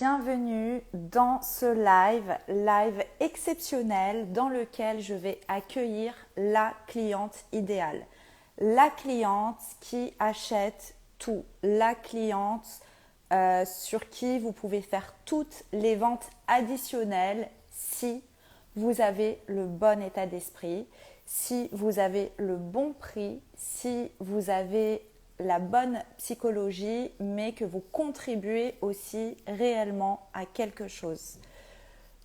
Bienvenue dans ce live exceptionnel dans lequel je vais accueillir la cliente idéale. La cliente qui achète tout, la cliente sur qui vous pouvez faire toutes les ventes additionnelles si vous avez le bon état d'esprit, si vous avez le bon prix, si vous avez la bonne psychologie, mais que vous contribuez aussi réellement à quelque chose.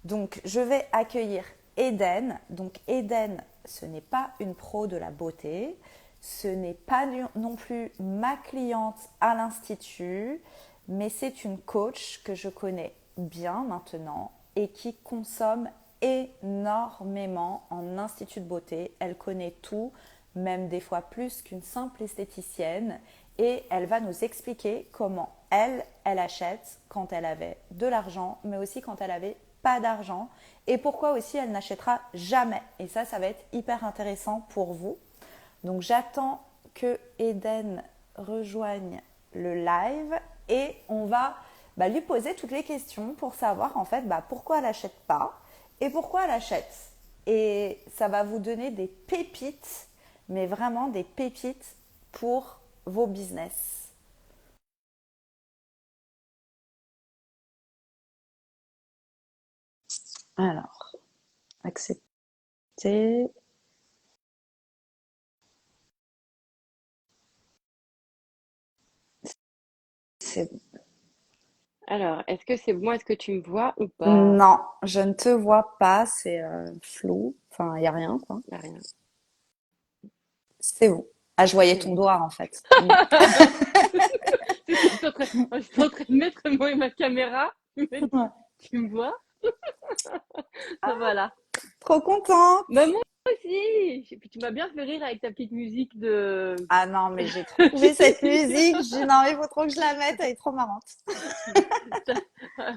Donc, je vais accueillir Eden. Donc, Eden, ce n'est pas une pro de la beauté, ce n'est pas non plus ma cliente à l'institut, mais c'est une coach que je connais bien maintenant et qui consomme énormément en institut de beauté. Elle connaît tout, même des fois plus qu'une simple esthéticienne, et elle va nous expliquer comment elle achète quand elle avait de l'argent, mais aussi quand elle avait pas d'argent, et pourquoi aussi elle n'achètera jamais. Et ça va être hyper intéressant pour vous. Donc j'attends que Eden rejoigne le live et on va lui poser toutes les questions pour savoir en fait pourquoi elle n'achète pas et pourquoi elle achète. Et ça va vous donner des pépites, mais vraiment des pépites pour vos business. Alors, accepter. C'est... Alors, est-ce que c'est bon? Est-ce que tu me vois ou pas? Non, je ne te vois pas, c'est flou. Enfin, il n'y a rien, quoi. Y a rien. C'est bon. Ah, je voyais C'est ton bon. doigt, en fait. Mm. J'étais en train de mettre ma caméra, mais Ouais. tu me vois? Ah, Voilà. trop contente. Bah moi aussi! Et puis tu m'as bien fait rire avec ta petite musique de... Ah non, mais j'ai Je trouvé sais cette plus. musique. Je dis non, il faut trop que je la mette, elle est trop marrante.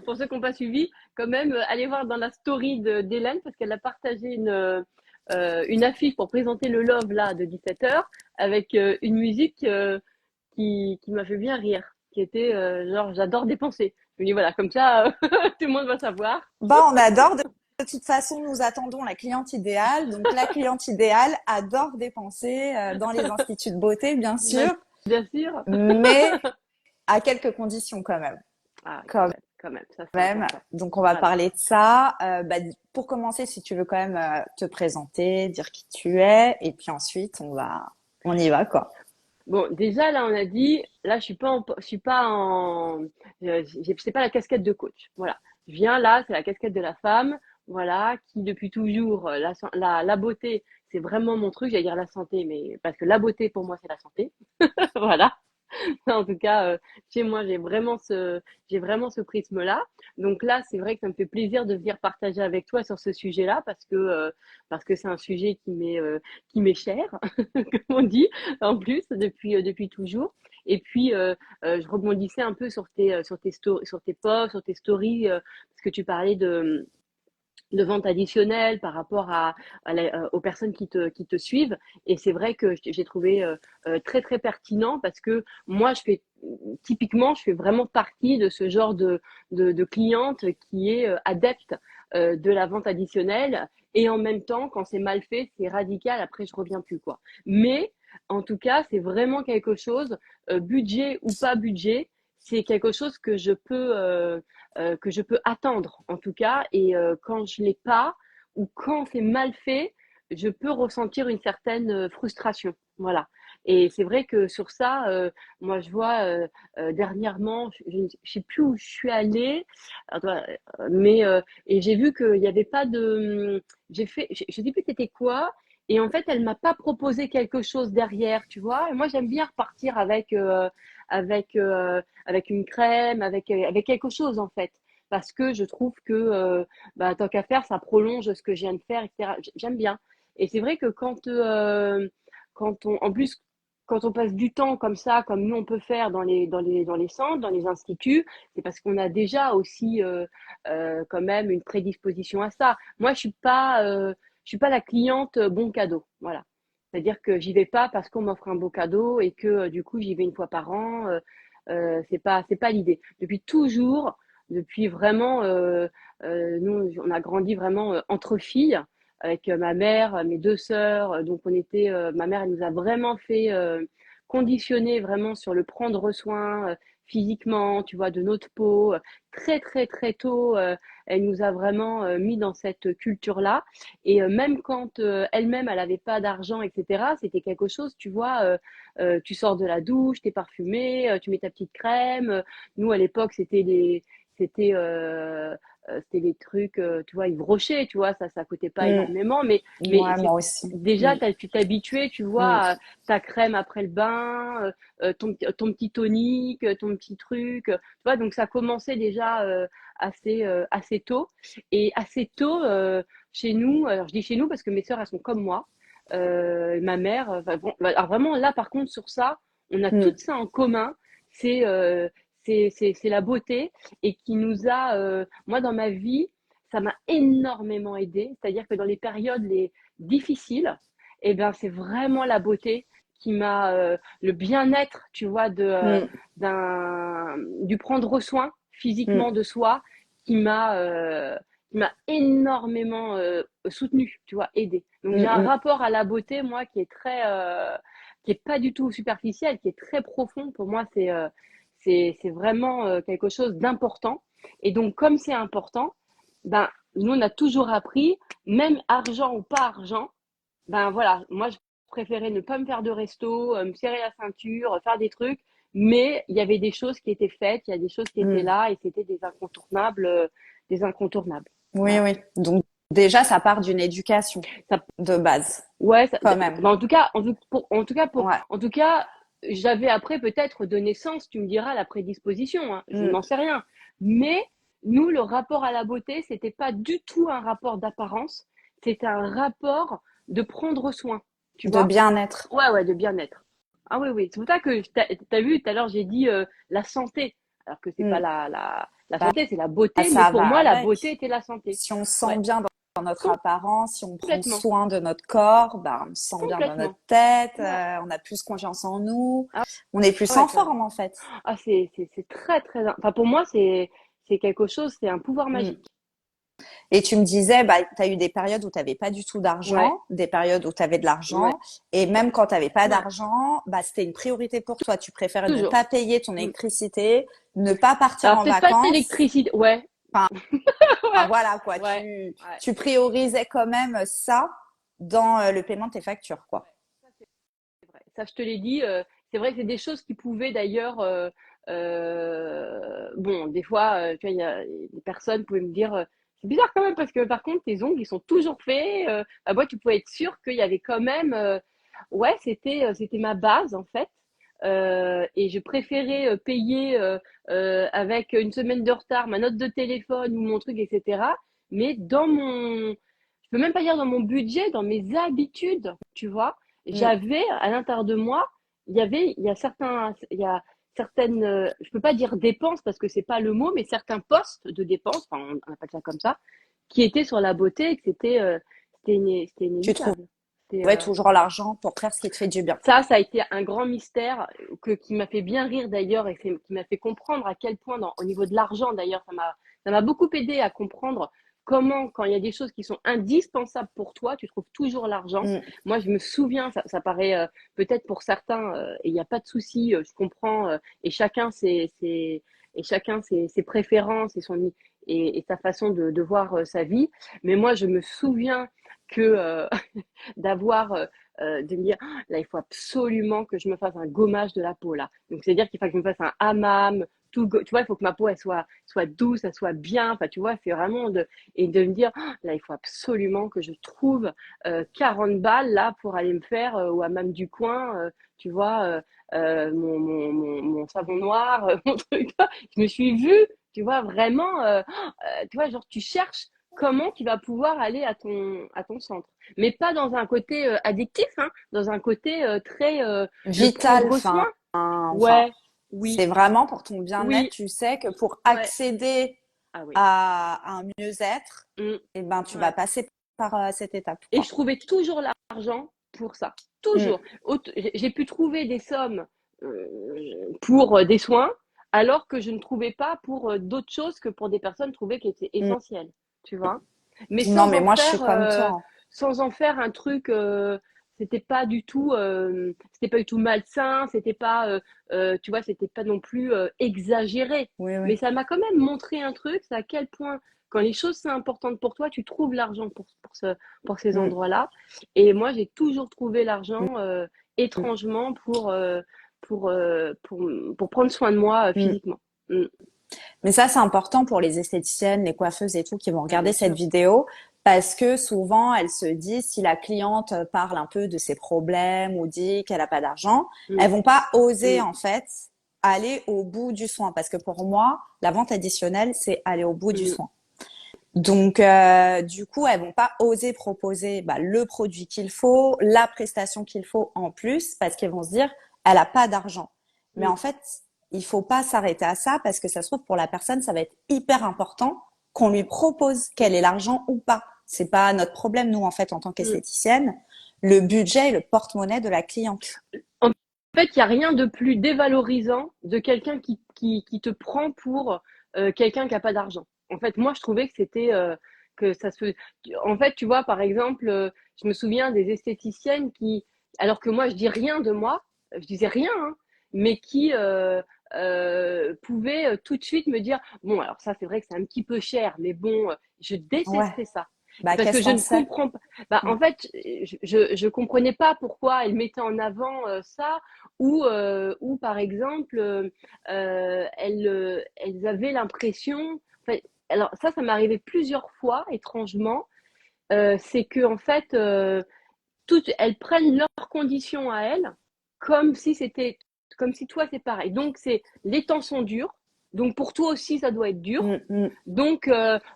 Pour ceux qui n'ont pas suivi, quand même, allez voir dans la story d'Hélène parce qu'elle a partagé une affiche pour présenter le Love là de 17h avec une musique qui m'a fait bien rire, qui était genre j'adore dépenser. Je me dis voilà, comme ça tout le monde va savoir. On adore. De toute façon, nous attendons la cliente idéale. Donc, la cliente idéale adore dépenser dans les instituts de beauté, bien Bien, sûr, bien sûr. mais à quelques conditions quand même. Ah, Quand quand même, ça c'est même. important. Donc, on va Voilà. parler de ça. Pour commencer, si tu veux quand même te présenter, dire qui tu es, et puis ensuite, on y va, quoi. Bon, déjà là on a dit, là je suis pas en, c'est pas la casquette de coach. Voilà. Je viens là, c'est la casquette de la femme, voilà, qui depuis toujours la beauté, c'est vraiment mon truc. J'allais dire la santé, mais parce que la beauté pour moi c'est la santé. Voilà. En tout cas, chez moi, j'ai vraiment ce prisme-là. Donc là, c'est vrai que ça me fait plaisir de venir partager avec toi sur ce sujet-là parce que c'est un sujet qui m'est cher, comme on dit, en plus, depuis toujours. Et puis, je rebondissais un peu sur tes posts, sur tes stories, parce que tu parlais de vente additionnelle par rapport aux personnes qui te suivent. Et c'est vrai que j'ai trouvé très très pertinent parce que moi, typiquement, je fais vraiment partie de ce genre de cliente qui est adepte de la vente additionnelle. Et en même temps, quand c'est mal fait, c'est radical. Après, je reviens plus quoi. Mais en tout cas, c'est vraiment quelque chose, budget ou pas budget, c'est quelque chose que je peux attendre en tout cas. Et quand je l'ai pas ou quand c'est mal fait, je peux ressentir une certaine frustration. Voilà. Et c'est vrai que sur ça, moi je vois dernièrement, je ne sais plus où je suis allée, mais et j'ai vu qu'il n'y avait pas de, je sais plus c'était quoi. Et en fait, elle m'a pas proposé quelque chose derrière, tu vois. Et moi, j'aime bien repartir avec une crème, avec quelque chose en fait. Parce que je trouve que tant qu'à faire, ça prolonge ce que je viens de faire, etc. J'aime bien. Et c'est vrai que en plus, quand on passe du temps comme ça, comme nous on peut faire dans les centres, dans les instituts, c'est parce qu'on a déjà aussi quand même une prédisposition à ça. Moi, je suis pas la cliente bon cadeau. Voilà. C'est-à-dire que j'y vais pas parce qu'on m'offre un beau cadeau et que du coup j'y vais une fois par an. C'est pas l'idée. Depuis toujours, depuis vraiment, nous, on a grandi vraiment entre filles avec ma mère, mes deux sœurs. Donc, ma mère, elle nous a vraiment fait conditionner vraiment sur le prendre soin physiquement, tu vois, de notre peau. Très, très, très tôt, elle nous a vraiment mis dans cette culture-là. Et même quand elle-même, elle n'avait pas d'argent, etc., c'était quelque chose, tu vois, tu sors de la douche, t'es parfumé, tu mets ta petite crème. Nous, à l'époque, c'était c'était des trucs, tu vois, Yves Rocher, tu vois, ça coûtait pas Mm. énormément, mais Ouais, moi aussi. déjà, Mm. tu t'habituais, tu vois, Mm. à ta crème après le bain, ton petit tonique, ton petit truc, tu vois, donc ça commençait déjà assez tôt. Et assez tôt, chez nous, alors je dis chez nous parce que mes sœurs, elles sont comme moi, ma mère, enfin, bon, alors vraiment là, par contre, sur ça, on a tout Mm. ça en commun, c'est c'est la beauté et qui nous a, moi dans ma vie, ça m'a énormément aidé. C'est-à-dire que dans les périodes les difficiles, eh ben c'est vraiment la beauté qui m'a, le bien-être, tu vois, Mm. du prendre soin physiquement Mm. de soi, qui m'a, euh, qui m'a énormément soutenu, tu vois, aidé. Donc j'ai un Mm. rapport à la beauté, moi, qui est pas du tout superficiel, qui est très profond. Pour moi, c'est vraiment quelque chose d'important. Et donc, comme c'est important, ben, nous, on a toujours appris, même argent ou pas argent, ben voilà, moi, je préférais ne pas me faire de resto, me serrer la ceinture, faire des trucs, mais il y avait des choses qui étaient faites, il y a des choses qui étaient Mm. là et c'était des incontournables, des incontournables. Oui, Voilà. oui. Donc déjà, ça part d'une éducation Ça, de base, ouais, quand même. ben, en tout cas, Ouais. en tout cas, j'avais après peut-être de naissance, tu me diras, la prédisposition, hein, je Mm. n'en sais rien. Mais nous, le rapport à la beauté, c'était pas du tout un rapport d'apparence, c'était un rapport de prendre soin, tu De vois? bien-être. Ouais, ouais, de bien-être. Ah oui, oui. C'est pour ça que t'as vu, tout à l'heure, j'ai dit la santé. Alors que c'est pas Mm. la Bah, santé, c'est la beauté, mais ça pour va moi, la beauté avec. était la santé. Si on se sent Ouais, bien dans notre apparence, si on prend complètement, soin de notre corps, bah, on se sent bien dans notre complètement. tête, Ouais. on a plus confiance en nous, Ah on est plus ouais, en forme en fait. c'est très, très, enfin, pour moi, c'est quelque chose, c'est un pouvoir Mm. magique. Et tu me disais, bah, tu as eu des périodes où tu n'avais pas du tout Ouais, d'argent, des périodes où tu avais de ouais, l'argent, et même quand tu n'avais pas ouais, d'argent, bah, c'était une priorité pour toi. Tu préférais ne toujours. pas payer ton Mm. électricité, ne pas partir Alors, en peut-être pas vacances. l'électricité. Ouais, Enfin, ouais, voilà quoi, ouais, ouais. tu priorisais quand même ça dans le paiement de tes factures, quoi. Ça, c'est vrai. Ça, je te l'ai dit. C'est vrai que c'est des choses qui pouvaient d'ailleurs. Bon, des fois, tu vois, il y a des personnes pouvaient me dire. C'est bizarre quand même parce que par contre, tes ongles, ils sont toujours faits. Bah, moi, tu pouvais être sûr qu'il y avait quand même. Ouais, c'était ma base en fait. Et je préférais payer avec une semaine de retard ma note de téléphone ou mon truc, etc. Mais je peux même pas dire dans mon budget, dans mes habitudes, tu vois, Mm. j'avais à l'intérieur de moi, il y a certaines, je peux pas dire dépenses parce que c'est pas le mot, mais certains postes de dépenses, enfin, on appelle ça comme ça, qui étaient sur la beauté et que c'était Tu inévitable. C'était, trouverais toujours l'argent pour faire ce qui te fait du bien. ça a été un grand mystère qui m'a fait bien rire d'ailleurs et qui m'a fait comprendre à quel point, au niveau de l'argent d'ailleurs, ça m'a beaucoup aidé à comprendre comment, quand il y a des choses qui sont indispensables pour toi, tu trouves toujours l'argent. Mm. Moi, je me souviens, ça paraît peut-être pour certains, et il n'y a pas de souci, je comprends, et chacun ses préférences et sa façon de voir sa vie. Mais moi, je me souviens que d'avoir de me dire ah, là il faut absolument que je me fasse un gommage de la peau là, donc c'est à dire qu'il faut que je me fasse un hammam, tu vois, il faut que ma peau elle soit douce, elle soit bien, enfin tu vois, c'est vraiment et de me dire ah, là il faut absolument que je trouve 40 balles là pour aller me faire au hammam du coin, tu vois, mon savon noir, mon truc, je me suis vue, tu vois, vraiment tu vois, genre tu cherches comment tu vas pouvoir aller à ton centre, mais pas dans un côté addictif, hein, dans un côté très Vital, prendre soin. enfin, Ouais, oui, c'est vraiment pour ton bien-être. oui, Tu sais que pour ouais, accéder ah oui, à un mieux-être, mm, eh ben, tu vas ouais. passer par cette étape, Et je quoi. trouvais toujours l'argent pour ça, Mm. toujours. J'ai pu trouver des sommes pour des soins, alors que je ne trouvais pas pour d'autres choses que pour des personnes trouvées qui étaient Mm. essentielles, tu vois. Mais Non, mais moi, je suis comme toi, hein. sans en faire un truc, c'était pas du tout malsain, c'était pas, tu vois, c'était pas non plus exagéré. Oui, Mais oui. ça m'a quand même montré un truc, c'est à quel point, quand les choses sont importantes pour toi, tu trouves l'argent pour ces Mm, endroits-là. Et moi, j'ai toujours trouvé mm, l'argent mm, étrangement pour prendre soin de moi mm. physiquement. Mm. Mais ça, c'est important pour les esthéticiennes, les coiffeuses et tout qui vont Ah, regarder bien cette sûr. vidéo parce que souvent, elles se disent, si la cliente parle un peu de ses problèmes ou dit qu'elle a pas d'argent, Mm, elles vont pas oser, mm, en fait, aller au bout du soin. Parce que pour moi, la vente additionnelle, c'est aller au bout du mm, soin. Donc, du coup, elles vont pas oser proposer le produit qu'il faut, la prestation qu'il faut en plus, parce qu'elles vont se dire, elle a pas d'argent. Mais en mm, fait, il faut pas s'arrêter à ça, parce que ça se trouve pour la personne, ça va être hyper important qu'on lui propose qu'elle ait l'argent ou pas. C'est pas notre problème, nous, en fait, en tant mm. qu'esthéticienne. Le budget et le porte-monnaie de la cliente. En fait, il n'y a rien de plus dévalorisant de quelqu'un qui te prend pour quelqu'un qui n'a pas d'argent. En fait, moi, je trouvais que c'était que ça se. En fait, tu vois, par exemple, je me souviens des esthéticiennes alors que moi, je dis rien de moi, je disais rien, hein, mais qui pouvaient tout de suite me dire, bon, alors ça, c'est vrai que c'est un petit peu cher, mais bon, je Ouais. détestais ça. Bah, Parce que qu'est-ce je qu'on ne sait? comprends pas. Bah, Mm. en fait, je comprenais pas pourquoi elle mettait en avant ça, ou par exemple, elles avaient l'impression. Enfin, alors ça m'est arrivé plusieurs fois, étrangement. C'est que en fait, elles prennent leurs conditions à elles, comme si c'était, comme si toi c'est pareil. Donc les temps sont durs. Donc pour toi aussi ça doit être dur. Mm, mm, Donc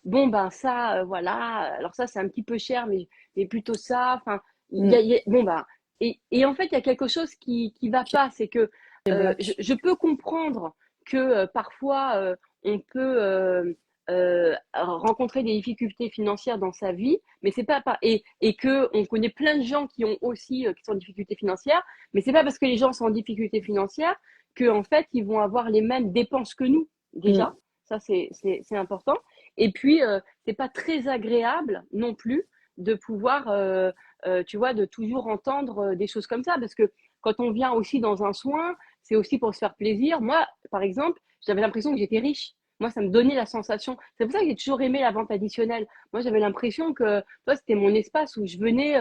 bon ben ça voilà. Alors ça c'est un petit peu cher, mais plutôt ça. Enfin mm. bon ben et en fait il y a quelque chose qui va Qui pas, c'est que débloque. je peux comprendre que parfois on peut rencontrer des difficultés financières dans sa vie, mais c'est pas et que on connaît plein de gens qui ont aussi qui sont en difficulté financière, mais c'est pas parce que les gens sont en difficulté financière que en fait ils vont avoir les mêmes dépenses que nous déjà. Mm. Ça c'est important. Et puis c'est pas très agréable non plus de pouvoir tu vois de toujours entendre des choses comme ça parce que quand on vient aussi dans un soin, c'est aussi pour se faire plaisir. Moi, par exemple, j'avais l'impression que j'étais riche. Moi, ça me donnait la sensation. C'est pour ça que j'ai toujours aimé la vente additionnelle. Moi, j'avais l'impression que toi, c'était mon espace où je venais,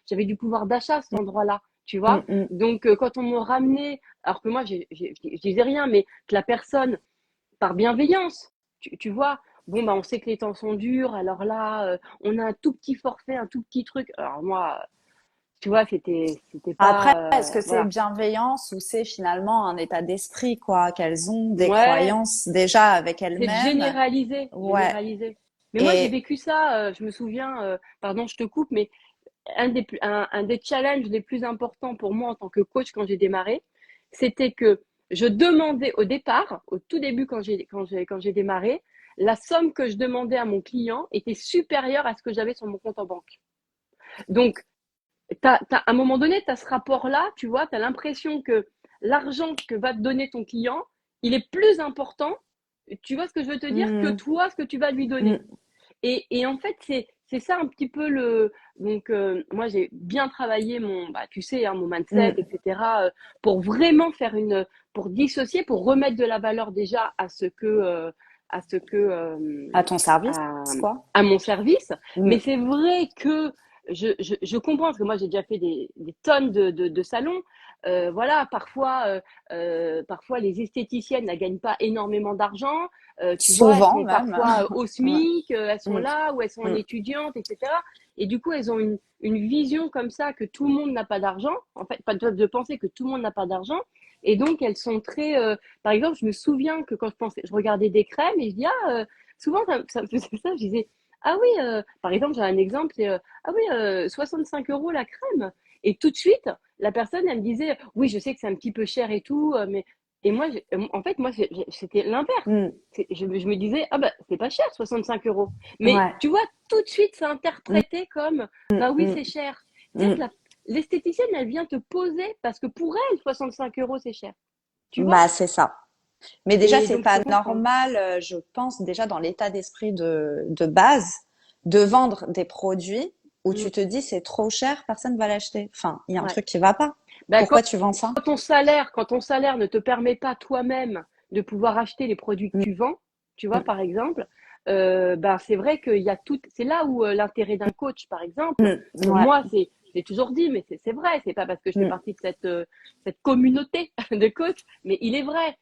j'avais du pouvoir d'achat à cet endroit-là, tu Mm, vois. mm. Donc, quand on me ramenait, alors que moi, je disais rien, mais que la personne, par bienveillance, tu vois, bon, bah, on sait que les temps sont durs, alors là, on a un tout petit forfait, un tout petit truc. Alors moi, tu vois, c'était Après, pas, est-ce que c'est voilà. bienveillance ou c'est finalement un état d'esprit, quoi, qu'elles ont des Ouais, croyances déjà avec c'est elles-mêmes? généralisé, Ouais. généralisé. Mais moi, j'ai Et vécu ça, je me souviens, pardon, je te coupe, mais un des challenges les plus importants pour moi en tant que coach quand j'ai démarré, c'était que je demandais au départ, au tout début quand j'ai démarré, la somme que je demandais à mon client était supérieure à ce que j'avais sur mon compte en banque. Donc, à un moment donné, tu as ce rapport-là, tu vois, tu as l'impression que l'argent que va te donner ton client, il est plus important, tu vois ce que je veux te dire, que mm, toi, ce que tu vas lui donner. mm, Et en fait, c'est ça un petit peu Donc, moi, j'ai bien travaillé tu sais, hein, mon mindset, mm. etc., pour vraiment pour dissocier, pour remettre de la valeur déjà à ce que, À ton service, à, quoi. à mon service. Mais Mm. c'est vrai que je comprends, parce que moi, j'ai déjà fait des tonnes de salons. Voilà, parfois, les esthéticiennes ne gagnent pas énormément d'argent. Tu vois, elles Souvent sont même. parfois au Ouais. SMIC, elles sont Mm, là, ou elles sont en mm. étudiante, etc. Et du coup, elles ont une vision comme ça que tout le monde n'a pas d'argent. En fait, pas de penser que tout le monde n'a pas d'argent. Et donc, elles sont très. Par exemple, je me souviens que quand je regardais des crèmes et je dis, souvent, ça me faisait ça. Je disais, ah oui, par exemple, j'ai un exemple, c'est, ah oui, 65 euros la crème. Et tout de suite, la personne, elle me disait, oui, je sais que c'est un petit peu cher et tout, mais. Et moi, en fait, moi, c'était l'inverse. Mm. Je me disais, ah bah, c'est pas cher, 65 euros. Mais Ouais. tu vois, tout de suite, c'est Mm, interprété comme, mm, bah oui, mm, c'est cher. C'est-à-dire mm. que l'esthéticienne, elle vient te poser parce que pour elle, 65 euros, c'est cher. Tu vois? Bah, c'est ça. Mais déjà, Et c'est donc, je pas peux comprendre. normal, je pense, déjà dans l'état d'esprit de base, de vendre des produits où Mm, tu te dis c'est trop cher, personne va l'acheter. Enfin, il y a un ouais. truc qui va pas. Ben, Pourquoi tu vends ça? quand ton salaire ne te permet pas toi-même de pouvoir acheter les produits que Mm, tu vends, tu vois, mm, par exemple, ben, c'est vrai qu'il y a tout, c'est là où l'intérêt d'un coach, par exemple, pour ouais. moi, je l'ai toujours dit, mais c'est vrai, c'est pas parce que je fais Mm, partie de cette communauté de coachs, mais il est vrai.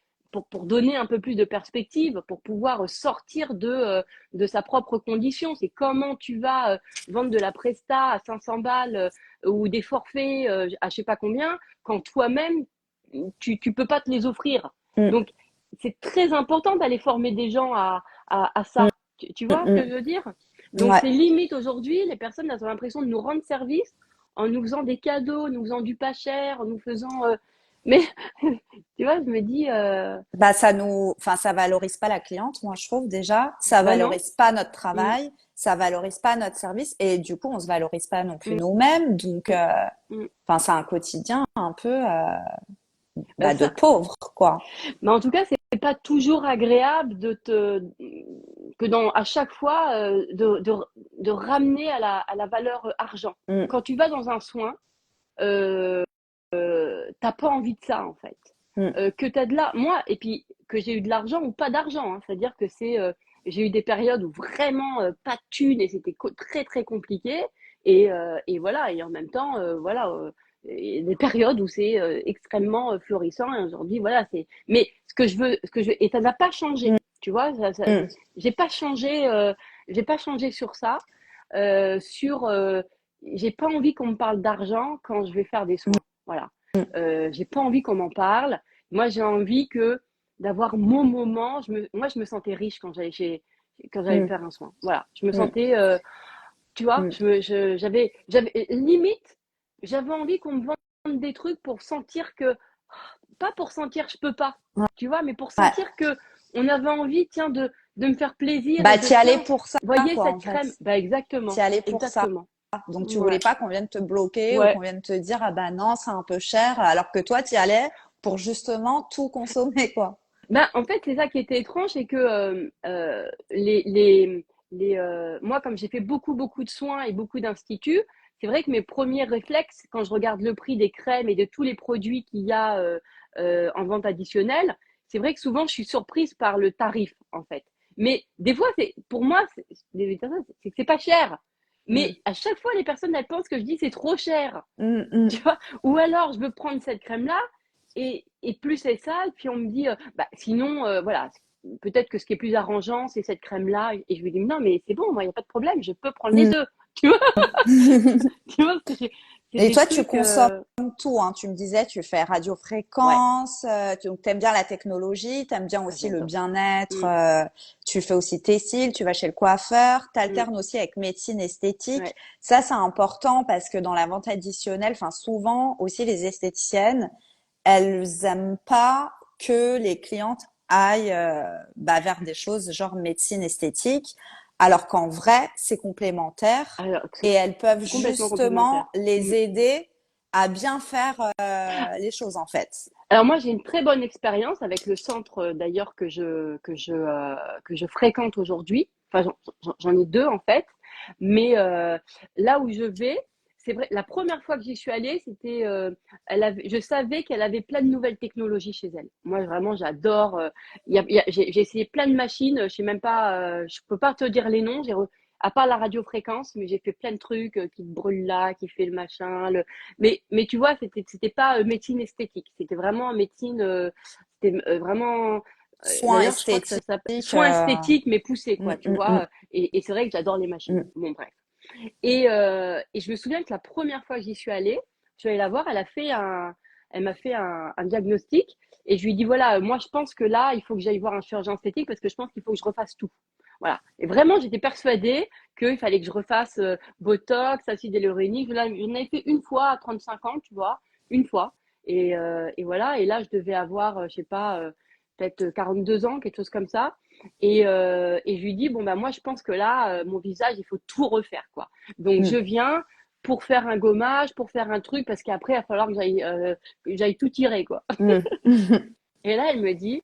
Pour donner un peu plus de perspective, pour pouvoir sortir de sa propre condition. C'est comment tu vas vendre de la presta à 500 balles ou des forfaits à je sais pas combien, quand toi-même, tu peux pas te les offrir. mm, Donc, c'est très important d'aller former des gens à mm, ça. Tu vois ce que mm, je veux dire? mm. Donc, Ouais. c'est limite aujourd'hui, les personnes elles ont l'impression de nous rendre service en nous faisant des cadeaux, en nous faisant du pas cher, en nous faisant. Mais tu vois, je me dis, Bah, enfin, ça valorise pas la cliente, moi, je trouve déjà. Ça bah non. valorise pas notre Mm, travail. Ça valorise pas notre service. Et du coup, on se valorise pas non plus mm, nous-mêmes. Donc, mm. enfin, c'est un quotidien un peu, Bah bah, de ça, pauvre, quoi. mais en tout cas, c'est pas toujours agréable à chaque fois de ramener à la valeur argent. Mm, Quand tu vas dans un soin, euh, t'as pas envie de ça en fait. mm, Que t'as de là, moi, et puis que j'ai eu de l'argent ou pas d'argent, hein, c'est-à-dire que j'ai eu des périodes où vraiment pas de thunes et c'était très très compliqué. Et voilà, et en même temps, voilà, il y a des périodes où c'est extrêmement florissant et aujourd'hui, voilà, c'est. Mais et ça n'a pas changé, mm, tu vois, mm, j'ai pas changé, j'ai pas changé sur ça, sur, j'ai pas envie qu'on me parle d'argent quand je vais faire des soins, voilà. J'ai pas envie qu'on m'en parle. Moi, j'ai envie que d'avoir mon moment. Moi, je me sentais riche quand j'allais mm, faire un soin. Voilà, je me mm, sentais, tu vois, mm. j'avais limite, j'avais envie qu'on me vende des trucs pour sentir que, pas pour sentir je peux pas, tu vois, mais pour Ouais. sentir que on avait envie, tiens, de me faire plaisir et Bah, de t'y allais tiens, pour ça, voyez quoi, en cette fait. crème. Bah, T'y exactement, allais pour ça. exactement. Donc, tu voulais Ouais, pas qu'on vienne te bloquer ou qu'on ouais. vienne te dire, ah bah non, c'est un peu cher, alors que toi, t'y allais pour justement tout consommer, quoi. Ben, en fait, c'est ça qui était étrange, c'est que moi, comme j'ai fait beaucoup de soins et beaucoup d'instituts, c'est vrai que mes premiers réflexes, quand je regarde le prix des crèmes et de tous les produits qu'il y a en vente additionnelle, c'est vrai que souvent, je suis surprise par le tarif, en fait. Mais des fois, pour moi, c'est que c'est pas cher. Mm, Mais à chaque fois, les personnes, elles pensent que je dis c'est trop cher. mm, Tu mm. vois? Ou alors, je veux prendre cette crème-là et plus c'est ça, et puis on me dit, bah, sinon, voilà, peut-être que ce qui est plus arrangeant, c'est cette crème-là. Et je lui dis, non, mais c'est bon, moi, il n'y a pas de problème, je peux prendre les Mm. deux. Tu vois? Tu vois? Parce que c'est Et des toi, tu trucs. consommes tout, hein. Tu me disais, tu fais Ouais, radiofréquence, donc t'aimes bien la technologie, t'aimes bien ah, aussi le j'adore. bien-être, Mm, tu fais aussi textile, tu vas chez le coiffeur, mm, t'alternes aussi avec médecine esthétique. ouais. Ça, c'est important parce que dans la vente additionnelle, enfin, souvent aussi les esthéticiennes, elles aiment pas que les clientes aillent bah, vers des choses genre médecine esthétique, alors qu'en vrai, c'est complémentaire Alors, et elles peuvent c'est complètement justement complémentaire. les Mm. aider à bien faire les choses en fait. Alors moi, j'ai une très bonne expérience avec le centre d'ailleurs que je fréquente aujourd'hui. Enfin, j'en ai deux en fait. Mais là où je vais, c'est vrai, la première fois que j'y suis allée, je savais qu'elle avait plein de nouvelles technologies chez elle. Moi, vraiment, j'adore. J'ai essayé plein de machines. Je sais même pas, je peux pas te dire les noms. À part la radiofréquence, mais j'ai fait plein de trucs qui brûlent là, qui fait le machin, mais tu vois, c'était pas médecine esthétique, c'était vraiment médecine, c'était vraiment. Soins D'ailleurs, je crois que ça s'appelle esthétiques. soins esthétiques, mais poussés, quoi, Mm, tu mm, mm, vois. Et c'est vrai que j'adore les machines. mm, Bon, bref. Et je me souviens que la première fois que j'y suis allée, je suis allée la voir, elle m'a fait un diagnostic. Et je lui ai dit, voilà, moi, je pense que là, il faut que j'aille voir un chirurgien esthétique parce que je pense qu'il faut que je refasse tout. Voilà. Et vraiment, j'étais persuadée qu'il fallait que je refasse Botox, acide hyaluronique. J'en avais fait une fois à 35 ans, tu vois, une fois. Et voilà. Et là, je devais avoir, je sais pas, peut-être 42 ans, quelque chose comme ça. Et je lui dis, bon, bah, moi, je pense que là, mon visage, il faut tout refaire, quoi. Donc, je mm, viens pour faire un gommage, pour faire un truc, parce qu'après, il va falloir que j'aille tout tirer, quoi. mm, mm. Et là, elle me dit,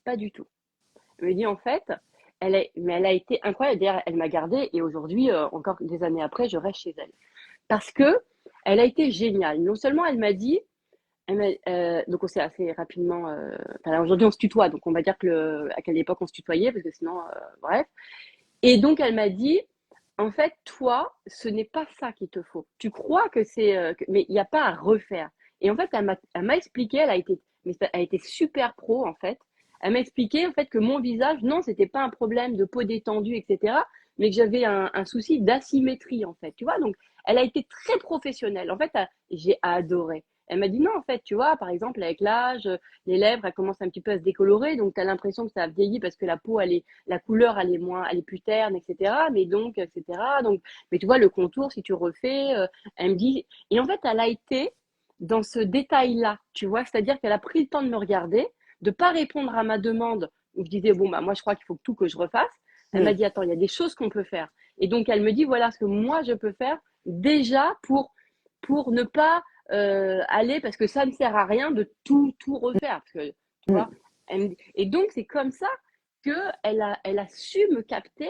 pas du tout. Elle me dit, en fait, mais elle a été incroyable. D'ailleurs, elle m'a gardée et aujourd'hui, encore des années après, je reste chez elle. Parce que elle a été géniale. Non seulement elle m'a dit, donc on s'est assez rapidement, enfin, aujourd'hui on se tutoie, donc on va dire à quelle époque on se tutoyait, parce que sinon, bref. Et donc elle m'a dit, en fait, toi, ce n'est pas ça qu'il te faut. Tu crois que c'est, mais il n'y a pas à refaire. Et en fait, elle m'a expliqué, elle a été super pro en fait. Elle m'a expliqué en fait que mon visage, non, c'était pas un problème de peau détendue, etc., mais que j'avais un souci d'asymétrie en fait. Tu vois, donc elle a été très professionnelle. En fait, j'ai adoré. Elle m'a dit non, en fait, tu vois, par exemple, avec l'âge, les lèvres, elles commencent un petit peu à se décolorer, donc tu as l'impression que ça a vieilli parce que la peau, la couleur, elle est plus terne, etc. Mais donc, etc. Donc, mais tu vois, le contour, si tu refais, elle me dit, et en fait, elle a été dans ce détail-là, tu vois, c'est-à-dire qu'elle a pris le temps de me regarder, de pas répondre à ma demande où je disais, bon, bah, moi, je crois qu'il faut tout que je refasse. Elle m'a Mm. dit, attends, il y a des choses qu'on peut faire. Et donc, elle me dit, voilà ce que moi, je peux faire déjà pour ne pas aller, parce que ça ne sert à rien de tout refaire. Parce que, tu vois, Mm. et donc, c'est comme ça elle a su me capter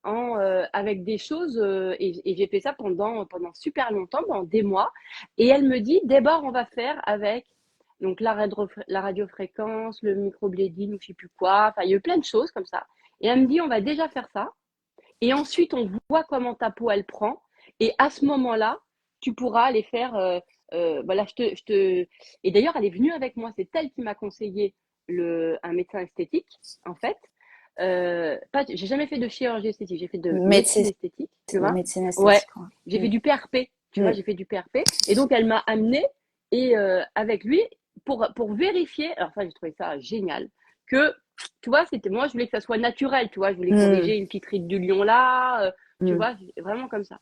avec des choses, et j'ai fait ça pendant super longtemps, pendant des mois. Et elle me dit, d'abord, on va faire avec donc la radiofréquence, le microblading, ou je sais plus quoi. Enfin, il y a eu plein de choses comme ça. Et elle me dit, on va déjà faire ça. Et ensuite, on voit comment ta peau, elle prend. Et à ce moment-là, tu pourras aller faire. Voilà, Et d'ailleurs, elle est venue avec moi. C'est elle qui m'a conseillé un médecin esthétique, en fait. J'ai jamais fait de chirurgie esthétique, j'ai fait de médecine Médecine, esthétique, tu vois. médecine Ouais, esthétique. Ouais. j'ai fait Mm. du PRP, tu vois, Mm. j'ai fait du PRP. Et donc, elle m'a amenée avec lui pour vérifier. Alors, ça, j'ai trouvé ça génial. Que tu vois, moi, je voulais que ça soit naturel, tu vois, je voulais Mm. corriger une petite ride du lion là, tu Mm. vois, vraiment comme ça.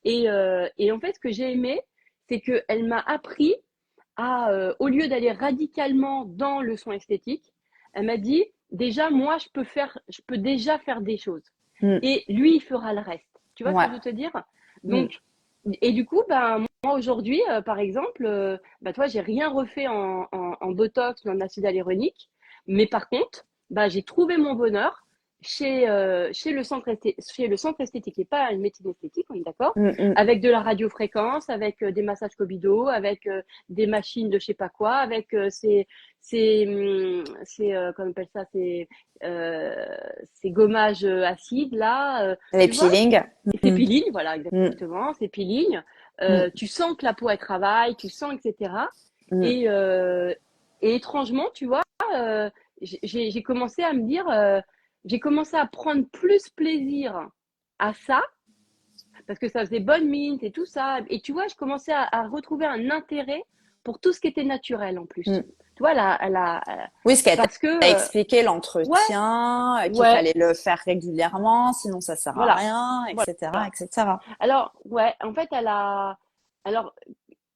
Et en fait, ce que j'ai aimé, c'est qu'elle m'a appris au lieu d'aller radicalement dans le soin esthétique, elle m'a dit, déjà, moi, je peux déjà faire des choses. Mm. Et lui, il fera le reste. Tu vois ce que Ouais. je veux te dire? Mm. Donc, et du coup, ben, moi, aujourd'hui, par exemple, ben, toi, j'ai rien refait en Botox ou en acide hyaluronique. Mais par contre, ben, j'ai trouvé mon bonheur chez le centre esthétique et pas une médecine esthétique, on est d'accord? Mm. Mm. Avec de la radiofréquence, avec des massages Cobido, avec des machines de je sais pas quoi, avec comment on appelle ça, euh, ces gommages acides là, Les tu vois? peelings. Et ces Mm. peelings, voilà, Mm. exactement, ces peelings. Mm. Tu sens que la peau elle travaille, tu sens, etc. Mm. Et, euh, et étrangement, tu vois, euh, j'ai commencé à me dire, j'ai commencé à prendre plus plaisir à ça parce que ça faisait bonne mine et tout ça. Et tu vois, je commençais à retrouver un intérêt pour tout ce qui était naturel en plus. Mm. Tu vois, Oui, ce qu'elle parce que, t'a expliqué, ouais, l'entretien, qu'il ouais, fallait le faire régulièrement, sinon ça sert à voilà, rien, etc., voilà. etc. Alors, ouais, en fait, alors,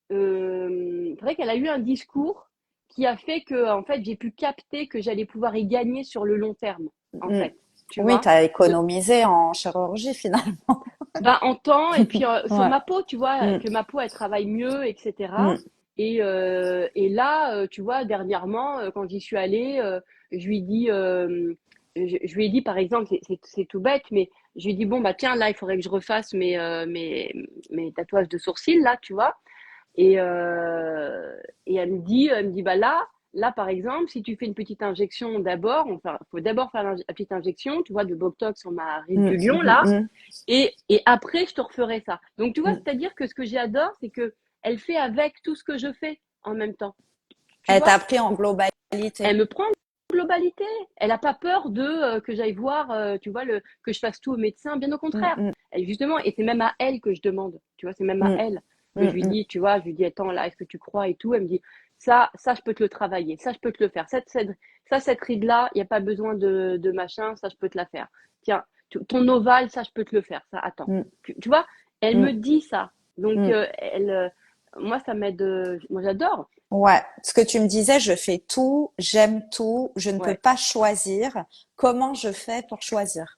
c'est vrai qu'elle a eu un discours qui a fait que, en fait, j'ai pu capter que j'allais pouvoir y gagner sur le long terme, en Mm. fait. Tu Oui, vois? t'as De, économisé en chirurgie finalement. ben, en temps et puis sur Ouais. ma peau, tu vois, Mm. que ma peau, elle travaille mieux, etc. Mm. Et là, tu vois, dernièrement, quand j'y suis allée, je lui dis, je lui ai dit, par exemple, c'est tout bête, mais je lui ai dit, bon, bah tiens, là, il faudrait que je refasse mes tatouages de sourcils, là, tu vois. Et, euh, et elle me dit, bah là, par exemple, si tu fais une petite injection d'abord, faut d'abord faire la petite injection, tu vois, de Botox sur ma ride Mm. du lion, Mm. là, Mm. et après, je te referai ça. Donc, tu vois, Mm. c'est-à-dire que ce que j'adore, c'est que elle fait avec tout ce que je fais en même temps. Tu Elle t'a vois, pris en globalité. elle me prend en globalité. Elle n'a pas peur que j'aille voir, tu vois, que je fasse tout au médecin. Bien au Mm. contraire. Mm. Justement, et c'est même à elle que je demande. Tu vois, c'est même à Mm. elle que je Mm. lui Mm. dis, tu vois, je lui dis, attends, là, est-ce que tu crois et tout. Elle me dit, ça, je peux te le travailler. Ça, je peux te le faire. Cette ride-là, il n'y a pas besoin de machin. Ça, je peux te la faire. Tiens, ton ovale, ça, je peux te le faire. Ça, attends. Mm. Tu vois, elle me Mm. dit ça. Donc, Mm. moi, ça m'aide. Moi, j'adore. Ouais, ce que tu me disais, je fais tout, j'aime tout, je ne peux Ouais. pas choisir. Comment je fais pour choisir?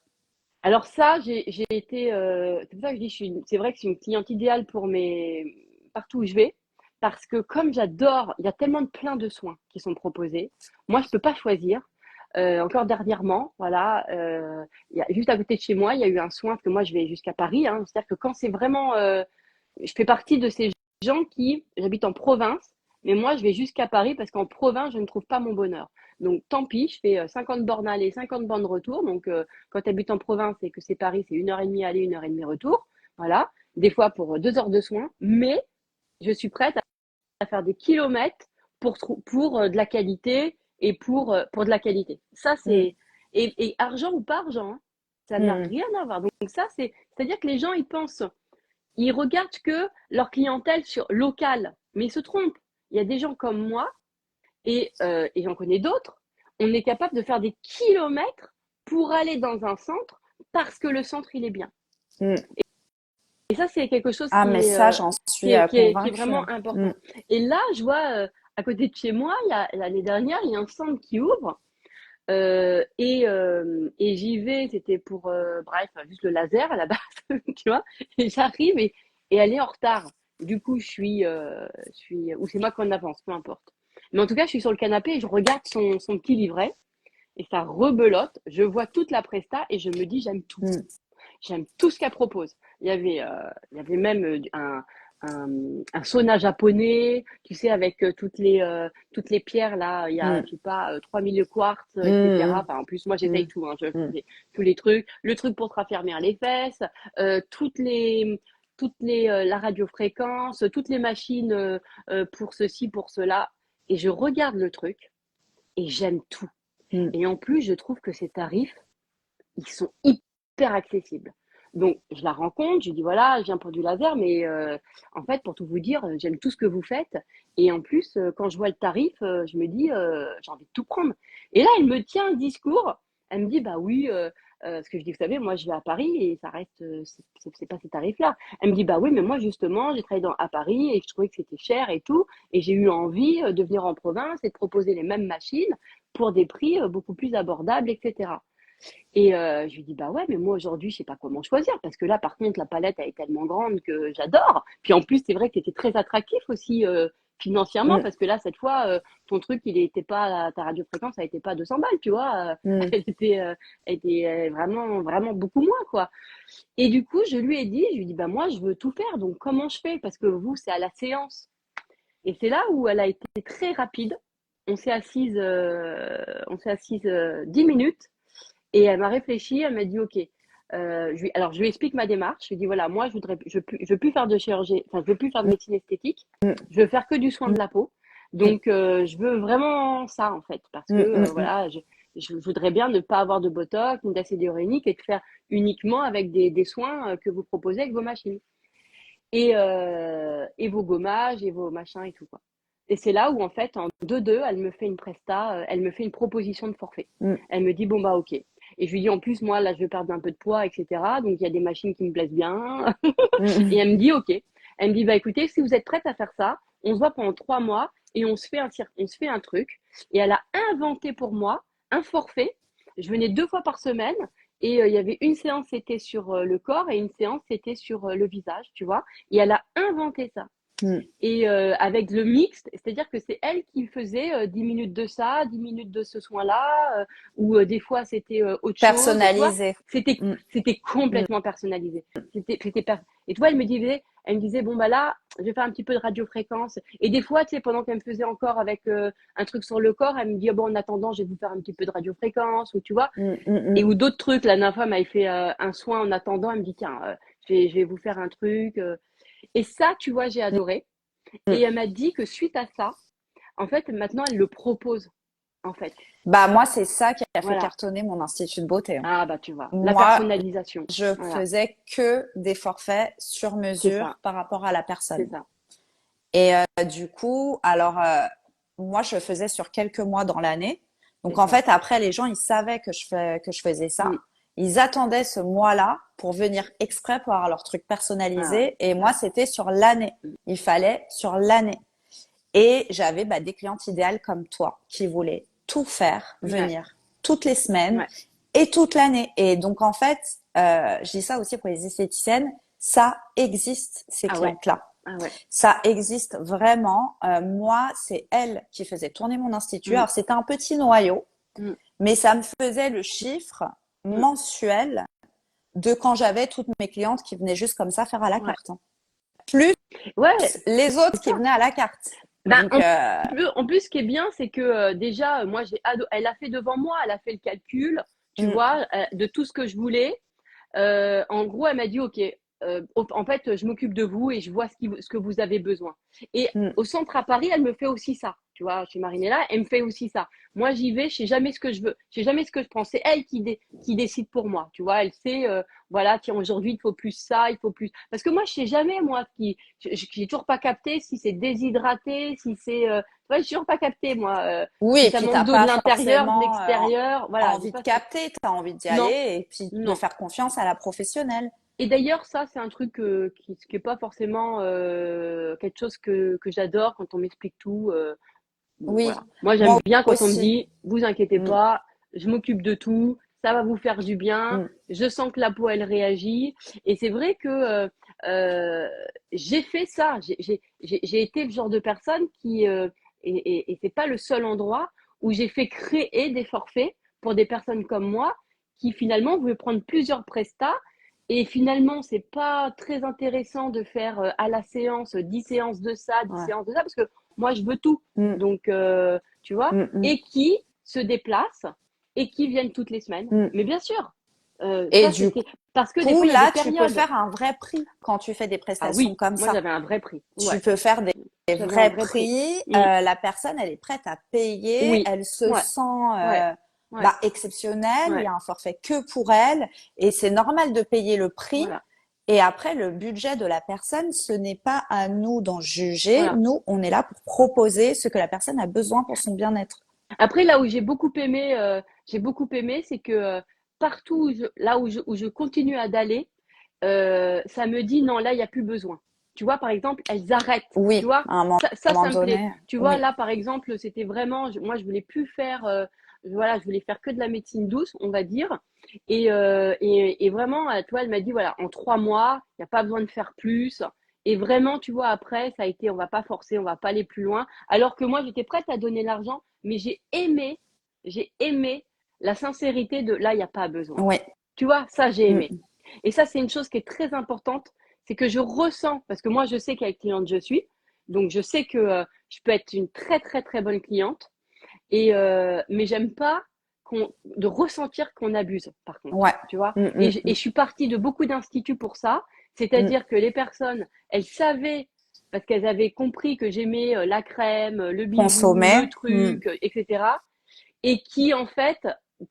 Alors ça, j'ai été, c'est pour ça que je dis, c'est vrai que c'est une cliente idéale partout où je vais, parce que comme j'adore, il y a tellement de plein de soins qui sont proposés. Moi, je peux pas choisir. encore dernièrement, voilà, juste à côté de chez moi, il y a eu un soin, parce que moi je vais jusqu'à Paris, hein, c'est-à-dire que quand c'est vraiment, je fais partie de ces gens qui, j'habite en province, mais moi je vais jusqu'à Paris parce qu'en province je ne trouve pas mon bonheur. Donc tant pis, je fais 50 bornes aller, 50 bornes retour. Donc quand tu habites en province et que c'est Paris, c'est 1 heure et demie aller, 1 heure et demie retour, voilà, des fois pour 2 heures de soins, mais je suis prête à faire des kilomètres pour de la qualité et pour de la qualité. Ça, Mm, et argent ou pas argent, hein, ça n'a mm, rien à voir. Donc ça, c'est-à-dire que les gens, ils regardent que leur clientèle locale, mais ils se trompent. Il y a des gens comme moi, et j'en connais d'autres, on est capable de faire des kilomètres pour aller dans un centre parce que le centre, il est bien. mm. Et ça, c'est quelque chose Ah, mais ça, j'en suis qui est convaincue. vraiment Mm, important. Et là, je vois, à côté de chez moi, l'année dernière, il y a un centre qui ouvre. Et j'y vais, c'était pour, bref, juste le laser à la base, tu vois. Et j'arrive et elle est en retard. Du coup, ou c'est moi qui en avance, peu importe. Mais en tout cas, je suis sur le canapé et je regarde son petit livret et ça rebelote. Je vois toute la presta et je me dis, j'aime tout. mm, J'aime tout ce qu'elle propose. Il y avait même un, un sauna japonais, tu sais, avec toutes les pierres là. Il y a, mm, je sais pas, 3000 quartz, etc. mm, Enfin, en plus, moi, j'essaye mm, tout. Hein, je mm, fais tous les trucs. Le truc pour te raffermir les fesses, euh, toutes les, la radiofréquence, toutes les machines pour ceci, pour cela. Et je regarde le truc et j'aime tout. mm. Et en plus, je trouve que ces tarifs, ils sont hyper accessibles. Donc, je la rencontre, je lui dis voilà, je viens pour du laser, mais en fait, pour tout vous dire, j'aime tout ce que vous faites. Et en plus, quand je vois le tarif, je me dis, j'ai envie de tout prendre. Et là, elle me tient un discours. Elle me dit, bah oui, ce que je dis, vous savez, moi, je vais à Paris et ça reste, c'est pas ces tarifs-là. Elle me dit, bah oui, mais moi, justement, j'ai travaillé à Paris et je trouvais que c'était cher et tout. Et j'ai eu envie de venir en province et de proposer les mêmes machines pour des prix beaucoup plus abordables, etc. Et je lui dis: «Bah ouais, mais moi aujourd'hui, je sais pas comment choisir parce que là, par contre, la palette, elle est tellement grande que j'adore». Puis en plus, c'est vrai que tu étais très attractif aussi, financièrement Mm, parce que là, cette fois, ton truc, il était pas ta radiofréquence, elle était pas 200 balles, tu vois? mm. Elle était, vraiment vraiment beaucoup moins, quoi. Et du coup, je lui ai dit: «Bah moi, je veux tout faire, donc comment je fais? Parce que vous, c'est à la séance». Et c'est là où elle a été très rapide. On s'est assises, 10 minutes et elle m'a réfléchi, elle m'a dit OK. Alors je lui explique ma démarche. Je lui dis voilà, moi je veux plus faire de chirurgie, enfin je veux plus faire de médecine esthétique. Je veux faire que du soin de la peau. Donc je veux vraiment ça en fait, parce que voilà, je voudrais bien ne pas avoir de botox ni d'acide hyaluronique et de faire uniquement avec des soins que vous proposez avec vos machines et vos gommages et vos machins et tout quoi. Et c'est là où en fait en 2-2, elle me fait une presta, elle me fait une proposition de forfait. Elle me dit bon bah ok. Et je lui dis en plus moi là je vais perdre un peu de poids etc. Donc il y a des machines qui me plaisent bien. Et elle me dit ok. Elle me dit bah écoutez si vous êtes prête à faire ça, on se voit pendant 3 mois et on se fait un truc. Et elle a inventé pour moi un forfait. Je venais 2 fois par semaine et il y avait une séance c'était sur le corps et une séance c'était sur le visage, tu vois. Et elle a inventé ça. Et avec le mixte, c'est-à-dire que c'est elle qui faisait 10 minutes de ça, 10 minutes de ce soin-là, ou des fois c'était autre chose, tu vois. Personnalisé. Mm, C'était mm, complètement personnalisé. Et tu vois, elle me disait, bon bah là, je vais faire un petit peu de radiofréquence. Et des fois, tu sais, pendant qu'elle me faisait encore avec un truc sur le corps, elle me dit, oh, bon, en attendant, je vais vous faire un petit peu de radiofréquence, ou tu vois. mm, mm, Et mm. ou d'autres trucs. La dernière fois, elle m'avait fait un soin en attendant, elle me dit, tiens, je vais vous faire un truc. Et ça, tu vois, j'ai adoré. Et elle m'a dit que suite à ça, en fait, maintenant, elle le propose, en fait. Bah, moi, c'est ça qui a fait Voilà. cartonner mon institut de beauté, hein. Ah, bah, tu vois. La Moi, personnalisation. je Voilà. faisais que des forfaits sur C'est mesure ça. par rapport à la C'est personne. ça. Et du coup, alors, moi, je faisais sur quelques mois dans l'année. Donc, C'est en ça. fait, après, les gens, ils savaient que je faisais ça. Mm. Ils attendaient ce mois-là pour venir exprès pour avoir leur truc Ah ouais. personnalisé. Et moi, c'était sur l'année. Mm. Il fallait sur l'année. Et j'avais bah, des clientes idéales comme toi qui voulaient tout faire, Ouais. venir toutes les semaines Ouais. et toute l'année. Et donc, en fait, je dis ça aussi pour les esthéticiennes, ça existe, ces Ah ouais. clientes-là. Ah ouais. Ça existe vraiment. Moi, c'est elle qui faisait tourner mon institut. Mm. Alors, c'était un petit noyau. Mm. mais ça me faisait le chiffre Mm. mensuel de quand j'avais toutes mes clientes qui venaient juste comme ça faire à la Ouais. carte, hein. Plus Ouais, les autres c'est qui ça. venaient à la carte. Ben, Donc, en plus, ce qui est bien, c'est que déjà, moi, elle a fait devant moi, elle a fait le calcul, tu mm, vois, de tout ce que je voulais. En gros, elle m'a dit, OK, en fait, je m'occupe de vous et je vois ce que vous avez besoin. Et mm. au centre à Paris, elle me fait aussi ça. Tu vois, chez Marinella, elle me fait aussi ça. Moi, j'y vais, je sais jamais ce que je veux, je sais jamais ce que je prends. C'est elle qui décide pour moi. Tu vois, elle sait, voilà, tiens, aujourd'hui, il faut plus ça, il faut plus. Parce que moi, je sais jamais, moi, j'ai toujours pas capté si c'est déshydraté, si c'est. Tu vois, j'ai toujours pas capté, moi, Oui, si et ça puis manque t'as d'eau de pas l'intérieur, de forcément l'extérieur. Voilà, j'ai envie de pas. capter, tu as envie d'y aller Non, et puis de non. faire confiance à la professionnelle. Et d'ailleurs, ça, c'est un truc qui est pas forcément quelque chose que j'adore quand on m'explique tout. Bon, Oui, voilà. Moi, j'aime moi bien quand on me aussi. dit, vous inquiétez Mm, pas, je m'occupe de tout, ça va vous faire du bien. mm, Je sens que la peau, elle réagit. Et c'est vrai que euh, j'ai fait ça. J'ai été le genre de personne qui, et c'est pas le seul endroit où j'ai fait créer des forfaits pour des personnes comme moi qui finalement voulaient prendre plusieurs prestats. Et finalement, c'est pas très intéressant de faire à la séance 10 séances de ça, 10 ouais. séances de ça, parce que moi, je veux tout. Mm, Donc, tu vois, mm, mm, et qui se déplacent et qui viennent toutes les semaines. mm. Mais bien sûr, Et ça du c'était parce que des coup, fois il y a des là, tu peux périodes. faire un vrai prix quand tu fais des Ah prestations oui, comme moi ça. j'avais un vrai prix. Tu Ouais, peux faire des j'avais un vrais vrai prix. prix. Mm. La personne, elle est prête à payer. Oui, Elle se ouais, sent ouais, ouais, exceptionnelle. Il y ouais. a un forfait que pour elle. Et c'est normal de payer le prix. Voilà, Et après, le budget de la personne, ce n'est pas à nous d'en juger. voilà. Nous, on est là pour proposer ce que la personne a besoin pour son bien-être. Après, là où j'ai beaucoup aimé, c'est que partout là où je continue à d'aller, ça me dit non, là, il n'y a plus besoin. Tu vois, par exemple, elles arrêtent. Tu Oui, vois, à un moment ça me plaît. donné, Tu vois, oui. là, par exemple, c'était vraiment, moi, je voulais plus faire, voilà, je voulais faire que de la médecine douce, on va dire. Et vraiment, tu vois, elle m'a dit, voilà, en 3 mois, il n'y a pas besoin de faire plus. Et vraiment, tu vois, après, ça a été, on va pas forcer, on va pas aller plus loin. Alors que moi, j'étais prête à donner l'argent, mais j'ai aimé la sincérité de là, il n'y a pas besoin. Oui. Tu vois, ça, j'ai aimé. Mm, Et ça, c'est une chose qui est très importante, c'est que je ressens, parce que moi, je sais quelle cliente je suis, donc je sais que je peux être une très, très, très bonne cliente, mais j'aime pas de ressentir qu'on abuse, par contre, ouais. tu vois. Mm, Et je suis partie de beaucoup d'instituts pour ça, mm. c'est-à-dire que les personnes, elles savaient, parce qu'elles avaient compris que j'aimais la crème, le bijou, le Consommer. Mm, truc, etc. Et qui, en fait,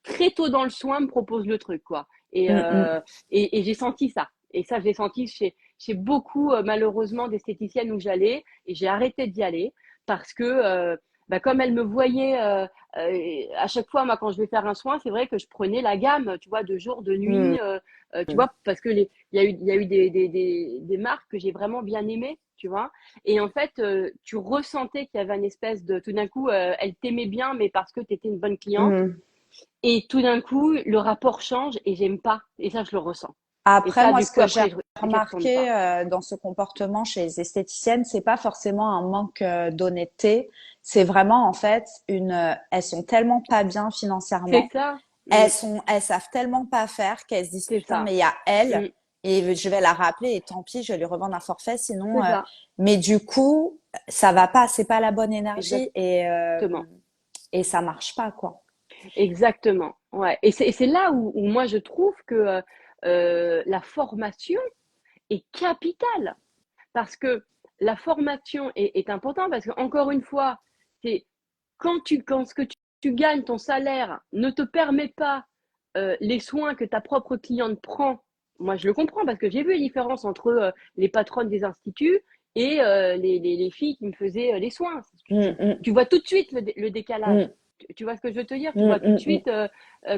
très tôt dans le soin, me propose le truc, quoi. Et, mm, mm. euh, et j'ai senti ça. Et ça, j'ai senti chez beaucoup, malheureusement, d'esthéticiennes où j'allais. Et j'ai arrêté d'y aller parce que, bah, comme elles me voyaient, à chaque fois, moi, quand je vais faire un soin, c'est vrai que je prenais la gamme, tu vois, de jour, de nuit, Mm. tu vois, parce que il y a eu des marques que j'ai vraiment bien aimées, tu vois. Et en fait, tu ressentais qu'il y avait une espèce de, tout d'un coup, elle t'aimait bien, mais parce que tu étais une bonne cliente. Mm. Et tout d'un coup, le rapport change et j'aime pas. Et ça, je le ressens. Et Après, ça, moi, du ce coup, que j'ai après, j'y retourne remarqué pas. dans ce comportement chez les esthéticiennes, c'est pas forcément un manque d'honnêteté. C'est vraiment, en fait, elles sont tellement pas bien C'est financièrement. ça. Mm, Elles savent tellement pas faire qu'elles se disent, c'est putain, ça. mais il y a elle. Mm, Et je vais la rappeler et tant pis, je vais lui revendre un forfait. Sinon, c'est ça. mais du coup, ça va pas. C'est pas la bonne énergie Exactement. et ça marche pas, quoi. Exactement. Ouais. Et c'est là où moi, je trouve que la formation est capitale. Parce que la formation est importante parce que encore une fois, c'est quand ce que tu gagnes, ton salaire ne te permet pas les soins que ta propre cliente prend. Moi, je le comprends parce que j'ai vu la différence entre les patronnes des instituts et les filles qui me faisaient les soins. Mm, mm, Tu vois tout de suite le décalage. mm, Tu vois ce que je veux te dire? Tu mm, vois tout de mm, mm. suite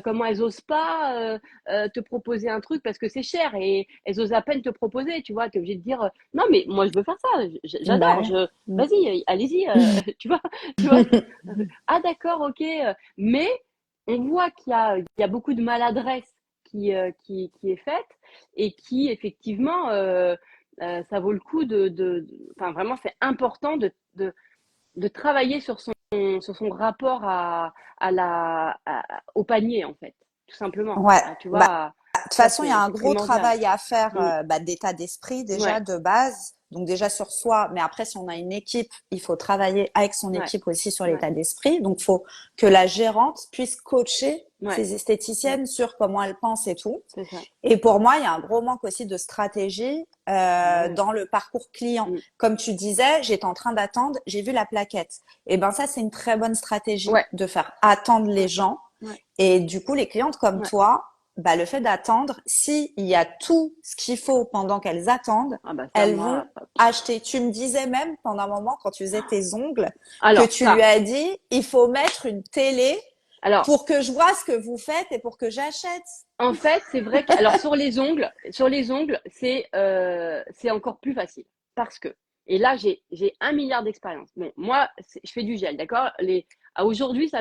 comment elles osent pas te proposer un truc parce que c'est cher et elles osent à peine te proposer. Tu vois, tu es obligé de dire non, mais moi je veux faire ça, Bah j'adore, ouais. Mm. vas-y, allez-y, tu vois, tu vois. Ah d'accord, ok, mais on voit il y a beaucoup de maladresse qui est faite et qui effectivement, ça vaut le coup enfin vraiment, c'est important de travailler sur son sur son rapport au panier, en fait, tout simplement. Ouais. Tu Bah, vois, de toute ça, façon, il y a un c'est gros primordial. travail à faire Mm. d'état d'esprit déjà Ouais, de base. Donc déjà sur soi, mais après si on a une équipe, il faut travailler avec son ouais, équipe aussi sur ouais, l'état d'esprit. Donc il faut que la gérante puisse coacher ouais, ses ouais, esthéticiennes sur comment elles pensent et tout. c'est ça. Et pour moi, il y a un gros manque aussi de stratégie Ah ouais. dans le parcours client. Mm. Comme tu disais, j'étais en train d'attendre, j'ai vu la plaquette. Et ben ça, c'est une très bonne stratégie Ouais, de faire attendre les ouais, gens. ouais, Et du coup, les clientes comme ouais. toi, bah, le fait d'attendre, s'il y a tout ce qu'il faut pendant qu'elles attendent, Ah bah ça, elles vont moi. acheter. Tu me disais même pendant un moment, quand tu faisais tes ongles, que Alors, tu lui ça. as dit, il faut mettre une télé Alors, pour que je vois ce que vous faites et pour que j'achète. en fait, c'est vrai que alors sur les ongles, c'est encore plus facile parce que et là j'ai 1 milliard d'expérience. Bon, moi je fais du gel, d'accord. Aujourd'hui ça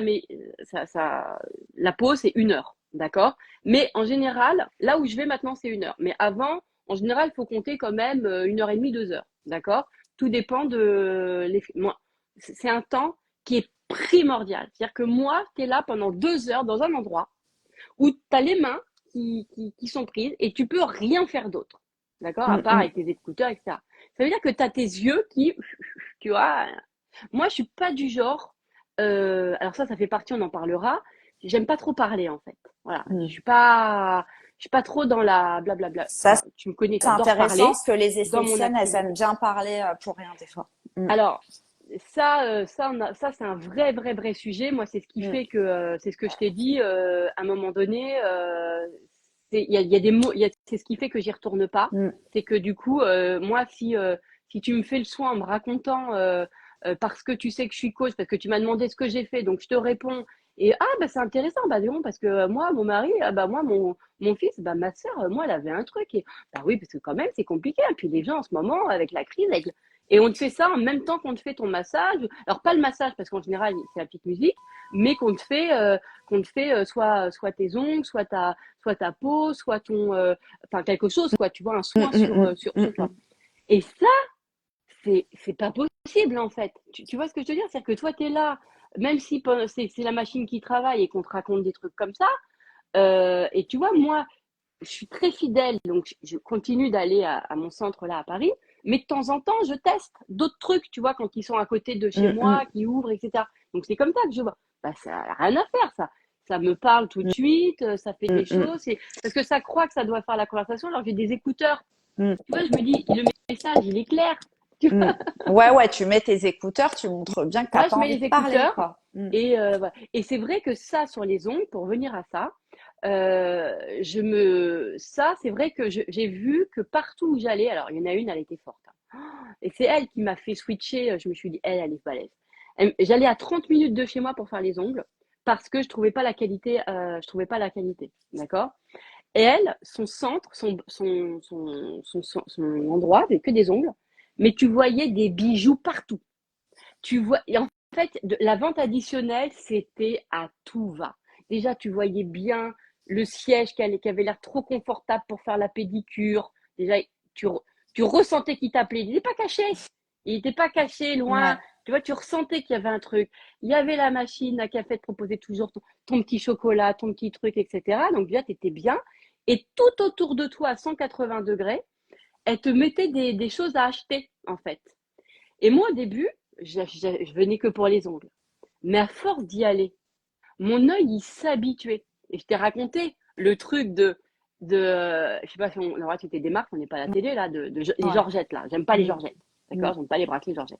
la peau c'est 1 heure, d'accord. Mais en général, là où je vais maintenant c'est 1 heure. Mais avant, en général, il faut compter quand même 1 heure et demie, 2 heures, d'accord. Tout dépend de moi. C'est un temps qui est primordial. C'est-à-dire que moi, tu es là pendant 2 heures dans un endroit où tu as les mains qui sont prises et tu peux rien faire d'autre. D'accord. À Mm, part avec mm. tes écouteurs, etc. Ça veut dire que tu as tes yeux qui, tu vois, moi je suis pas du genre, alors ça fait partie, on en parlera. J'aime pas trop parler en fait. Voilà, Mm. je suis pas trop dans la blablabla. Ça, Voilà, tu me connais, c'est j'adore intéressant parler parce que les dans mon esthéticiennes, elles aiment activité. bien parler pour rien des fois. Mm, Alors, ça c'est un vrai, vrai, vrai sujet. Moi, c'est ce qui mm, fait que, c'est ce que je t'ai dit, à un moment donné, il y a des mots, c'est ce qui fait que j'y retourne pas. mm, C'est que du coup, moi, si tu me fais le soin en me racontant, parce que tu sais que je suis coach, parce que tu m'as demandé ce que j'ai fait, donc je te réponds. Et ah, bah c'est intéressant, bah dis donc, parce que moi, mon mari, bah moi, mon fils, bah ma sœur, moi, elle avait un truc. Et bah oui, parce que quand même, c'est compliqué. Et puis les gens en ce moment, avec la crise, et on te fait ça en même temps qu'on te fait ton massage. Alors, pas le massage, parce qu'en général, c'est la petite musique, mais qu'on te fait soit tes ongles, soit ta peau, soit enfin, quelque chose, quoi. Tu vois, un mm, soin mm, sur, mm, sur mm, toi. Et ça, c'est pas possible, en fait. Tu vois ce que je veux dire? C'est-à-dire que toi, tu es là, même si c'est la machine qui travaille et qu'on te raconte des trucs comme ça. Et tu vois, moi, je suis très fidèle, donc je continue d'aller à mon centre là à Paris, mais de temps en temps, je teste d'autres trucs, tu vois, quand ils sont à côté de chez mm, moi, mm, qui ouvrent, etc. Donc c'est comme ça que je vois. Bah, ça n'a rien à faire, ça. Ça me parle tout de mm, suite, ça fait mm, des mm, choses. Parce que ça croit que ça doit faire la conversation, alors j'ai des écouteurs. mm, Tu vois, je me dis, le message, il est clair. Tu mm. vois, Ouais, ouais, tu mets tes écouteurs, tu montres bien que t'as moi, pas je mets envie de les parler, écouteurs quoi. Mm, et, voilà. Et c'est vrai que ça, sur les ongles, pour venir à ça, ça, c'est vrai que j'ai vu que partout où j'allais, alors il y en a une, elle était forte, hein. Et c'est elle qui m'a fait switcher. Je me suis dit, elle est balèze. J'allais à 30 minutes de chez moi pour faire les ongles parce que je trouvais pas la qualité, d'accord? Et elle, son centre, son endroit, c'est que des ongles, mais tu voyais des bijoux partout. Et en fait, la vente additionnelle, c'était à tout va. Déjà, tu voyais bien le siège qui avait l'air trop confortable pour faire la pédicure. Déjà, tu, tu ressentais qu'il t'appelait. Il n'était pas caché. Il n'était pas caché, loin. ouais. Tu vois, tu ressentais qu'il y avait un truc. Il y avait la machine à café, te proposait toujours ton petit chocolat, ton petit truc, etc. Donc, déjà, tu étais bien. Et tout autour de toi, à 180 degrés, elle te mettait des choses à acheter, en fait. Et moi, au début, je venais que pour les ongles. Mais à force d'y aller, mon œil, il s'habituait. Et je t'ai raconté le truc je sais pas si on aura cité des marques, on n'est pas à la télé, là, les Ouais. Georgettes, là. J'aime pas les Mm, Georgettes. mm, D'accord? J'aime pas les bracelets Georgettes.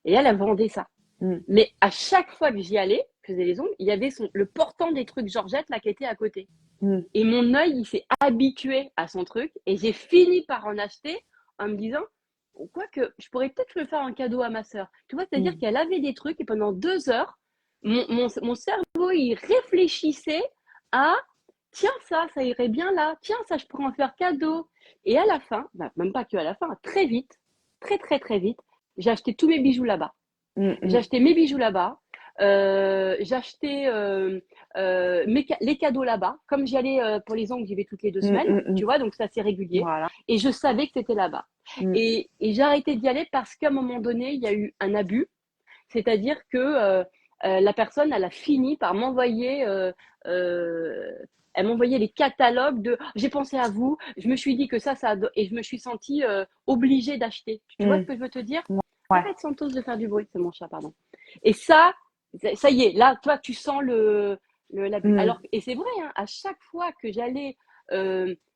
Et elle vendait ça. mm, Mais à chaque fois que j'y allais, je faisais les ongles, il y avait le portant des trucs Georgette, là, qui était à côté. mm. Et mon œil, il s'est habitué à son truc. Et j'ai fini par en acheter en me disant, quoique, je pourrais peut-être le faire en cadeau à ma sœur. Tu vois, c'est-à-dire Mm. qu'elle avait des trucs et pendant 2 heures, mon cerveau, il réfléchissait à, tiens, ça irait bien là. Tiens, ça, je pourrais en faire cadeau. Et à la fin, bah, même pas que à la fin, très vite, très, très, très vite, j'ai acheté tous mes bijoux là-bas. Mm, J'ai mm, acheté mes bijoux là-bas. J'ai acheté les cadeaux là-bas. Comme j'y allais pour les ongles, j'y vais toutes les deux mm, semaines, mm, tu mm. vois, donc c'est assez régulier. Voilà. Et je savais que c'était là-bas. Mm, Et j'ai arrêté d'y aller parce qu'à un moment donné, il y a eu un abus. C'est-à-dire que la personne, elle a fini par m'envoyer, euh, elle m'envoyait les catalogues de j'ai pensé à vous, je me suis dit que et je me suis sentie obligée d'acheter. Tu vois ce Mm. que je veux te dire? Ouais. Arrête, Santos, de faire du bruit, c'est mon chat, pardon. Et ça y est, là, toi, tu sens l'abus. Mm. Alors, et c'est vrai, hein, à chaque fois que j'allais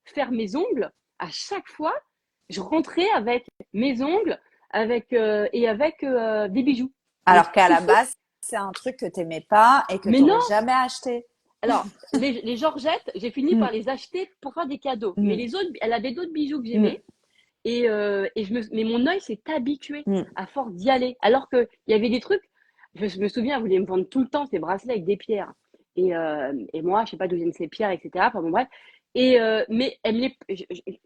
faire mes ongles, à chaque fois, je rentrais avec mes ongles et avec des bijoux. Mais Alors qu'à c'est la fou. base, c'est un truc que t'aimais pas et que Mais non, t'aurais jamais acheté. alors, les Georgettes, j'ai fini Mm. par les acheter pour faire des cadeaux. Mais Mm. les autres, elle avait d'autres bijoux que Mm. j'aimais. Et mais mon œil s'est habitué Mm. à force d'y aller. Alors qu'il y avait des trucs, je me souviens, elle voulait me vendre tout le temps ces bracelets avec des pierres. Et moi, je sais pas d'où viennent ces pierres, etc. Enfin bon, bref. Mais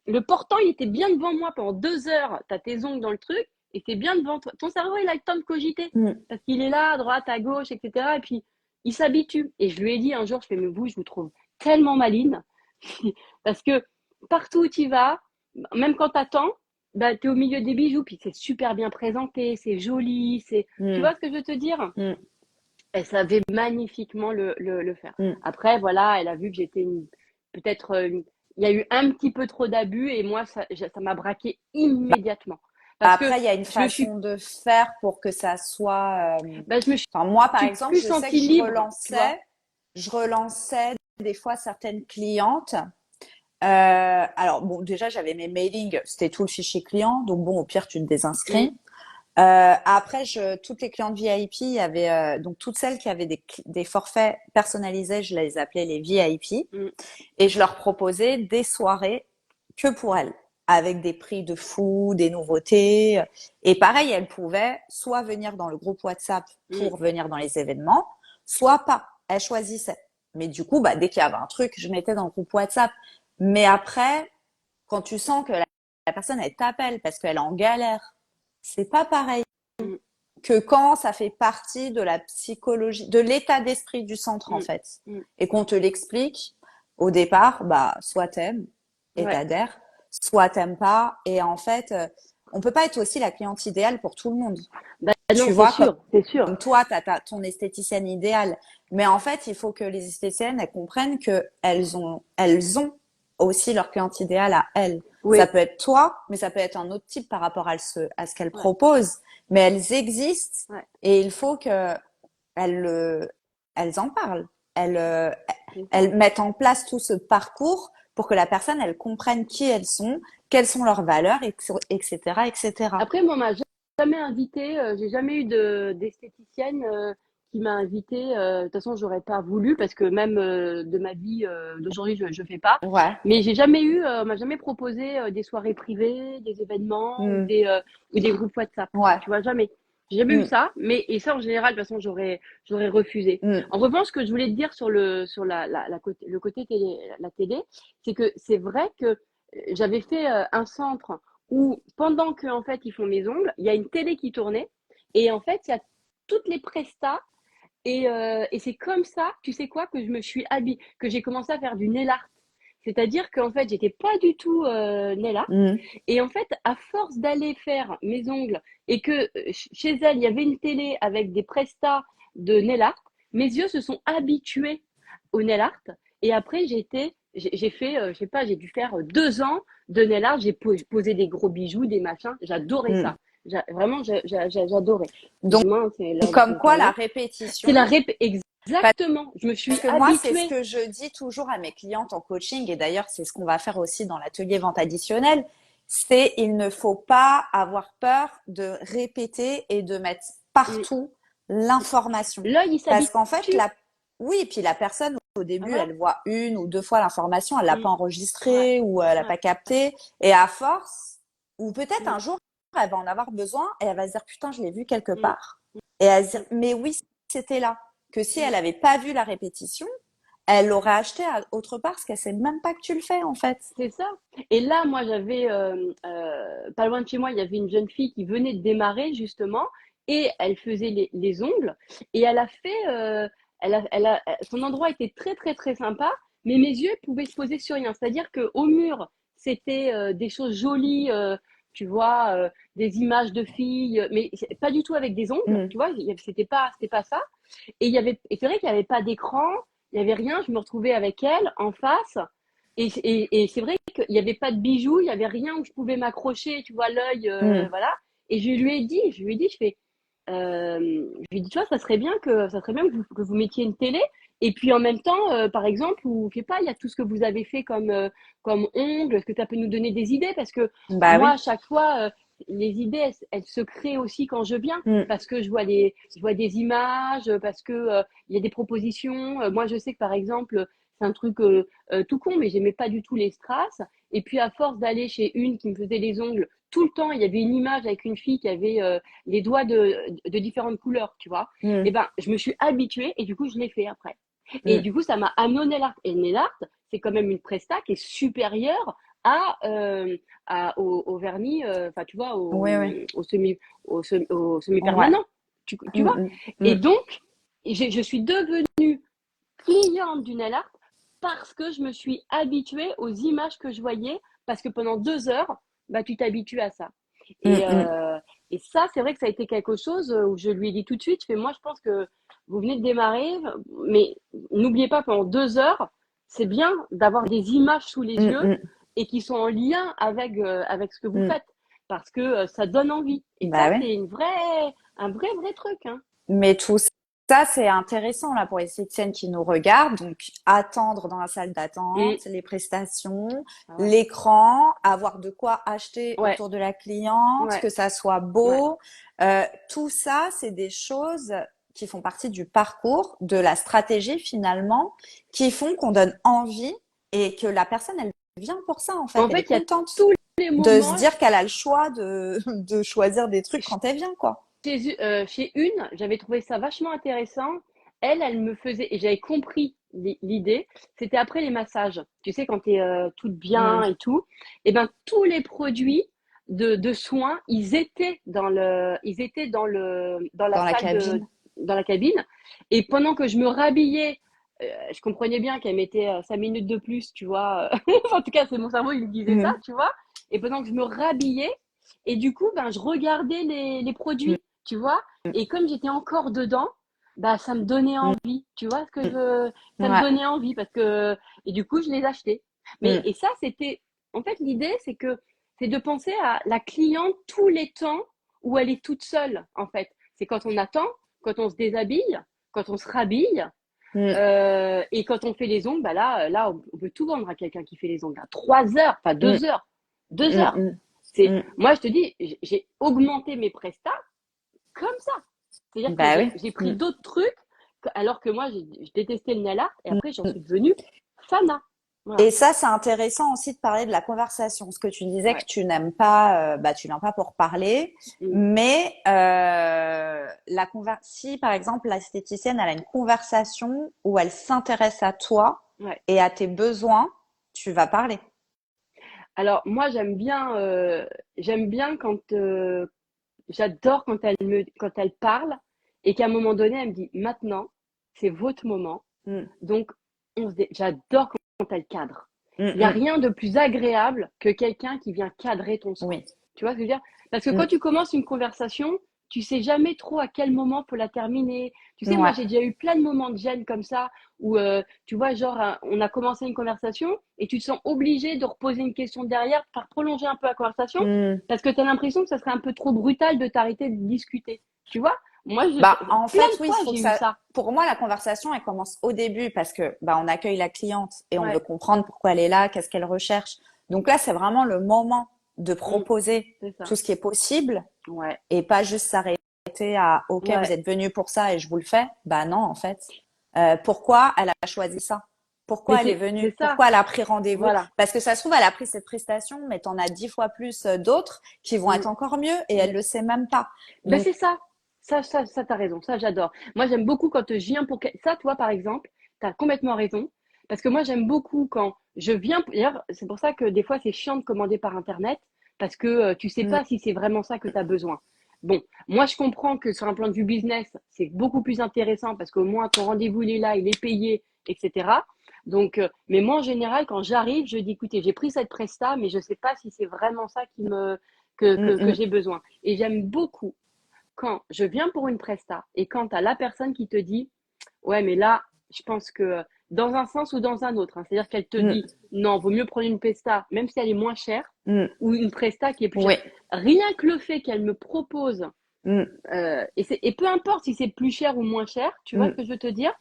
le portant, il était bien devant moi pendant 2 heures. T'as tes ongles dans le truc, et c'est bien devant toi. Ton cerveau, il a le temps de cogiter. Mm. Parce qu'il est là, à droite, à gauche, etc. Et puis, il s'habitue. Et je lui ai dit un jour, je fais, mais vous, je vous trouve tellement maline. Parce que partout où tu vas, même quand t'attends, bah, tu es au milieu des bijoux, puis c'est super bien présenté, c'est joli, tu Mm. vois ce que je veux te dire? Mm. Elle savait magnifiquement le faire. Mm. Après, voilà, elle a vu que peut-être, il y a eu un petit peu trop d'abus et moi, ça m'a braqué immédiatement. Parce que Après, il y a une je me suis, façon de faire pour que ça soit. bah, je me suis Enfin, moi, par exemple, plus je sais que sentie libre, tu vois? je relançais des fois certaines clientes. Alors, bon, déjà, j'avais mes mailings, c'était tout le fichier client. Donc, bon, au pire, tu te Mm, désinscris. Après, toutes les clientes VIP, il y avait donc toutes celles qui avaient des forfaits personnalisés, je les appelais les VIP, mm, et je leur proposais des soirées que pour elles, avec des prix de fou, des nouveautés. Et pareil, elles pouvaient soit venir dans le groupe WhatsApp mm. pour venir dans les événements, soit pas. Elles choisissaient. Mais du coup, bah, dès qu'il y avait un truc, je mettais dans le groupe WhatsApp. Mais après, quand tu sens que la personne, elle t'appelle parce qu'elle est en galère, c'est pas pareil Mm, que quand ça fait partie de la psychologie, de l'état d'esprit du centre en mm, fait, mm. et qu'on te l'explique au départ, bah soit t'aimes et Ouais. t'adhères, soit t'aimes pas, et en fait, on peut pas être aussi la cliente idéale pour tout le monde. Bah, non, Tu c'est vois, sûr, c'est sûr. comme toi, ton esthéticienne idéale, mais en fait, il faut que les esthéticiennes elles comprennent que elles ont aussi leur cliente idéale à elles. Ça Oui, peut être toi, mais ça peut être un autre type par rapport à ce qu'elles ouais, proposent. Mais elles existent ouais. et il faut que elles, elles en parlent. Elles, C'est ça. elles mettent en place tout ce parcours pour que la personne, elle comprenne qui elles sont, quelles sont leurs valeurs, etc., etc. Après, moi, on m'a jamais invité, j'ai jamais eu d'esthéticienne qui m'a invité. De toute façon, j'aurais pas voulu parce que même de ma vie d'aujourd'hui, je fais pas. Ouais. Mais j'ai jamais eu, on m'a jamais proposé des soirées privées, des événements Mm. ou des groupes WhatsApp. Ouais. Tu vois, jamais. J'ai jamais eu Mm. ça. Et ça, en général, de toute façon, j'aurais refusé. Mm. En revanche, ce que je voulais te dire sur le côté télé, la télé, c'est que c'est vrai que j'avais fait un centre où pendant que en fait ils font mes ongles, il y a une télé qui tournait et en fait il y a toutes les prestats et c'est comme ça, tu sais quoi, que je me suis habillée, que j'ai commencé à faire du nail art. C'est-à-dire qu'en fait j'étais pas du tout nail art Mm. et en fait à force d'aller faire mes ongles et que chez elle il y avait une télé avec des prestats de nail art, mes yeux se sont habitués au nail art et après j'ai fait, je sais pas, j'ai dû faire 2 ans de nail art, j'ai posé des gros bijoux, des machins, j'adorais Mm. ça. Vraiment, j'adorais. Donc, Demain, c'est l'heure de comme se quoi la calmer. C'est répétition, la rép exactement. Je me parce suis que moi, c'est ce habituée. que je dis toujours à mes clientes en coaching, et d'ailleurs, c'est ce qu'on va faire aussi dans l'atelier vente additionnelle, c'est il ne faut pas avoir peur de répéter et de mettre Mm. partout l'information. L'œil, il Parce s'habitue. qu'en fait, oui, puis la personne, au début, Voilà. elle voit une ou deux fois l'information, elle l'a Mm. pas Ouais. enregistrée ou elle l'a Ouais. pas captée. Et à force, ou peut-être Mm. un jour, elle va en avoir besoin et elle va se dire, putain, je l'ai vu quelque Mm. part. Et elle va se Mm. dire, mais oui, c'était là. Que si elle Mm. avait pas vu la répétition, elle l'aurait acheté autre part parce qu'elle sait même pas que tu le fais, en fait. C'est ça. Et là, moi, j'avais, pas loin de chez moi, il y avait une jeune fille qui venait de démarrer, justement, et elle faisait les ongles. Et elle a fait, son endroit était très, très, très sympa, mais mes yeux pouvaient se poser sur rien. C'est-à-dire qu'au mur, c'était des choses jolies, tu vois, des images de filles, mais pas du tout avec des ongles, mm, tu vois, c'était pas ça. Et c'est vrai qu'il n'y avait pas d'écran, il n'y avait rien, je me retrouvais avec elle en face. Et c'est vrai qu'il n'y avait pas de bijoux, il n'y avait rien où je pouvais m'accrocher, tu vois, l'œil, mm. voilà. Et je fais, je lui ai dit, tu vois, ça serait bien que vous mettiez une télé. Et puis en même temps, par exemple, ou je sais pas, il y a tout ce que vous avez fait comme ongles. Est-ce que tu peux nous donner des idées? Parce que Bah moi, oui. à chaque fois, les idées, elles se créent aussi quand je viens. Mm, Parce que je vois des images, parce que il y a des propositions. Moi, je sais que par exemple, c'est un truc tout con, mais j'aimais pas du tout les strass. Et puis à force d'aller chez une qui me faisait les ongles tout le temps, il y avait une image avec une fille qui avait les doigts de différentes couleurs, tu vois. Et mm, ben, je me suis habituée et du coup, je l'ai fait après. Et mm. du coup, ça m'a amené au nail art. Et le nail art, c'est quand même une presta qui est supérieure à, au vernis, enfin, tu vois, Oui, oui. au Ouais. semi-permanent. Tu vois? Mm, mm, Et mm. donc, je suis devenue cliente du nail art parce que je me suis habituée aux images que je voyais, parce que pendant 2 heures, bah, tu t'habitues à ça. Mm, Et, mm. euh, et ça, c'est vrai que ça a été quelque chose où je lui ai dit tout de suite, je fais, moi, je pense que vous venez de démarrer, mais n'oubliez pas, pendant 2 heures, c'est bien d'avoir des images sous les Mm, yeux mm, et qui sont en lien avec ce que vous mm. faites, parce que ça donne envie. Et ça, Bah oui. c'est un vrai truc, hein. Mais tout ça, c'est intéressant là pour les esthéticiennes qui nous regardent. Donc, attendre dans la salle Mm. d'attente, les prestations, Ah ouais. l'écran, avoir de quoi acheter Ouais, autour de la cliente, ouais, que ça soit ouais. beau. Tout ça, c'est des choses qui font partie du parcours, de la stratégie finalement, qui font qu'on donne envie et que la personne, elle vient pour ça en fait. En Elle est fait, il y a contente tous les de se moments. dire qu'elle a le choix de, de choisir des trucs quand elle vient, quoi. Chez une, j'avais trouvé ça vachement intéressant. Elle me faisait, et j'avais compris l'idée, c'était après les massages. Tu sais, quand tu es toute bien Mm. et tout, et ben tous les produits de soins, ils étaient dans la Dans la salle cabine. dans la cabine. Et pendant que je me rhabillais, je comprenais bien qu'elle mettait 5 minutes de plus, tu vois. En tout cas, c'est mon cerveau, il me disait ça, Mm. tu vois. Et pendant que je me rhabillais, et du coup, ben, je regardais les Mm. produits, tu vois. Et comme j'étais encore dedans, bah, ça me donnait Mm. envie. Tu vois ce que je Mm. veux? Ça me Ouais. donnait envie parce que, et du coup, je les achetais. Mm. Et ça, en fait, l'idée, c'est de penser à la cliente tous les temps où elle est toute seule, en fait. C'est quand on attend, quand on se déshabille, quand on se rhabille, Mm. et quand on fait les ongles, bah là, on peut tout vendre à quelqu'un qui fait les ongles. À 3 heures, enfin Mm. 2 heures. Deux Mm. heures. Mm. C'est, Mm. moi, je te dis, j'ai augmenté mes prestats comme ça. C'est-à-dire que Bah oui. j'ai pris Mm. d'autres trucs, alors que moi, je détestais le nail art, et Mm. après, j'en suis devenue fana. Et Voilà. ça, c'est intéressant aussi de parler de la conversation. Ce que tu disais que Ouais. tu n'aimes pas, bah, tu viens pas pour parler, Mm. mais si par exemple l'esthéticienne elle a une conversation où elle s'intéresse à toi Ouais. et à tes besoins, tu vas parler. Alors, moi, j'aime bien j'adore quand elle parle et qu'à un moment donné, elle me dit, maintenant, c'est votre moment. Mm. Donc, j'adore quand elle cadre. Mm. Il n'y a Mm. rien de plus agréable que quelqu'un qui vient cadrer ton soin. Oui. Tu vois ce que je veux dire? Parce que quand Mm. tu commences une conversation, tu sais jamais trop à quel moment faut la terminer. Tu sais, moi, Ouais. j'ai déjà eu plein de moments de gêne comme ça où, tu vois, genre, on a commencé une conversation et tu te sens obligé de reposer une question derrière pour faire prolonger un peu la conversation Mm. parce que tu as l'impression que ça serait un peu trop brutal de t'arrêter de discuter. Tu vois? Moi, Bah, en plein fait, de oui, fois, il faut j'ai que eu ça. ça. Pour moi, la conversation, elle commence au début parce que bah, on accueille la cliente et on veut Ouais, comprendre pourquoi elle est là, qu'est-ce qu'elle recherche. Donc là, c'est vraiment le moment de mm, proposer c'est ça. tout ce qui est possible Ouais, et pas juste s'arrêter à OK, vous ouais. êtes venu pour ça et je vous le fais. Bah non, en fait. Pourquoi elle a choisi ça? Mais Pourquoi elle est venue? c'est ça, Pourquoi elle a pris rendez-vous? voilà. Parce que ça se trouve, elle a pris cette prestation, mais t'en as 10 fois plus d'autres qui vont Mm, être encore mieux et elle mm. le sait même pas. Ben Donc, c'est ça. T'as raison. Ça, j'adore. Moi, j'aime beaucoup quand je viens ça, toi, par exemple, t'as complètement raison. Parce que moi, j'aime beaucoup quand je viens. D'ailleurs, c'est pour ça que des fois, c'est chiant de commander par Internet parce que tu sais mm, pas si c'est vraiment ça que tu as besoin. Bon, moi, je comprends que sur un plan de vue business, c'est beaucoup plus intéressant parce qu'au moins, ton rendez-vous, il est là, il est payé, etc. Donc, mais moi, en général, quand j'arrive, je dis, écoutez, j'ai pris cette presta, mais je sais pas si c'est vraiment ça que mm, j'ai besoin. Et j'aime beaucoup quand je viens pour une presta et quand tu as la personne qui te dit, ouais, mais là, je pense que dans un sens ou dans un autre, hein, c'est-à-dire qu'elle te mm, dit, non, vaut mieux prendre une presta, même si elle est moins chère, mm. ou une presta qui est plus chère. Oui. Rien que le fait qu'elle me propose, Mm, et peu importe si c'est plus cher ou moins cher, tu vois ce mm, que je veux te dire,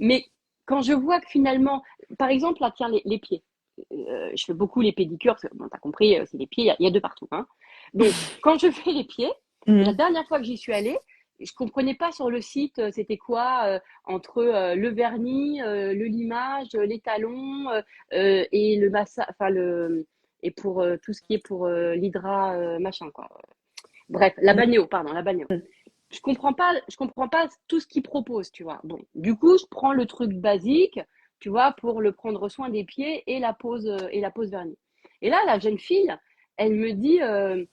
mais quand je vois que finalement, par exemple, là, tiens, les pieds. Je fais beaucoup les pédicures, parce que, bon, t'as compris, c'est les pieds, il y a de partout. Hein. Donc, quand je fais les pieds, la mm. dernière fois que j'y suis allée, je comprenais pas sur le site c'était quoi entre le vernis, le limage, les talons et le massage, enfin le et pour tout ce qui est pour l'hydra machin quoi. Bref, la Mm. bagnéo, pardon, la bagnéo. Je comprends pas tout ce qu'ils proposent, tu vois. Bon, du coup, je prends le truc basique, tu vois, pour le prendre soin des pieds et la pose vernis. Et là, la jeune fille, elle me dit, elle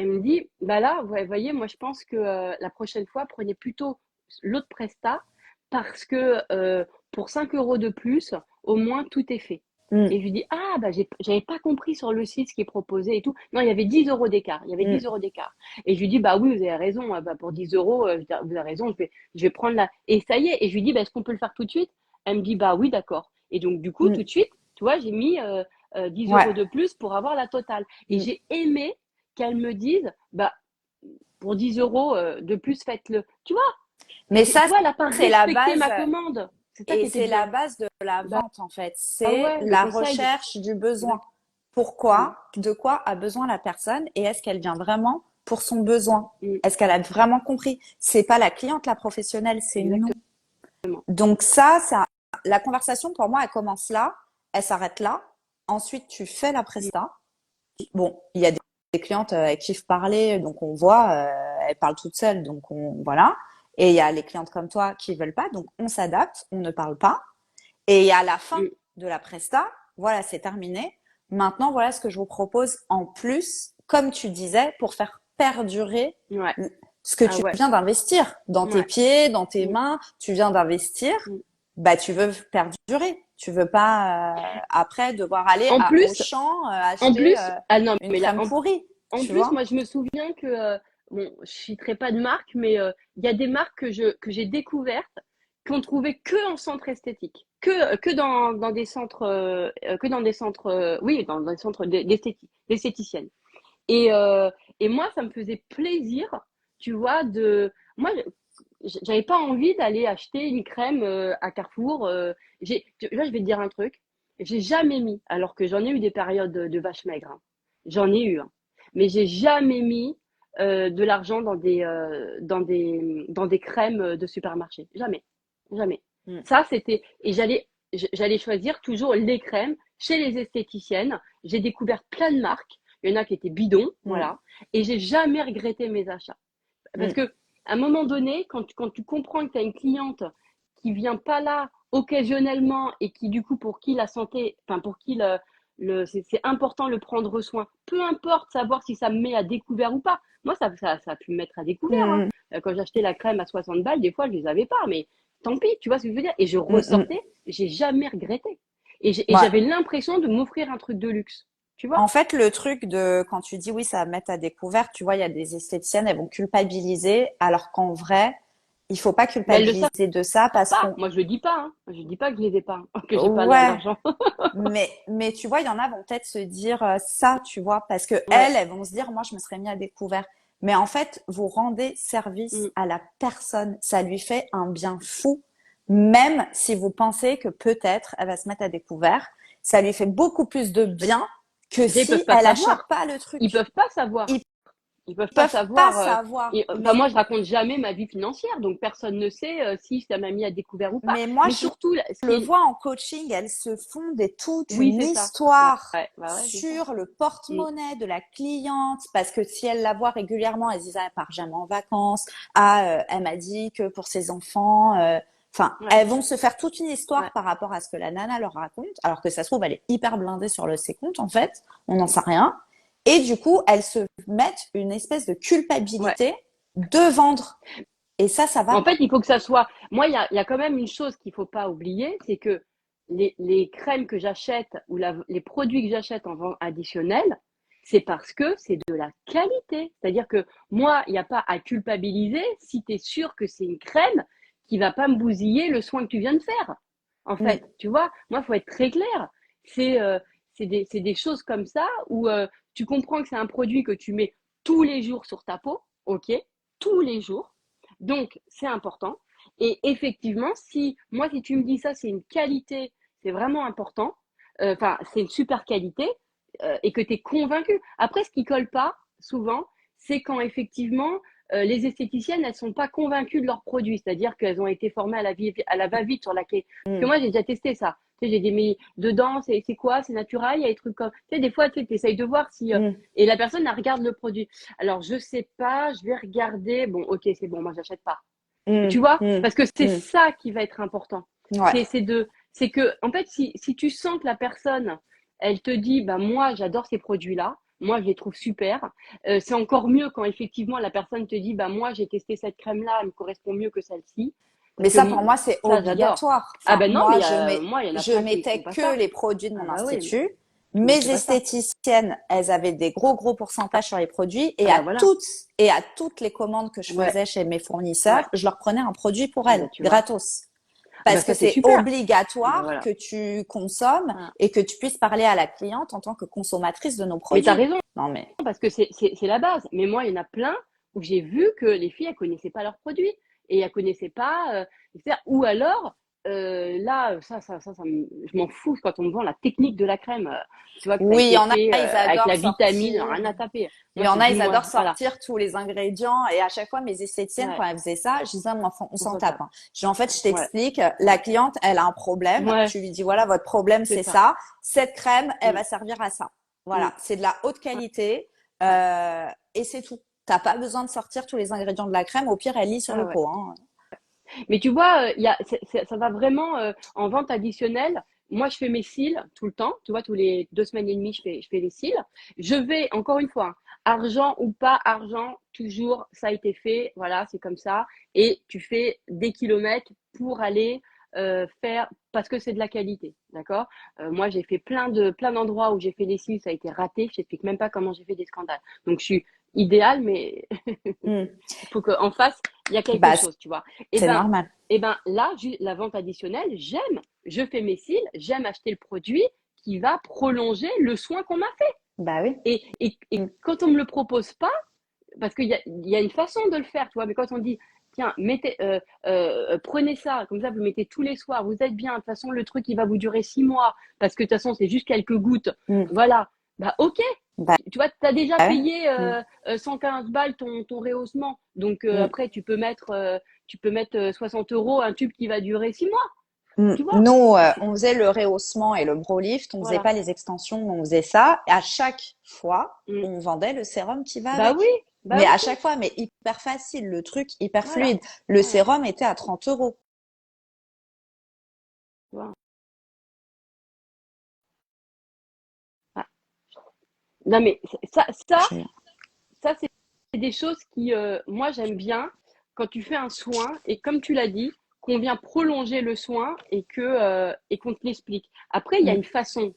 me dit, bah là, vous voyez, moi, je pense que la prochaine fois, prenez plutôt l'autre Presta parce que pour 5 euros de plus, au moins tout est fait. Mm, Et je lui dis, ah, bah, j'avais pas compris sur le site ce qui est proposé et tout. Non, il y avait 10 euros d'écart. Il y avait mm. 10 euros d'écart. Et je lui dis, bah oui, vous avez raison, bah, pour 10 euros, vous avez raison, je vais prendre la. Et ça y est, et je lui dis, bah, est-ce qu'on peut le faire tout de suite? Elle me dit, bah oui, d'accord. Et donc, du coup, Mm. tout de suite, tu vois, j'ai mis 10 Ouais. euros de plus pour avoir la totale. Et Mm. j'ai aimé qu'elle me dise, bah, pour 10 euros de plus, faites-le. Tu vois, Mais tu ça, vois, elle n'a pas c'est la respecté base, ma commande. C'est ça et qui était c'est la bien. base de la Bah vente, en fait. C'est ouais, le la conseil. recherche du besoin. Exact. Mm, Pourquoi, de quoi a besoin la personne et est-ce qu'elle vient vraiment pour son besoin? mm, Est-ce qu'elle a vraiment compris? C'est pas la cliente, la professionnelle, c'est nous. exactement. Donc ça, la conversation pour moi, elle commence là, elle s'arrête là. Ensuite, tu fais la Mm, presta. Bon, il y a des clientes, elles kiffent parler, donc on voit, elles parlent toutes seules, donc voilà. Et il y a les clientes comme toi qui veulent pas, donc on s'adapte, on ne parle pas. Et à la fin mm. de la presta, voilà, c'est terminé. Maintenant, voilà ce que je vous propose en plus, comme tu disais, pour faire perdurer Ouais. ce que Ah tu ouais. viens d'investir dans tes Ouais. pieds, dans tes Mm, mains, tu viens d'investir, mm. bah tu veux perdurer. Tu veux pas après devoir aller En à plus, Auchan en acheter plus, ah non, une mais là, crème pourrie, en tu plus, vois. moi, je me souviens que, bon, je citerai pas de marque, mais il y a des marques que j'ai découvertes qu'on trouvait que en centre esthétique, que dans des centres, que dans des centres, oui, dans des centres d'esthéticiennes. Et, euh, et moi, ça me faisait plaisir, tu vois, moi, j'avais pas envie d'aller acheter une crème à Carrefour. Là, je vais te dire un truc. J'ai jamais mis, alors que j'en ai eu des périodes de vache maigre. Hein. J'en ai eu, hein. Mais j'ai jamais mis de l'argent dans des crèmes de supermarché. Jamais, jamais. Mm. Ça, et j'allais choisir toujours les crèmes chez les esthéticiennes. J'ai découvert plein de marques. Il y en a qui étaient bidons, Mm. voilà. Et j'ai jamais regretté mes achats. Parce Mm. que à un moment donné, quand tu comprends que tu as une cliente qui vient pas là occasionnellement et qui, du coup, pour qui la santé, enfin, pour qui c'est important de le prendre soin, peu importe savoir si ça me met à découvert ou pas. Moi, ça a pu me mettre à découvert. Hein. Mm. Quand j'achetais la crème à 60 balles, des fois, je les avais pas, mais tant pis, tu vois ce que je veux dire. Et je Mm. Mm. ressortais, j'ai jamais regretté. Et Ouais. j'avais l'impression de m'offrir un truc de luxe, tu vois. En fait, le truc de quand tu dis oui, ça va mettre à découvert, tu vois, il y a des esthéticiennes, elles vont culpabiliser, alors qu'en vrai, il faut pas Mais elles le savent culpabiliser de ça parce pas. qu'on, Moi, je le dis pas. Hein. Je dis pas que je les ai pas, hein, que j'ai pas ouais, l'argent. mais tu vois, il y en a vont peut-être se dire ça, tu vois, parce que Ouais. elles vont se dire, moi, je me serais mis à découvert. Mais en fait, vous rendez service Mm. à la personne, ça lui fait un bien fou, même si vous pensez que peut-être elle va se mettre à découvert, ça lui fait beaucoup plus de bien que Déjà, ils peuvent si pas elle achète savoir. pas le Ils truc. peuvent pas savoir. Ils Ils peuvent pas peuvent pas savoir. savoir. Enfin, moi, je raconte jamais ma vie financière, donc personne ne sait si ça m'a mis à découvert ou pas. Mais moi, Mais je surtout, ce le qui est... vois en coaching, elles se font toute Oui, une c'est ça. Ouais, histoire ouais, bah ouais, c'est ça. sur le Mm. porte-monnaie de la cliente, parce que si elle la voit régulièrement, elle se dit, ah, elle part jamais en vacances. Ah, elle m'a dit que pour ses enfants, enfin, Ouais, elles vont se faire toute une ouais, histoire par rapport à ce que la nana leur raconte, alors que ça se trouve, elle est hyper blindée sur ses comptes, en fait. On n'en sait rien. Et du coup, elles se mettent une espèce de ouais. culpabilité de vendre. Et ça va En fait, pas. il faut que ça soit. Moi, il y a quand même une chose qu'il faut pas oublier, c'est que les crèmes que j'achète ou les produits que j'achète en vente additionnelle, c'est parce que c'est de la qualité. C'est-à-dire que moi, il n'y a pas à culpabiliser si tu es sûr que c'est une crème qui va pas me bousiller le soin que tu viens de faire. En Mm. fait, tu vois, moi, il faut être très clair. C'est c'est des choses comme ça où tu comprends que c'est un produit que tu mets tous les jours sur ta peau, ok, tous les jours. Donc, c'est important. Et effectivement, si tu me dis ça, c'est une qualité, c'est vraiment important, enfin, c'est une super qualité, et que tu es convaincu. Après, ce qui colle pas, souvent, c'est quand effectivement, les esthéticiennes, elles sont pas convaincues de leurs produits, c'est-à-dire qu'elles ont été formées à la va-vite sur la clé. Parce que Mm. moi, j'ai déjà testé ça. Tu sais, j'ai dit, mais dedans, c'est quoi? C'est naturel? Il y a des trucs comme. Tu sais, des fois, tu essayes de voir si. Mm. Et la personne, elle regarde le produit. Alors, je sais pas, je vais regarder. Bon, ok, c'est bon, moi, j'achète pas. Tu Mm. vois? Mm. Parce que c'est Mm. ça qui va être important. Ouais. C'est que, en fait, si tu sens que la personne, elle te dit, bah, moi, j'adore ces produits-là, moi, je les trouve super. C'est encore mieux quand effectivement la personne te dit, bah, moi, j'ai testé cette crème-là, elle me correspond mieux que celle-ci. Parce Mais que ça, pour moi, c'est ça, j'adore. obligatoire. Ah Enfin, ben non, moi, mais moi, il y en a je plein qui mettais font pas que ça. les produits de Ah mon bah oui, institut. moi, je Mes fais pas ça. esthéticiennes, elles avaient des gros pourcentages sur les produits Ah bah voilà. et à toutes les commandes que je Ouais, faisais chez mes ouais. fournisseurs, je leur prenais un produit pour Ah elles, bah tu vois. gratos. Ah bah Parce que ça, c'est c'est super. Ah bah obligatoire voilà. que tu consommes Voilà. et que tu puisses parler à la cliente en tant que consommatrice de nos Mais t'as produits. raison. Non, mais Parce que c'est la base. Mais moi, il y en a plein où j'ai vu que les filles, elles connaissaient pas leurs produits et elles connaissaient pas. Ou alors, là, je m'en fous quand on me vend la technique de la crème. Tu vois que ça a oui, il y été en a, fait ils avec adorent la vitamine, sortir. rien à taper. Il Moi, y je en te a, dis, ils moi, adorent voilà, sortir tous les ingrédients et à chaque fois, mes esthéticiennes, quand ouais, elles faisaient ça, je disais, moi, on on s'en peut tape. pas. Hein. Je dis, en fait, je Ouais, t'explique, la ouais, cliente, elle a un problème. ouais, Tu lui dis, voilà, votre problème, c'est c'est ça. ça. Cette crème, elle Mm, va servir à ça. mm, Voilà, c'est de la haute ouais, qualité ouais, et c'est tout. T'as pas besoin de sortir tous les ingrédients de la crème. Au pire, elle lit sur ah le ouais. pot. Hein. Mais tu vois, ça va vraiment en vente additionnelle. Moi, je fais mes cils tout le temps. Tu vois, tous les 2 semaines et demie, je fais les cils. Je vais, encore une fois, hein, argent ou pas argent, toujours, ça a été fait. Voilà, c'est comme ça. Et tu fais des kilomètres pour aller faire, parce que c'est de la qualité. D'accord? Moi, j'ai fait plein d'endroits où j'ai fait les cils, ça a été raté. Je t'explique même pas comment j'ai fait des scandales. Donc, je suis idéale, mais Hmm. il faut qu'en face, il y a quelque Bah, chose, tu vois. Et c'est ben, normal. et ben là, la vente additionnelle, j'aime. Je fais mes cils, j'aime acheter le produit qui va prolonger le soin qu'on m'a fait. Bah oui. Et quand on me le propose pas, parce il y a une façon de le faire, tu vois, mais quand on dit, tiens, prenez ça, comme ça, vous le mettez tous les soirs, vous êtes bien, de toute façon, le truc, il va vous durer 6 mois, parce que de toute façon, c'est juste quelques gouttes, Hmm. voilà, bah ok, Bah tu vois, tu as déjà ouais. payé Hmm. 115 balles ton rehaussement, donc Hmm. après, tu peux mettre 60 euros, un tube qui va durer 6 mois, tu vois, Nous, c'est, on faisait le rehaussement et le Brow Lift, on faisait voilà. pas les extensions, mais on faisait ça. Et à chaque fois, Mm. on vendait le sérum qui va Bah oui, avec. bah Mais à oui, chaque fois, mais hyper facile, le truc hyper voilà, fluide. Le voilà, sérum était à 30 euros. tu vois. Ah. Non mais Je- ça, c'est des choses qui, moi, j'aime bien quand tu fais un soin et comme tu l'as dit, qu'on vient prolonger le soin et qu'on te l'explique. Après, il y a Mm. une façon.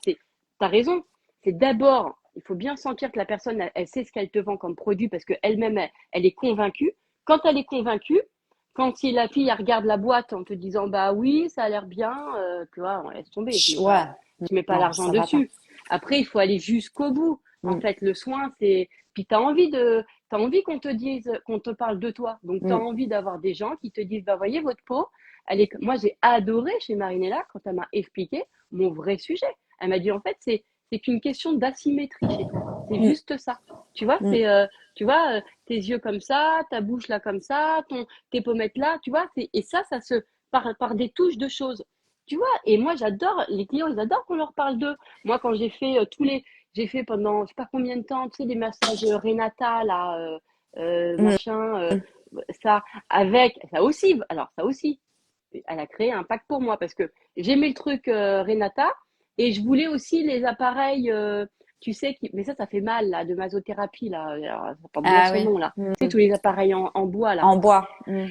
T'as raison. C'est d'abord, il faut bien sentir que la personne, elle sait ce qu'elle te vend comme produit parce qu'elle-même, elle est convaincue. Quand elle est convaincue, quand si la fille, elle regarde la boîte en te disant, bah oui, ça a l'air bien, tu vois, on laisse tomber. Ouais, Je mets pas non, l'argent ça va pas. dessus. Après, il faut aller jusqu'au bout. En Mm. fait, le soin, puis t'as envie qu'on te dise, qu'on te parle de toi. Donc, tu as Mm. envie d'avoir des gens qui te disent, bah, voyez, votre peau, moi, j'ai adoré chez Marinella quand elle m'a expliqué mon vrai sujet. Elle m'a dit, en fait, c'est une question d'asymétrie chez toi. C'est Mm. juste ça. Tu vois, Mm. tu vois, tes yeux comme ça, ta bouche là comme ça, tes pommettes là, tu vois, et ça par des touches de choses. Tu vois, et moi, j'adore, les clients, ils adorent qu'on leur parle d'eux. Moi, quand j'ai fait j'ai fait pendant je sais pas combien de temps, tu sais, des massages Renata, là, Mm. machin, ça, avec, ça aussi, elle a créé un pack pour moi parce que j'aimais le truc Renata et je voulais aussi les appareils, tu sais, mais ça fait mal, là, de masothérapie, là, alors, ça porte bien Ah son oui, nom, là. Tu sais, mm. tous les appareils en bois, là. En bois. Mm.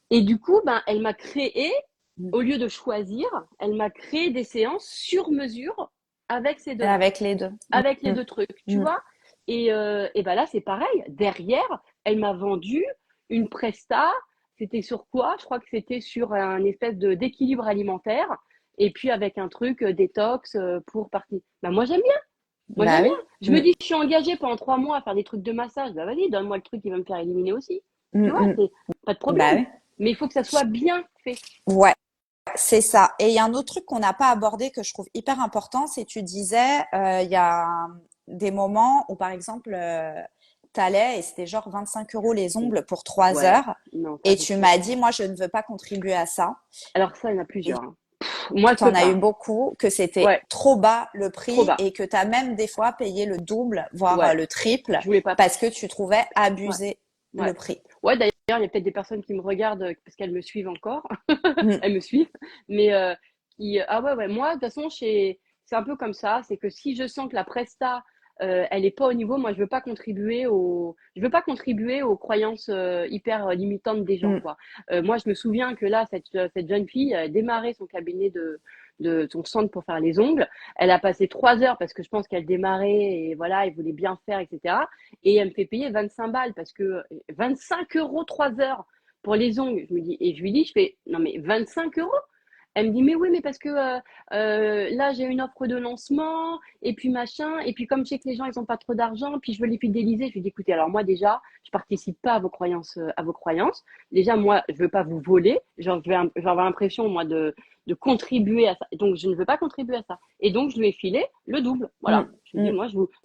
Et du coup, ben, elle m'a créé, Mm. au lieu de choisir, elle m'a créé des séances sur mesure avec ces deux-là Avec les deux. Mm. avec les Mm. deux trucs, tu Mm. vois. Et ben là, c'est pareil. Derrière, elle m'a vendu une presta. C'était sur quoi? Je crois que c'était sur un espèce de d'équilibre alimentaire. Et puis avec un truc détox pour partir. Ben moi, j'aime bien. Moi, Bah j'aime bien. oui. Je me dis, je suis engagée pendant 3 mois à faire des trucs de massage. Ben vas-y, donne-moi le truc qui va me faire éliminer aussi. Mm, Tu vois, mm. c'est pas de Bah problème. oui. Mais il faut que ça soit bien fait. Ouais. C'est ça. Et il y a un autre truc qu'on n'a pas abordé que je trouve hyper important, c'est tu disais, il y a des moments où, par exemple, t'allais et c'était genre 25 € les ongles pour 3 Ouais, heures. non, ça Et c'est tu sûr. m'as dit, moi, je ne veux pas contribuer à ça. Alors ça, il y en a Et plusieurs, hein. Moi, je tu en peux as eu pas. beaucoup, que c'était Ouais, trop bas le trop prix bas. et que tu as même des fois payé le double, voire Ouais, le triple, je voulais pas. parce que tu trouvais Ouais, abusé ouais. le prix. Ouais, d'ailleurs, il y a peut-être des personnes qui me regardent parce qu'elles me suivent encore. Mm, Elles me suivent. Mais ah ouais, ouais. Moi, de toute façon, c'est un peu comme ça. C'est que si je sens que la presta, elle est pas au niveau, moi, je veux pas contribuer aux croyances hyper limitantes des gens, mm, quoi. Moi, je me souviens que là, cette jeune fille a démarré son cabinet de son centre pour faire les ongles. Elle a passé 3 heures parce que je pense qu'elle démarrait et voilà, elle voulait bien faire, etc. Et elle me fait payer 25 balles parce que 25 € 3 heures pour les ongles. Je lui dis, je fais, non mais 25 €. Elle me dit, mais oui, mais parce que là, j'ai une offre de lancement, et puis machin, et puis comme je sais que les gens, ils n'ont pas trop d'argent, puis je veux les fidéliser, je lui dis, écoutez, alors moi déjà, je participe pas à vos croyances. Déjà, moi, je veux pas vous voler, genre, je vais avoir l'impression, moi, de contribuer à ça. Donc, je ne veux pas contribuer à ça. Et donc, je lui ai filé le double. Voilà. mm, Je lui ai dit, mm,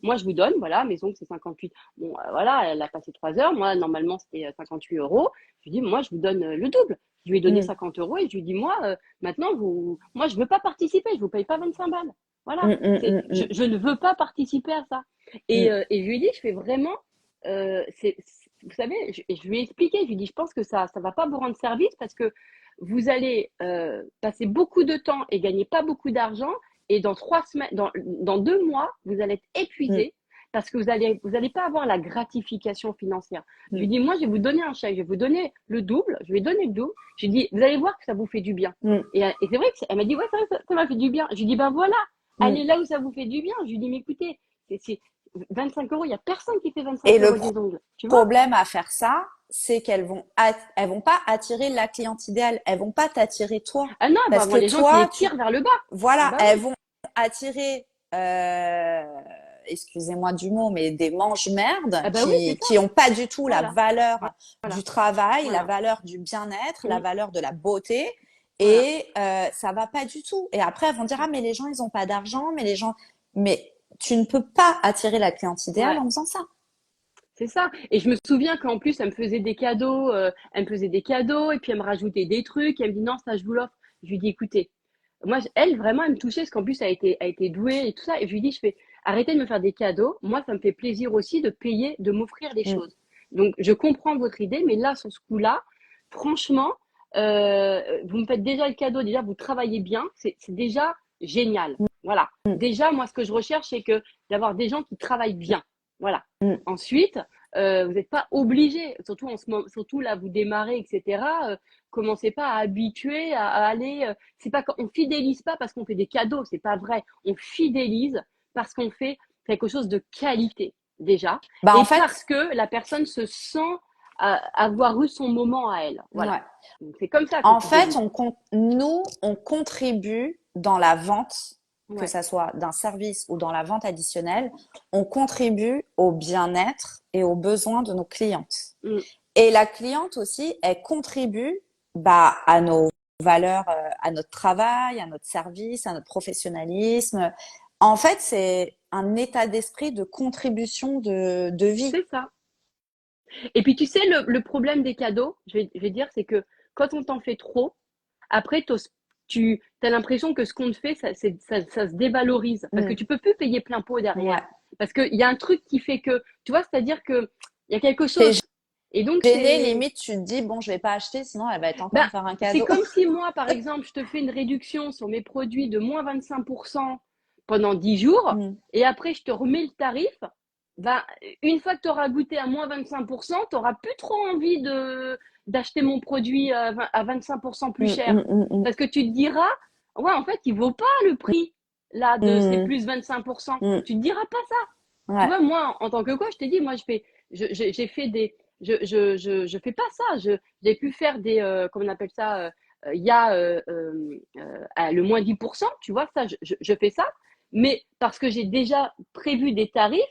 moi, je vous donne, voilà, mes ongles, c'est 58. Bon, voilà, elle a passé 3 heures. Moi, normalement, c'était 58 €. Je lui ai dit, moi, je vous donne le double. Je lui ai donné mm, 50 € et je lui ai dit, moi, maintenant, moi, je veux pas participer. Je vous paye pas 25 balles. mm, Voilà. mm, mm, Je ne veux pas participer à ça. mm, Et je lui ai dit, je fais vraiment, vous savez, je lui ai expliqué. Je lui ai dit, je pense que ça va pas vous rendre service parce que vous allez passer beaucoup de temps et gagner pas beaucoup d'argent. Et dans 3 semaines, dans 2 mois, vous allez être mm, épuisé parce que vous allez pas avoir la gratification financière. Je lui mm, dis, moi, je vais vous donner un chèque, je vais vous donner le double, je vais donner le double. Je lui dis, vous allez voir que ça vous fait du bien. mm, Et c'est vrai qu'elle m'a dit, ouais, ça m'a fait du bien. Je lui dis, ben voilà, allez mm. là où ça vous fait du bien. Je lui dis, mais écoutez, c'est 25 €, il n'y a personne qui fait Et 25 € le des ongles, tu vois? problème à faire ça, c'est elles vont pas attirer la cliente idéale, elles vont pas t'attirer toi. Ah non, elle va Parce avoir que les gens qui toi, les tirent vers le bas. Ah voilà, bah elles oui, vont attirer, euh, excusez-moi du mot, mais des mange-merdes ah bah oui, c'est ça. qui ont pas du tout la Voilà, valeur du voilà, travail, la voilà. valeur du bien-être, la Mm, valeur de la beauté. voilà. Et ça va pas du tout. Et après, elles vont dire, ah, mais les gens, ils ont pas d'argent, mais tu ne peux pas attirer la cliente idéale Ouais. en faisant ça. C'est ça. Et je me souviens qu'en plus, elle me faisait des cadeaux, et puis elle me rajoutait des trucs. Elle me dit non, ça, je vous l'offre. Je lui dis, écoutez, moi, elle, vraiment, elle me touchait parce qu'en plus, elle a été douée et tout ça. Et je lui dis, je fais, arrêtez de me faire des cadeaux. Moi, ça me fait plaisir aussi de payer, de m'offrir des Mm. choses. Donc, je comprends votre idée, mais là, sur ce coup-là, franchement, vous me faites déjà le cadeau, déjà, vous travaillez bien. C'est déjà génial. Voilà. Mm. Déjà, moi, ce que je recherche, c'est que d'avoir des gens qui travaillent bien. Voilà. Mm. Ensuite, vous n'êtes pas obligé, surtout en ce moment, surtout là, vous démarrez, etc. Commencez pas à habituer à aller. C'est pas on fidélise pas parce qu'on fait des cadeaux, c'est pas vrai. On fidélise parce qu'on fait quelque chose de qualité déjà, Bah, en et parce fait, que la personne se sent avoir eu son moment à elle. Voilà. ouais. Donc, c'est comme ça qu'on En fait, fidélise. nous, on contribue dans la vente, que Ouais. ça soit d'un service ou dans la vente additionnelle, on contribue au bien-être et aux besoins de nos clientes. Mm. Et la cliente aussi, elle contribue bah, à nos valeurs, à notre travail, à notre service, à notre professionnalisme. En fait, c'est un état d'esprit de contribution de vie. C'est ça. Et puis tu sais, le problème des cadeaux, je vais dire, c'est que quand on t'en fait trop, après, tu as l'impression que ce qu'on te fait, ça se dévalorise. Parce que Mm. tu peux plus payer plein pot derrière. Ouais. Parce qu'il y a un truc qui fait que, tu vois, c'est-à-dire que il y a quelque T'es chose. Et donc, gêné, limite, tu te dis, bon, je vais pas acheter, sinon elle va être encore ben, me faire un c'est cadeau. comme si moi, par exemple, je te fais une réduction sur mes produits de moins 25% pendant 10 jours, Mm. et après, je te remets le tarif. Ben, une fois que tu auras goûté à moins 25%, tu n'auras plus trop envie d'acheter mon produit à 25% plus Mm, mm, cher. mm, Parce que tu te diras, ouais, en fait, il vaut pas le prix là de ces mm, plus 25%. mm, Tu te diras pas ça. Tu Ouais. vois, moi, en tant que coach, je t'ai dit, moi, j'ai fait je fais pas ça. J'ai pu faire comment on appelle ça, il y a le moins 10%, tu vois, ça, je fais ça, mais parce que j'ai déjà prévu des tarifs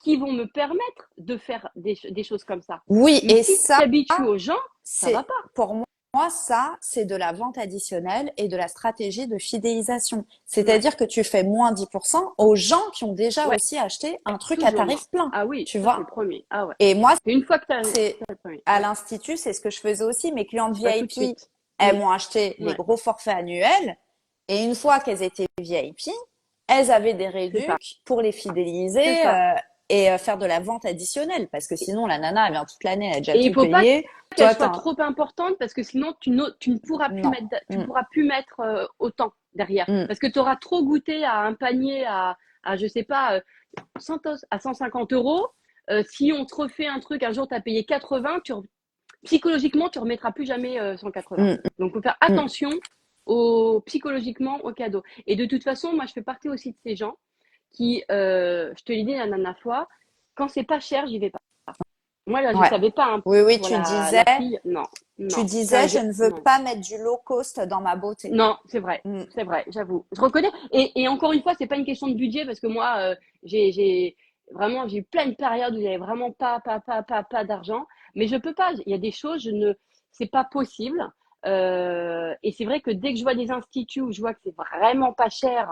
qui vont me permettre de faire des choses comme ça. Oui, Mais et si tu ça, t'habitues aux gens, ça va c'est pas. pour moi, ça, c'est de la vente additionnelle et de la stratégie de fidélisation. Ouais, C'est-à-dire que tu fais moins 10% aux gens qui ont déjà ouais, aussi acheté un truc à toujours. tarif plein, Ah oui, tu ça c'est le vois. premier. Ah ouais. Et moi, Et une fois que tu as c'est le premier, à ouais, l'institut, c'est ce que je faisais aussi. Mes clientes tu vas tout de VIP, suite. Mm, elles m'ont acheté les ouais, gros forfaits annuels. Et une fois qu'elles étaient VIP, elles avaient des c'est ça, réducs pour les c'est fidéliser ça. et faire de la vente additionnelle. Parce que sinon, la nana, elle vient toute l'année, elle a déjà Et il tout faut pas payé. qu'elle Toi, soit t'en... trop importante parce que sinon tu ne pourras plus Non. mettre, tu Mm, pourras plus mettre autant derrière. mm. Parce que tu auras trop goûté à un panier je sais pas, 100 à 150 euros. Si on te refait un truc, un jour tu as payé 80, psychologiquement, tu remettras plus jamais 180. Mm, Donc, il faut faire mm. attention psychologiquement au cadeau. Et de toute façon, moi, je fais partie aussi de ces gens qui, je te l'ai dit la dernière fois, quand c'est pas cher, j'y vais pas. Moi, là, je Ouais. savais pas, hein, Oui, oui, pour la fille, non, tu non, disais, je ne veux non. pas mettre du low cost dans ma beauté. Non, Mm. c'est vrai, j'avoue. Je reconnais. Et encore une fois, c'est pas une question de budget parce que moi, vraiment, j'ai eu plein de périodes où j'avais vraiment pas d'argent. Mais je peux pas. Il y a des choses, c'est pas possible. Et c'est vrai que dès que je vois des instituts où je vois que c'est vraiment pas cher,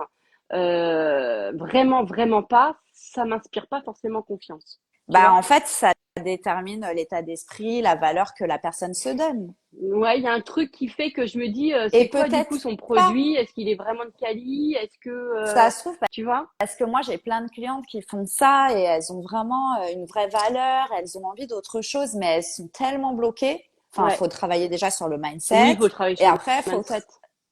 vraiment pas, ça m'inspire pas forcément confiance. Tu Bah, vois? en fait, ça détermine l'état d'esprit, la valeur que la personne se donne. Ouais, il y a un truc qui fait que je me dis, Et c'est quoi du coup peut-être son pas, produit? Est-ce qu'il est vraiment de quali? Est-ce que, ça se trouve, tu vois? parce que moi, j'ai plein de clientes qui font ça et elles ont vraiment une vraie valeur, elles ont envie d'autre chose, mais elles sont tellement bloquées. Enfin, il Ouais. faut travailler déjà sur le Oui, mindset il faut travailler et sur le après, mindset.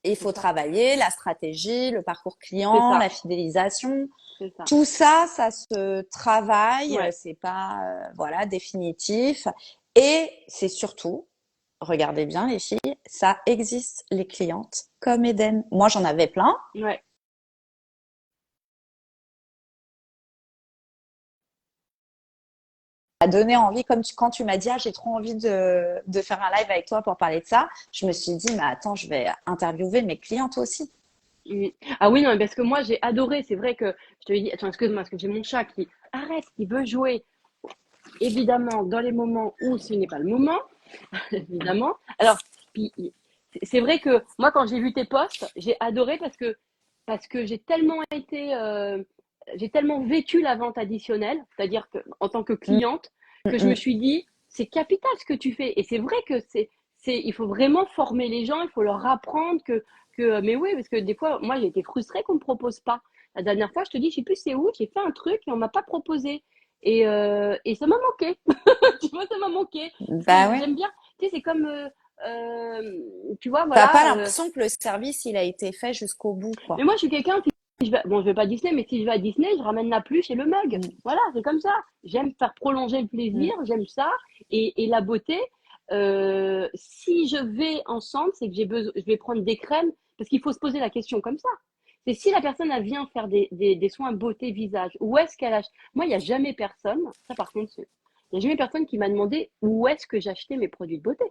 il C'est faut ça. travailler la stratégie, le parcours C'est client, ça. la fidélisation. C'est ça. Tout ça, ça se travaille, Ouais. c'est pas voilà définitif. Et c'est surtout, regardez bien les filles, ça existe les clientes comme Eden. Moi, j'en avais plein. Ouais. A donné envie, quand tu m'as dit, ah, j'ai trop envie de faire un live avec toi pour parler de ça, je me suis dit, mais attends, je vais interviewer mes clientes aussi. Mm. Ah oui, non, mais parce que moi, j'ai adoré. C'est vrai que je te l'ai dit, attends, excuse-moi, parce que j'ai mon chat qui arrête, qui veut jouer. Évidemment, dans les moments où ce n'est pas le moment, évidemment. Alors, puis, c'est vrai que moi, quand j'ai vu tes posts, j'ai adoré parce que j'ai tellement vécu la vente additionnelle, c'est-à-dire que en tant que Mm, cliente, mm, que je me mm. suis dit, c'est capital ce que tu fais. Et c'est vrai que il faut vraiment former les gens, il faut leur apprendre mais oui, parce que des fois, moi, j'ai été frustrée qu'on me propose pas. La dernière fois, je te dis, je sais plus c'est où, j'ai fait un truc et on m'a pas proposé. Et ça m'a manqué. Tu vois, ça m'a manqué. Parce Bah que ouais. j'aime bien, tu sais, c'est comme, tu vois, T'as pas voilà. l'impression que le service, il a été fait jusqu'au bout, Mais quoi. moi, je suis quelqu'un, bon, je vais pas à Disney, mais si je vais à Disney, je ramène la pluche et le mug. Mm, Voilà, c'est comme ça. J'aime faire prolonger le plaisir, mm. j'aime ça. Et la beauté, si je vais ensemble, c'est que je vais prendre des crèmes, parce qu'il faut se poser la question comme ça. C'est si la personne, elle vient faire des soins beauté visage, où est-ce qu'elle achète? Moi, il n'y a jamais personne, ça par contre, il n'y a jamais personne qui m'a demandé où est-ce que j'achetais mes produits de beauté.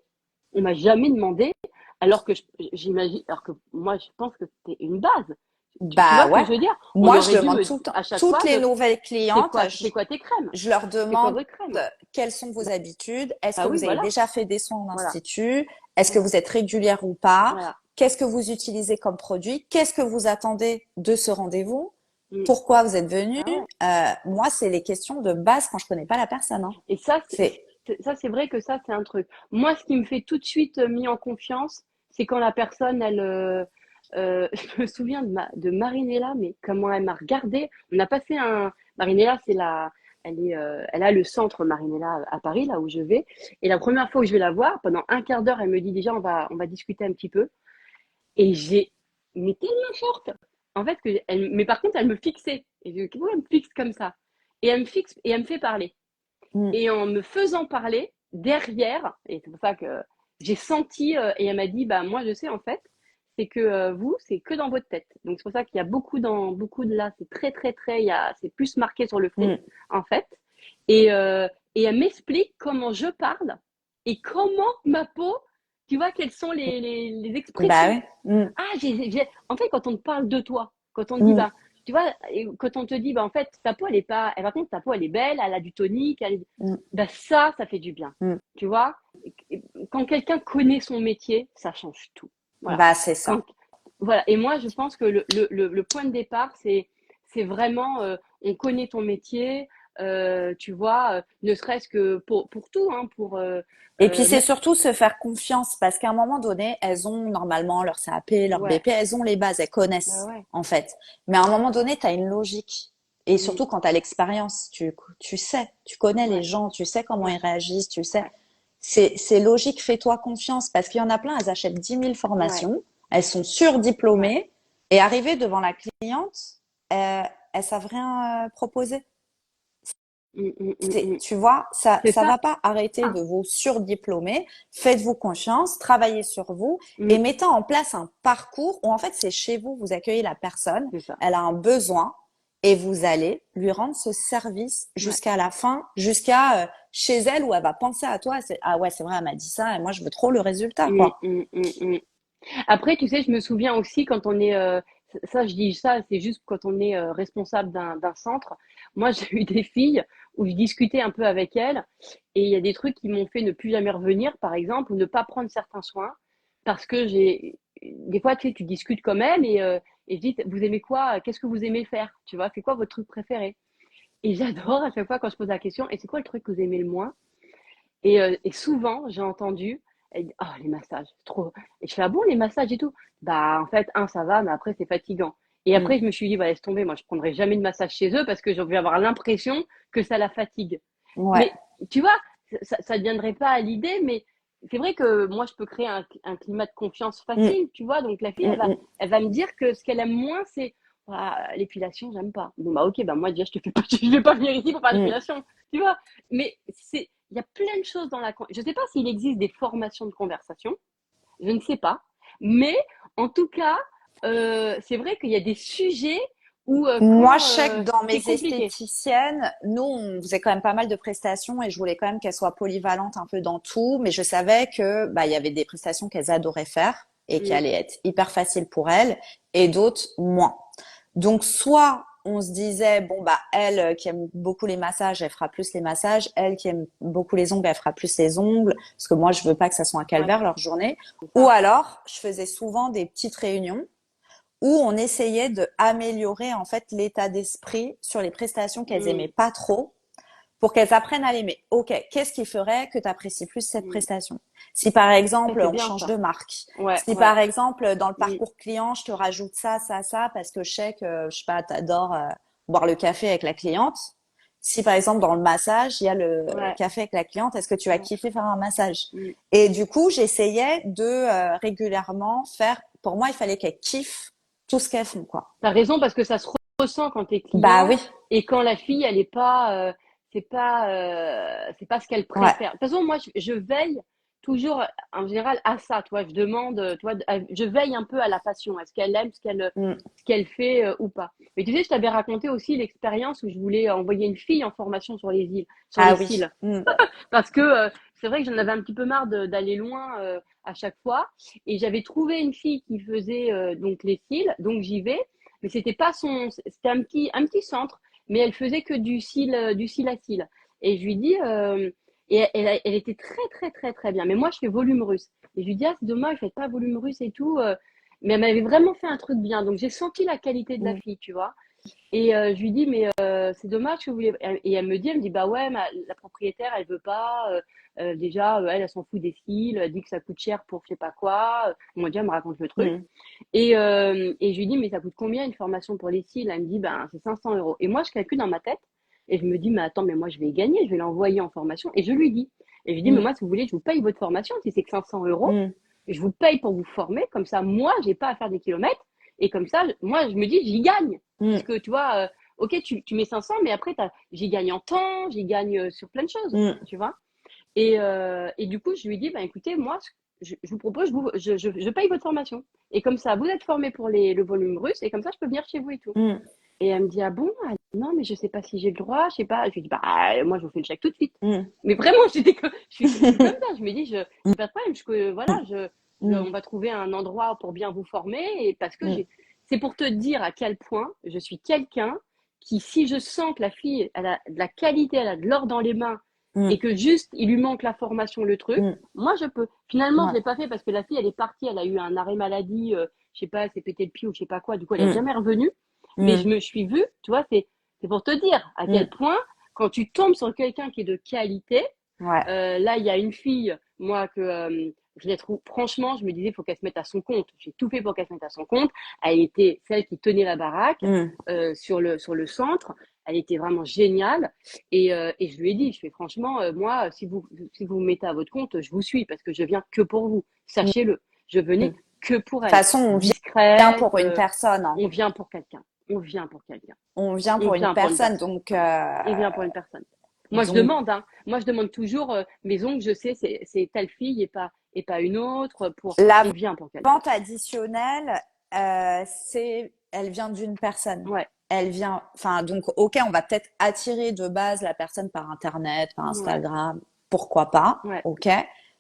On m'a jamais demandé, alors que j'imagine, alors que moi, je pense que c'est une base. Tu Bah vois ce que ouais. je veux dire? On Moi, je aurait dû demande tout le temps. à chaque Toutes fois, les nouvelles clientes, c'est quoi tes crèmes? je leur C'est quoi demande vos crèmes? quelles sont vos habitudes. Est-ce que Bah oui, vous avez voilà, déjà fait des soins en voilà, institut? Est-ce que voilà, vous êtes régulière ou pas? voilà. Qu'est-ce que vous utilisez comme produit? Qu'est-ce que vous attendez de ce rendez-vous? Mm. Pourquoi vous êtes venu? Ah ouais. Moi, c'est les questions de base quand je connais pas la personne, hein. Et ça, C'est, c'est vrai que ça, c'est un truc. Moi, ce qui me fait tout de suite mis en confiance, c'est quand la personne, je me souviens de Marinella, mais comment elle m'a regardé. On a passé Marinella, elle a le centre Marinella à Paris, là où je vais. Et la première fois où je vais la voir, pendant un quart d'heure, elle me dit déjà, on va discuter un petit peu. Et mais tellement forte. En fait, mais par contre, elle me fixait. Et je, pourquoi elle me fixe comme ça? Et elle me fixe et elle me fait parler. mm, Et en me faisant parler, derrière, et c'est pour ça que j'ai senti, et elle m'a dit, bah, moi, je sais, en fait, c'est que vous, c'est que dans votre tête. Donc c'est pour ça qu'il y a beaucoup de là, c'est très très très, c'est plus marqué sur le front Mm. en fait. Et elle m'explique comment je parle et comment ma peau, tu vois, quelles sont les Bah expressions. oui. Mm. Ah, en fait, quand on te parle de toi, quand on te dit, Mm. bah, tu vois, et quand on te dit, bah, en fait, ta peau, elle est pas, par contre, ta peau, elle est belle, elle a du tonique, Mm. bah, ça fait du bien. Mm. Tu vois, quand quelqu'un connaît son métier, ça change tout. Voilà. Bah c'est ça. Quand, voilà. Et moi, je pense que le point de départ, c'est vraiment, on connaît ton métier, tu vois, ne serait-ce que pour tout, hein, Et puis c'est même, surtout se faire confiance parce qu'à un moment donné, elles ont normalement leur CAP, leur ouais, BP, elles ont les bases, elles bah connaissent ouais, en fait. Mais à un moment donné, tu as une logique. Et mm, surtout quand tu as l'expérience, tu sais, tu connais les ouais, gens, tu sais comment ouais, ils réagissent, tu sais. ouais, C'est logique, fais-toi confiance parce qu'il y en a plein, elles achètent 10 000 ouais, formations, elles sont ouais. surdiplômées et arrivées devant la cliente, elles savent rien proposer. Mm. Tu vois, C'est ça ça. va pas arrêter de vous surdiplômer. Faites-vous confiance, travaillez sur vous et Mm, mettez en place un parcours où en fait c'est chez vous, vous accueillez la personne, c'est ça. elle a un besoin et vous allez lui rendre ce service Ouais. jusqu'à la fin, jusqu'à chez elle où elle va penser à toi. Ah ouais, c'est vrai, elle m'a dit ça et moi je veux trop le résultat quoi. Mm. Après, tu sais, je me souviens aussi quand on est, ça, je dis ça, c'est juste quand on est responsable d'un centre. Moi, j'ai eu des filles où je discutais un peu avec elles et il y a des trucs qui m'ont fait ne plus jamais revenir, par exemple, ou ne pas prendre certains soins parce que des fois, tu sais, tu discutes comme elles et je dis, vous aimez quoi? Qu'est-ce que vous aimez faire? Tu vois, c'est quoi votre truc préféré? Et j'adore à chaque fois quand je pose la question, et c'est quoi le truc que vous aimez le moins? Et souvent, j'ai entendu, elle dit, oh, les massages, trop. Et je fais, ah bon, les massages et tout? Bah, en fait, ça va, mais après, c'est fatigant. Et Mm. après, je me suis dit, bah, laisse tomber, moi, je prendrai jamais de massage chez eux parce que je vais avoir l'impression que ça la fatigue. Ouais. Mais, tu vois, ça ne viendrait pas à l'idée, mais c'est vrai que moi, je peux créer un climat de confiance Mm. facile, tu vois. Donc, la fille, Mm. Mm. elle va me dire que ce qu'elle aime moins, c'est ah, l'épilation, j'aime pas. Bon, bah, ok, bah, moi, déjà, je te fais pas, je vais pas venir ici pour faire Mm. l'épilation, tu vois. Mais il y a plein de choses dans je ne sais pas s'il existe des formations de conversation, je ne sais pas. Mais en tout cas, c'est vrai qu'il y a des sujets où Moi, quand je sais que dans c'est mes compliqué. esthéticiennes, nous, on faisait quand même pas mal de prestations et je voulais quand même qu'elles soient polyvalentes un peu dans tout, mais je savais que bah il y avait des prestations qu'elles adoraient faire et qui Mm, allaient être hyper faciles pour elles et d'autres moins. Donc soit on se disait bon bah elle qui aime beaucoup les massages, elle fera plus les massages, elle qui aime beaucoup les ongles, elle fera plus les ongles parce que moi je veux pas que ça soit un ouais, calvaire leur journée. c'est Ou ça. alors je faisais souvent des petites réunions où on essayait de améliorer en fait l'état d'esprit sur les prestations qu'elles Mm, aimaient pas trop pour qu'elles apprennent à l'aimer. Ok, qu'est-ce qui ferait que tu apprécies plus cette mm. prestation? Si par Ça, exemple c'est on bien change ça. de marque, Ouais, si ouais. par exemple dans le Mm, parcours client je te rajoute ça parce que je sais que je sais pas, t'adores boire le café avec la cliente. Si par exemple dans le massage il y a le ouais, café avec la cliente, est-ce que tu vas ouais. kiffer faire un massage? Mm. Et du coup j'essayais de régulièrement faire. Pour moi il fallait qu'elles kiffent tout ce qu'elles font quoi. T'as raison parce que ça se ressent quand t'es Bah client oui, et quand la fille, elle est pas, c'est pas ce qu'elle ouais. préfère. De toute façon, moi, je veille toujours, en général, à ça. Toi, je demande, toi, je veille un peu à la passion. Est-ce qu'elle aime Mm. ce qu'elle fait ou pas? Mais tu sais, je t'avais raconté aussi l'expérience où je voulais envoyer une fille en formation sur Ah les oui. cils, Mm. parce que c'est vrai que j'en avais un petit peu marre d'aller loin à chaque fois. Et j'avais trouvé une fille qui faisait donc les cils, donc j'y vais. Mais c'était pas c'était un petit centre, mais elle faisait que du cil à cil. Et je lui dis, et elle était très très très très bien. Mais moi, je fais volume russe. Et je lui dis, ah, c'est dommage, faites pas volume russe et tout. Mais elle m'avait vraiment fait un truc bien. Donc j'ai senti la qualité de la Mm. fille, tu vois. Et je lui dis, mais c'est dommage que vous voulez. Et elle me dit, bah ouais, la propriétaire, elle veut pas. Déjà, elle s'en fout des cils. Elle dit que ça coûte cher pour je sais pas quoi. Moi, déjà, elle me raconte le truc. Mm. Et je lui dis, mais ça coûte combien une formation pour les cils? Elle me dit, ben, c'est 500 euros. Et moi, je calcule dans ma tête. Et je me dis, mais attends, mais moi, je vais y gagner. Je vais l'envoyer en formation. Et je lui dis. Et je lui dis, mais Mm. moi, si vous voulez, je vous paye votre formation. Si c'est que 500 euros, Mm. je vous paye pour vous former. Comme ça, moi, j'ai pas à faire des kilomètres. Et comme ça, moi, je me dis, j'y gagne. Mm. Puisque, tu vois, ok, tu mets 500, mais après, j'y gagne en temps, j'y gagne sur plein de choses. Mm. Tu vois? Et du coup, je lui dis, bah, écoutez, moi, je vous propose, je paye votre formation. Et comme ça, vous êtes formé pour le volume russe et comme ça, je peux venir chez vous et tout. mm, Et elle me dit, ah bon? Non, mais je sais pas si j'ai le droit, je sais pas. Je lui dis, bah, moi, je vous fais le chèque tout de suite. mm, Mais vraiment, je suis comme ça. Je me dis, mm, j'ai pas de problème. Voilà, mm, on va trouver un endroit pour bien vous former. Et parce que mm, c'est pour te dire à quel point je suis quelqu'un qui, si je sens que la fille, elle a de la qualité, elle a de l'or dans les mains et mm, que juste, il lui manque la formation, le truc, mm. moi, je peux. Finalement, je Ouais. l'ai pas fait parce que la fille, elle est partie, elle a eu un arrêt maladie, je sais pas, elle s'est pété le pied ou je sais pas quoi. Du coup, elle est Mm, jamais revenue. Mais je mm, me suis vue, tu vois, c'est pour te dire à quel mm. point, quand tu tombes sur quelqu'un qui est de qualité, Ouais. là, il y a une fille, moi, que je la trouve, franchement, je me disais, il faut qu'elle se mette à son compte. J'ai tout fait pour qu'elle se mette à son compte. Elle était celle qui tenait la baraque Mm. sur le centre. Elle était vraiment géniale. Et je lui ai dit, je fais franchement, moi, si vous me mettez à votre compte, je vous suis parce que je viens que pour vous. Mm. Sachez-le. Je De venais que pour toute elle. façon, on vient Discrète. pour une personne, hein. On vient pour quelqu'un. On vient pour quelqu'un. On vient On pour une vient pour une personne. personne. Donc, On vient pour une personne. Moi, je donc demande, hein. Moi, je demande toujours mes ongles, je sais, c'est telle fille et pas une autre. la On vient pour quelqu'un. vente additionnelle, elle vient d'une personne. Ouais, Elle vient, enfin, donc, ok, on va peut-être attirer de base la personne par Internet, par ouais, Instagram, pourquoi pas, ouais, ok.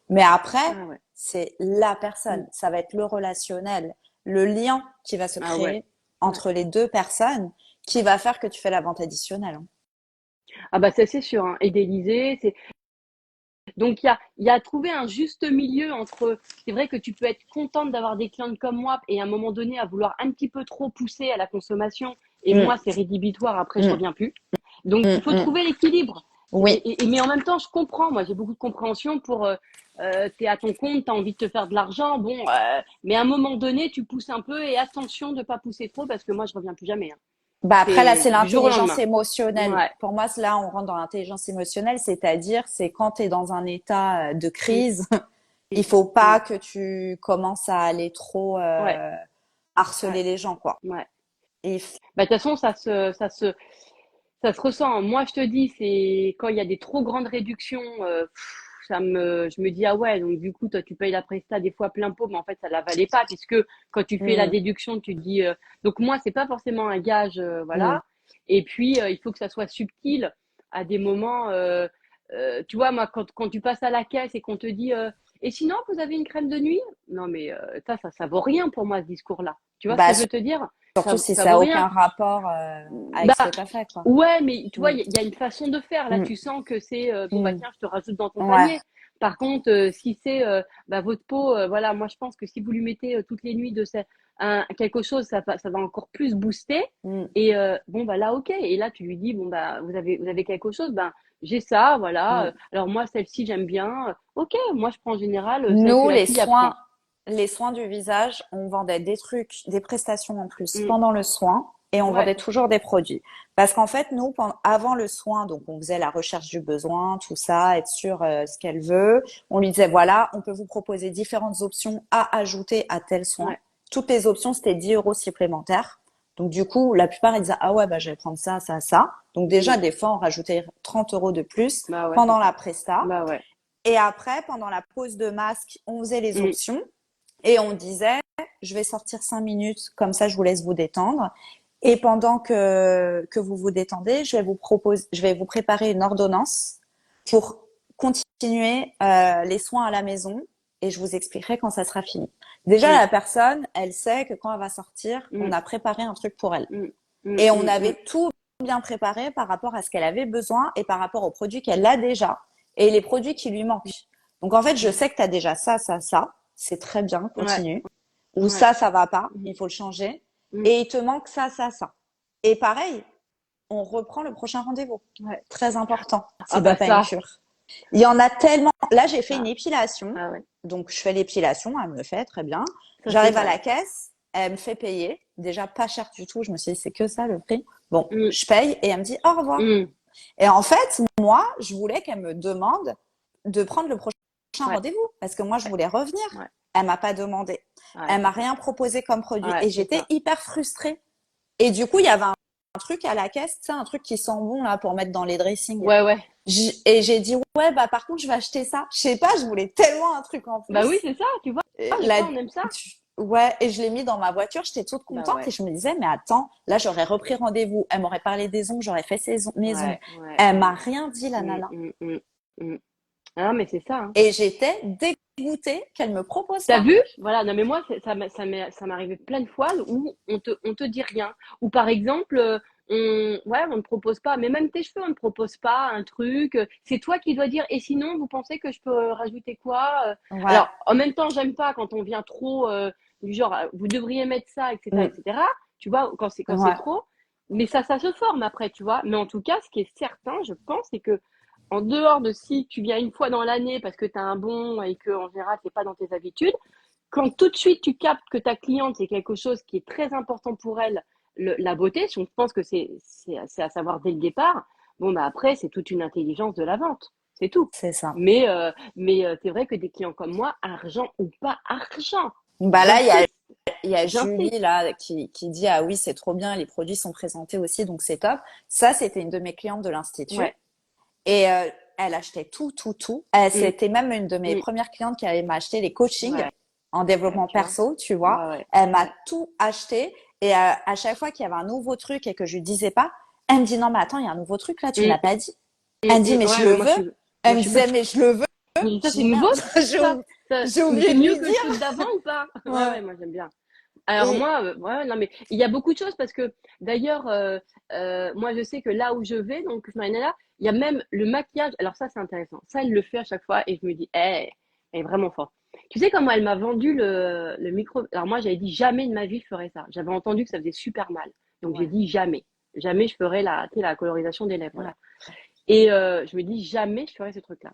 Mais après, ouais, ouais. c'est la Mm. personne. Ça va être le relationnel, le lien qui va se Ah ouais, créer ouais. entre les deux personnes qui va faire que tu fais la vente additionnelle, hein. Ah bah ça c'est sûr, hein. Idéalisé, donc il y a trouvé un juste milieu entre. C'est vrai que tu peux être contente d'avoir des clientes comme moi et à un moment donné à vouloir un petit peu trop pousser à la consommation. Et Mm, moi, c'est rédhibitoire. Après, je mm, reviens plus. Donc il mm, faut mm. trouver l'équilibre. Oui. Mais en même temps, je comprends. Moi, j'ai beaucoup de compréhension pour. T'es à ton compte, t'as envie de te faire de l'argent. Bon, mais à un moment donné, tu pousses un peu et attention de ne pas pousser trop parce que moi, je reviens plus jamais, hein. Bah après, là, C'est c'est du jour au l'intelligence lendemain. émotionnelle. Ouais. Pour moi, là, on rentre dans l'intelligence émotionnelle, c'est-à-dire, c'est quand tu es dans un état de Mm, crise, il faut mm. pas que tu commences à aller trop Ouais. Ouais. harceler les gens, quoi. Ouais. Et Bah, de toute façon, ça se ressent. Moi, je te dis, c'est quand il y a des trop grandes réductions, je me dis, ah ouais, donc du coup, toi, tu payes la presta des fois plein pot, mais en fait, ça la valait pas, puisque quand tu fais la mm, déduction, tu te dis, donc moi, c'est pas forcément un gage, mm, voilà. Et puis, il faut que ça soit subtil à des moments, tu vois, moi, quand tu passes à la caisse et qu'on te dit, et sinon, vous avez une crème de nuit? Non, mais ça vaut rien pour moi, ce discours-là. Tu vois ce bah que je veux te dire? surtout si Ça ça a vaut rien. aucun rapport avec ce Bah, que tu as fait, quoi. ouais, mais tu vois, Mm, il y a une façon de faire. Là, mm, tu sens que c'est bon, bah mm. tiens, je te rajoute dans ton Ouais. panier. Par contre, si c'est bah, votre peau, voilà, moi je pense que si vous lui mettez toutes les nuits quelque chose, ça va encore plus booster. Mm, Et bon, bah là, ok. Et là, tu lui dis, bon, bah vous avez quelque chose, ben j'ai ça, voilà. mm. Alors moi, celle-ci, j'aime bien. Ok, moi je prends en général celle que Nous, la fille apprend. les soins du visage, on vendait des trucs, des prestations en plus Mm. pendant le soin et on Ouais, vendait toujours des produits. Parce qu'en fait, nous, avant le soin, donc on faisait la recherche du besoin, tout ça, être sûr ce qu'elle veut. On lui disait, voilà, on peut vous proposer différentes options à ajouter à tel soin. ouais. Toutes les options, c'était 10 euros supplémentaires. Donc du coup, la plupart, ils disaient, ah ouais, bah, je vais prendre ça, ça, ça. Donc déjà, Mm. des fois, on rajoutait 30 euros de plus Bah ouais, c'est pendant la ça. presta. Bah ouais. Et après, pendant la pause de masque, on faisait les Mm. options et on disait, je vais sortir 5 minutes, comme ça je vous laisse vous détendre. Et pendant que vous vous détendez, je vais vous préparer une ordonnance pour continuer les soins à la maison et je vous expliquerai quand ça sera fini. Déjà, Mm. la personne, elle sait que quand elle va sortir, on Mm. a préparé un truc pour elle. Mm, mm, Et on mm, mm. avait tout bien préparé par rapport à ce qu'elle avait besoin et par rapport aux produits qu'elle a déjà et les produits qui lui manquent. Donc en fait, je sais que tu as déjà ça, ça, ça. C'est très bien, Ouais, continue. Ou ouais. ça va pas, Mm, il faut le changer. mm. Et il te manque ça, ça, ça. Et pareil, on reprend le prochain rendez-vous. Ouais. Très important, Ah si t'as bah pas une ça, cure. Il y en a tellement. Là, j'ai fait une ça, épilation. ah ouais, Donc, je fais l'épilation, elle me le fait, très bien. ça c'est J'arrive à vrai. la caisse, elle me fait payer. Déjà pas cher du tout. Je me suis dit, c'est que ça le prix. Bon, Mm, je paye et elle me dit au revoir. mm. Et en fait, moi, je voulais qu'elle me demande de prendre le prochain Ouais, rendez-vous parce que moi, je voulais revenir. ouais, Elle m'a pas demandé. ouais, Elle m'a c'est ça. rien proposé comme produit Ouais, et c'est j'étais ça. hyper frustrée. Et du coup, il y avait un truc à la caisse, tu sais, un truc qui sent bon là pour mettre dans les dressings. Ouais, ouais. Et j'ai dit ouais, bah par contre, je vais acheter ça. Je sais pas, je voulais tellement un truc en Bah oui, plus. c'est ça, tu vois. Et Des là, fois, on aime ça. Ouais, et je l'ai mis dans ma voiture, j'étais toute Bah contente et ouais, je me disais, mais attends, là j'aurais repris rendez-vous, elle m'aurait parlé des ongles, j'aurais fait mes ongles. ouais, ouais, Elle m'a ouais. rien dit, la nana. Mm. Ah, mais c'est ça, hein. Et j'étais dégoûtée qu'elle me propose T'as pas. vu? Voilà, non mais moi, ça m'est arrivé plein de fois où on te dit rien. Ou par exemple, on ne propose pas, mais même tes cheveux, on ne propose pas un truc. C'est toi qui dois dire, et sinon, vous pensez que je peux rajouter quoi? Ouais. Alors, en même temps, j'aime pas quand on vient trop, du genre, vous devriez mettre ça, etc., Mm. etc. Tu vois, quand c'est Ouais. trop. Mais ça se forme après, tu vois. Mais en tout cas, ce qui est certain, je pense, c'est que en dehors de si tu viens une fois dans l'année parce que tu as un bon et que en général, c'est pas dans tes habitudes, quand tout de suite tu captes que ta cliente, c'est quelque chose qui est très important pour elle, la beauté, je pense que c'est à savoir dès le départ, bon, bah après, c'est toute une intelligence de la vente. C'est tout. C'est ça. Mais c'est vrai que des clients comme moi, argent ou pas argent, Bah là, j'insiste, il y a j'insiste. Julie là qui dit ah oui, c'est trop bien, les produits sont présentés aussi, donc c'est top. Ça, c'était une de mes clientes de l'Institut. Ouais. Et elle achetait tout, tout, tout. Mm, C'était même une de mes mm, premières clientes qui allait m'acheter les coachings ouais. en développement Tu vois? perso, tu vois. Ouais, ouais, Elle m'a ouais. tout acheté. Et à chaque fois qu'il y avait un nouveau truc et que je lui disais pas, elle me dit non, mais attends, il y a un nouveau truc là, tu me Mm, l'as pas dit. Elle me dit mais je ouais, le mais veux. moi, Elle je me suis pas. disait mais je le veux. Mais ça, Je c'est dis nouveau, merde, ça. j'ai Mais oublié c'est de mieux lui que le truc dire. d'avant ou pas? Ouais, Ouais. ouais, moi, j'aime bien. Alors Et moi, ouais, non mais il y a beaucoup de choses parce que d'ailleurs, moi je sais que là où je vais, donc Marinella, il y a même le maquillage. Alors ça c'est intéressant. Ça elle le fait à chaque fois et je me dis, elle est vraiment forte. Tu sais comment elle m'a vendu le micro? Alors moi j'avais dit jamais de ma vie je ferais ça. J'avais entendu que ça faisait super mal, donc j'ai ouais, dit jamais, jamais je ferais tu sais, la colorisation des lèvres ouais. là. Et je me dis jamais je ferais ce truc-là.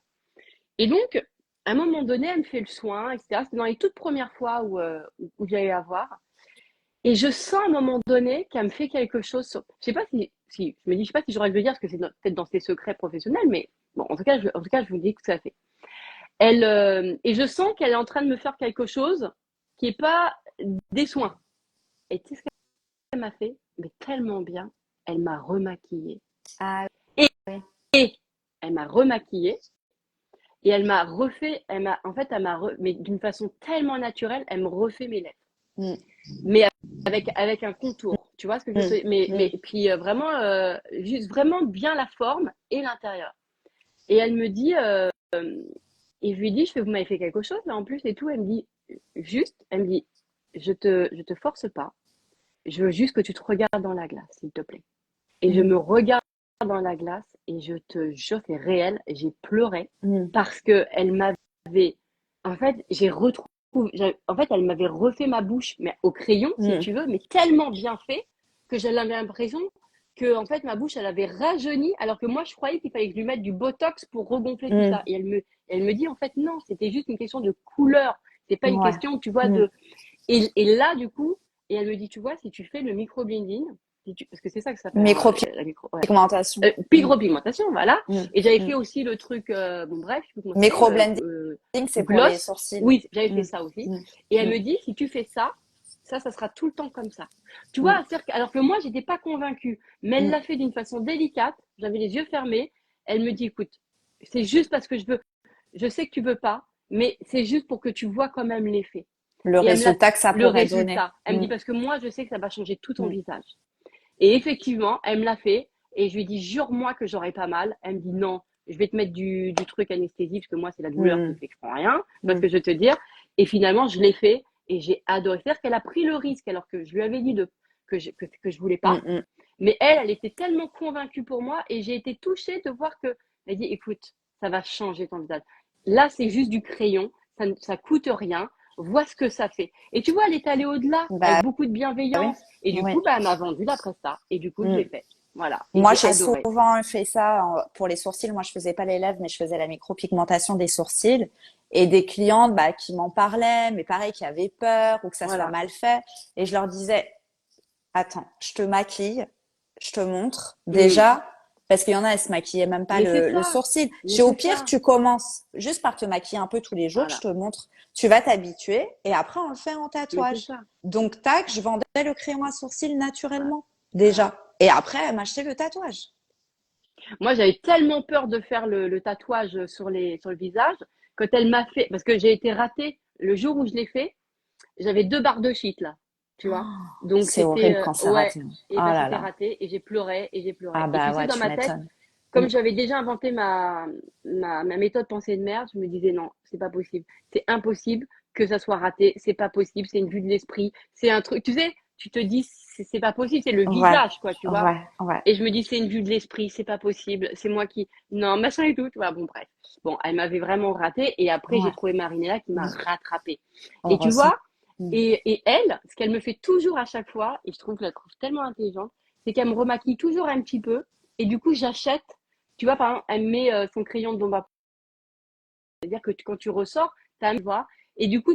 Et donc à un moment donné, elle me fait le soin, etc. C'était dans les toutes premières fois où j'allais la voir. Et je sens à un moment donné qu'elle me fait quelque chose. Je sais pas si je me dis, je sais pas si j'aurais dû le dire parce que c'est peut-être dans ses secrets professionnels, mais bon, en tout cas, je vous dis que ça fait. Et je sens qu'elle est en train de me faire quelque chose qui est pas des soins. Et tu sais ce qu'elle m'a fait? Mais tellement bien. Elle m'a remaquillée. Ah Et, oui. et elle m'a remaquillée. Et en fait, mais d'une façon tellement naturelle, elle me refait mes lèvres. Mm, Mais avec un contour. Tu vois ce que je veux mm, dire? Mais mm. puis vraiment, juste vraiment bien la forme et l'intérieur. Et elle me dit, et je lui dis, je fais, vous m'avez fait quelque chose là en plus et tout. Elle me dit, elle me dit, je te force pas. Je veux juste que tu te regardes dans la glace, s'il te plaît. Et je Mm, me regarde dans la glace et je te jure, c'est réel. J'ai pleuré mm, parce que elle m'avait, en fait, en fait, elle m'avait refait ma bouche, mais au crayon, si mm, tu veux, mais tellement bien fait que j'avais l'impression que, en fait, ma bouche, elle avait rajeuni, alors que moi, je croyais qu'il fallait que je lui mette du botox pour regonfler tout mm. ça. Et elle me dit, en fait, non, c'était juste une question de couleur. C'est pas une Ouais. question, tu vois, Mm. et là, du coup, et elle me dit, tu vois, si tu fais le micro-blending, parce que c'est ça que ça s'appelle, hein, la micro, ouais. Micropigmentation. Mm, Micro-pigmentation, voilà. mm, Et j'avais fait mm. aussi le truc, bon bref, je sais plus comment ça s'appelle, Microblending, c'est pour les gloss. sourcils. Oui, j'avais fait Mm, ça aussi. mm, Et elle mm, me dit, si tu fais ça, ça sera tout le temps comme ça. Tu mm, vois, alors que moi, j'étais pas convaincue. Mais elle mm, l'a fait d'une façon délicate. J'avais les yeux fermés. Elle me dit, écoute, c'est juste parce que je sais que tu veux pas, mais c'est juste pour que tu vois quand même l'effet. le Et elle me l'a, résultat que ça le pourrait donner. résultat. Elle me dit, Mm, parce que moi, je sais que ça va changer tout ton mm, visage. Et effectivement, elle me l'a fait. Et je lui ai dit, jure-moi que j'aurai pas mal. Elle me dit, non, je vais te mettre du truc anesthésie, parce que moi, c'est la douleur qui mm, fait que je prends rien. Tu vois ce mm, que je veux te dire? Et finalement, je l'ai fait et j'ai adoré. C'est-à-dire qu'elle a pris le risque, alors que je lui avais dit que je voulais mm, pas. mm. Mais elle était tellement convaincue pour moi et j'ai été touchée de voir que, elle dit, écoute, ça va changer ton visage. Là, c'est juste du crayon, ça coûte rien. Vois ce que ça fait. Et tu vois, elle est allée au-delà avec Bah beaucoup de oui, bienveillance. Et du oui. coup, bah, elle m'a vendu la presta. Et du coup, je Mm. l'ai fait. Voilà. Et Moi, j'ai j'ai adoré. souvent fait ça pour les sourcils. Moi, je faisais pas les lèvres, mais je faisais la micropigmentation des sourcils. Et des clientes bah, qui m'en parlaient, mais pareil, qui avaient peur ou que ça soit Voilà. mal fait. Et je leur disais, attends, je te maquille, je te montre Mm. déjà, parce qu'il y en a, elles se maquillaient même pas Mais c'est le ça. sourcil. Mais J'ai au c'est pire, ça. tu commences juste par te maquiller un peu tous les jours, je Voilà. te montre, tu vas t'habituer et après on le fait en Mais c'est tatouage. ça. Donc tac, je vendais le crayon à sourcils Voilà. naturellement Voilà. déjà. Et après, elle m'achetait le tatouage. Moi, j'avais tellement peur de faire le tatouage sur le visage, quand elle m'a fait, parce que j'ai été ratée le jour où je l'ai fait. j'avais 2 barres de shit là, tu vois? Donc C'est horrible c'était, quand c'est ouais, raté. Oh et ben là c'était là. raté et j'ai pleuré et j'ai Ah pleuré. Et tu bah sais, ouais, dans tu ma tête, m'étonnes. comme Mm. j'avais déjà inventé ma méthode pensée de merde, je me disais non, c'est pas possible. C'est impossible que ça soit raté. C'est pas possible. C'est une vue de l'esprit. C'est un truc, tu sais, tu te dis, c'est pas possible. C'est le Ouais, visage, quoi, tu vois. ouais, ouais. Et je me dis, c'est une vue de l'esprit. C'est pas possible. C'est moi qui, non, machin et tout, tu vois. Bon, bref. Bon, elle m'avait vraiment raté. Et après, j'ai Ouais. trouvé Marinella qui m'a Mm. rattrapée. Et tu Heureusement. vois, Mm. et elle, ce qu'elle me fait toujours à chaque fois, et je trouve que je la trouve tellement intelligente, c'est qu'elle me remaquille toujours un petit peu. Et du coup, j'achète tu vois, par exemple, elle met son crayon de bombe à c'est-à-dire que quand tu ressors, tu as un voix. Et du coup,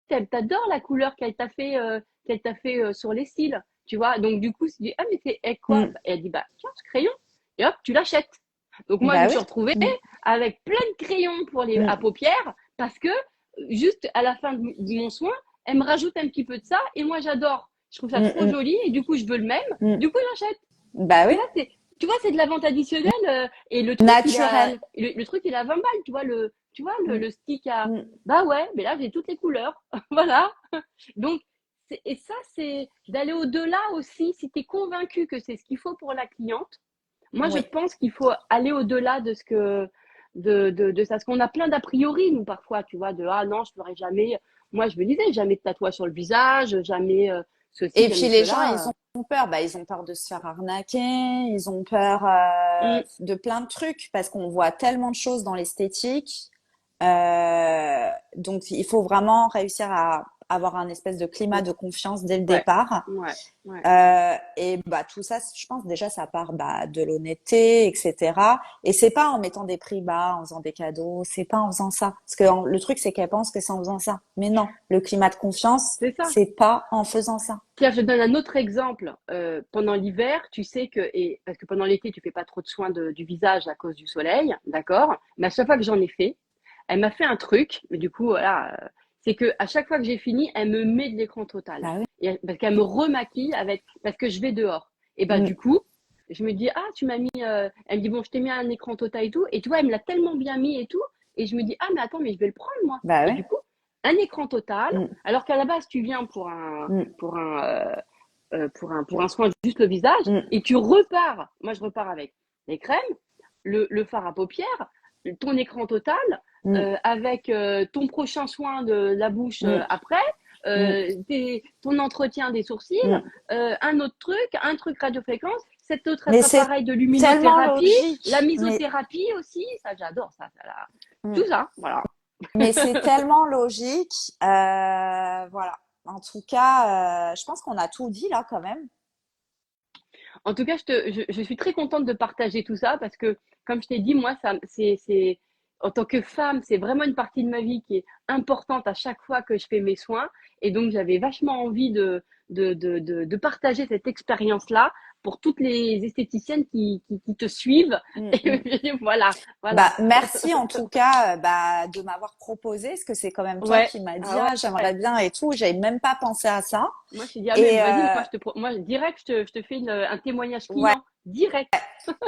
t'adores la couleur qu'elle t'a fait sur les cils, tu vois. Donc, du coup, tu dis, ah, mais c'est quoi? Mm. Et elle dit, bah, tiens, ce crayon. Et hop, tu l'achètes. Donc, moi, je Bah me suis oui. retrouvée Mm. avec plein de crayons pour les, à Mm. paupières parce que juste à la fin de mon soin, elle me rajoute un petit peu de ça et moi, j'adore. Je trouve ça Mm. trop Mm. joli et du coup, je veux le même. Mm. Du coup, j'achète. Bah Tu oui. vois, c'est de la vente additionnelle et Naturel. le truc, il a 20 balles, tu vois, Mm. le stick à, Mm. bah ouais, mais là, j'ai toutes les couleurs. Voilà. Donc, et ça, c'est d'aller au-delà aussi. Si tu es convaincu que c'est ce qu'il faut pour la cliente, moi, je Oui. pense qu'il faut aller au-delà de ce que, de ça. Parce qu'on a plein d'a priori, nous, parfois, tu vois, de, ah non, je ferai jamais. Moi, je me disais, jamais de tatouage sur le visage, jamais ceci, Et jamais puis les gens, cela. ils ont peur. Bah, ils ont peur de se faire arnaquer. Ils ont peur Mm, de plein de trucs parce qu'on voit tellement de choses dans l'esthétique. Donc, il faut vraiment réussir à avoir un espèce de climat de confiance dès le ouais, départ. ouais, ouais. Et bah tout ça, je pense déjà ça part bah de l'honnêteté, etc. Et c'est pas en mettant des prix bas, en faisant des cadeaux, c'est pas en faisant ça. Parce que le truc c'est qu'elle pense que c'est en faisant ça. Mais non, le climat de confiance, C'est ça. c'est pas en faisant ça. Tiens, je te donne un autre exemple. Pendant l'hiver, tu sais que, et parce que pendant l'été, tu fais pas trop de soins du visage à cause du soleil, d'accord? Mais à chaque fois que j'en ai fait, elle m'a fait un truc, mais du coup, voilà, c'est que à chaque fois que j'ai fini, elle me met de l'écran total. Bah oui. Parce qu'elle me remaquille avec, parce que je vais dehors. Et bah, du Mm. coup, je me dis, ah, tu m'as mis, elle me dit, bon, je t'ai mis un écran total et tout. Et tu vois, elle me l'a tellement bien mis et tout. Et je me dis, ah, mais attends, mais je vais le prendre, moi. Bah Et ouais. du coup, un écran total, Mm. alors qu'à la base, tu viens Mm. pour un, pour un soin juste le visage, Mm. et tu repars. Moi, je repars avec les crèmes, le fard à paupières, ton écran total, Mm. avec ton prochain soin de la bouche Mm. après, Mm. ton entretien des sourcils, Mm. un truc radiofréquence, cet autre Mais c'est appareil de tellement luminothérapie, la logique. misothérapie aussi, ça j'adore ça, tout Mm. ça, voilà. Mais c'est tellement logique. Voilà. En tout cas, je pense qu'on a tout dit là quand même. En tout cas, je suis très contente de partager tout ça parce que, comme je t'ai dit, moi, en tant que femme, c'est vraiment une partie de ma vie qui est importante à chaque fois que je fais mes soins. Et donc, j'avais vachement envie de partager cette expérience-là pour toutes les esthéticiennes qui te suivent. Mm, mm. Et voilà, Bah, voilà. merci en tout cas bah, de m'avoir proposé, parce que c'est quand même toi Ouais, qui m'as dit ah ah ouais. j'aimerais bien et tout. J'avais même pas pensé à ça. Moi, je t'ai dit, ah, mais Et vas-y, moi, direct, je te fais un témoignage ouais. client, direct.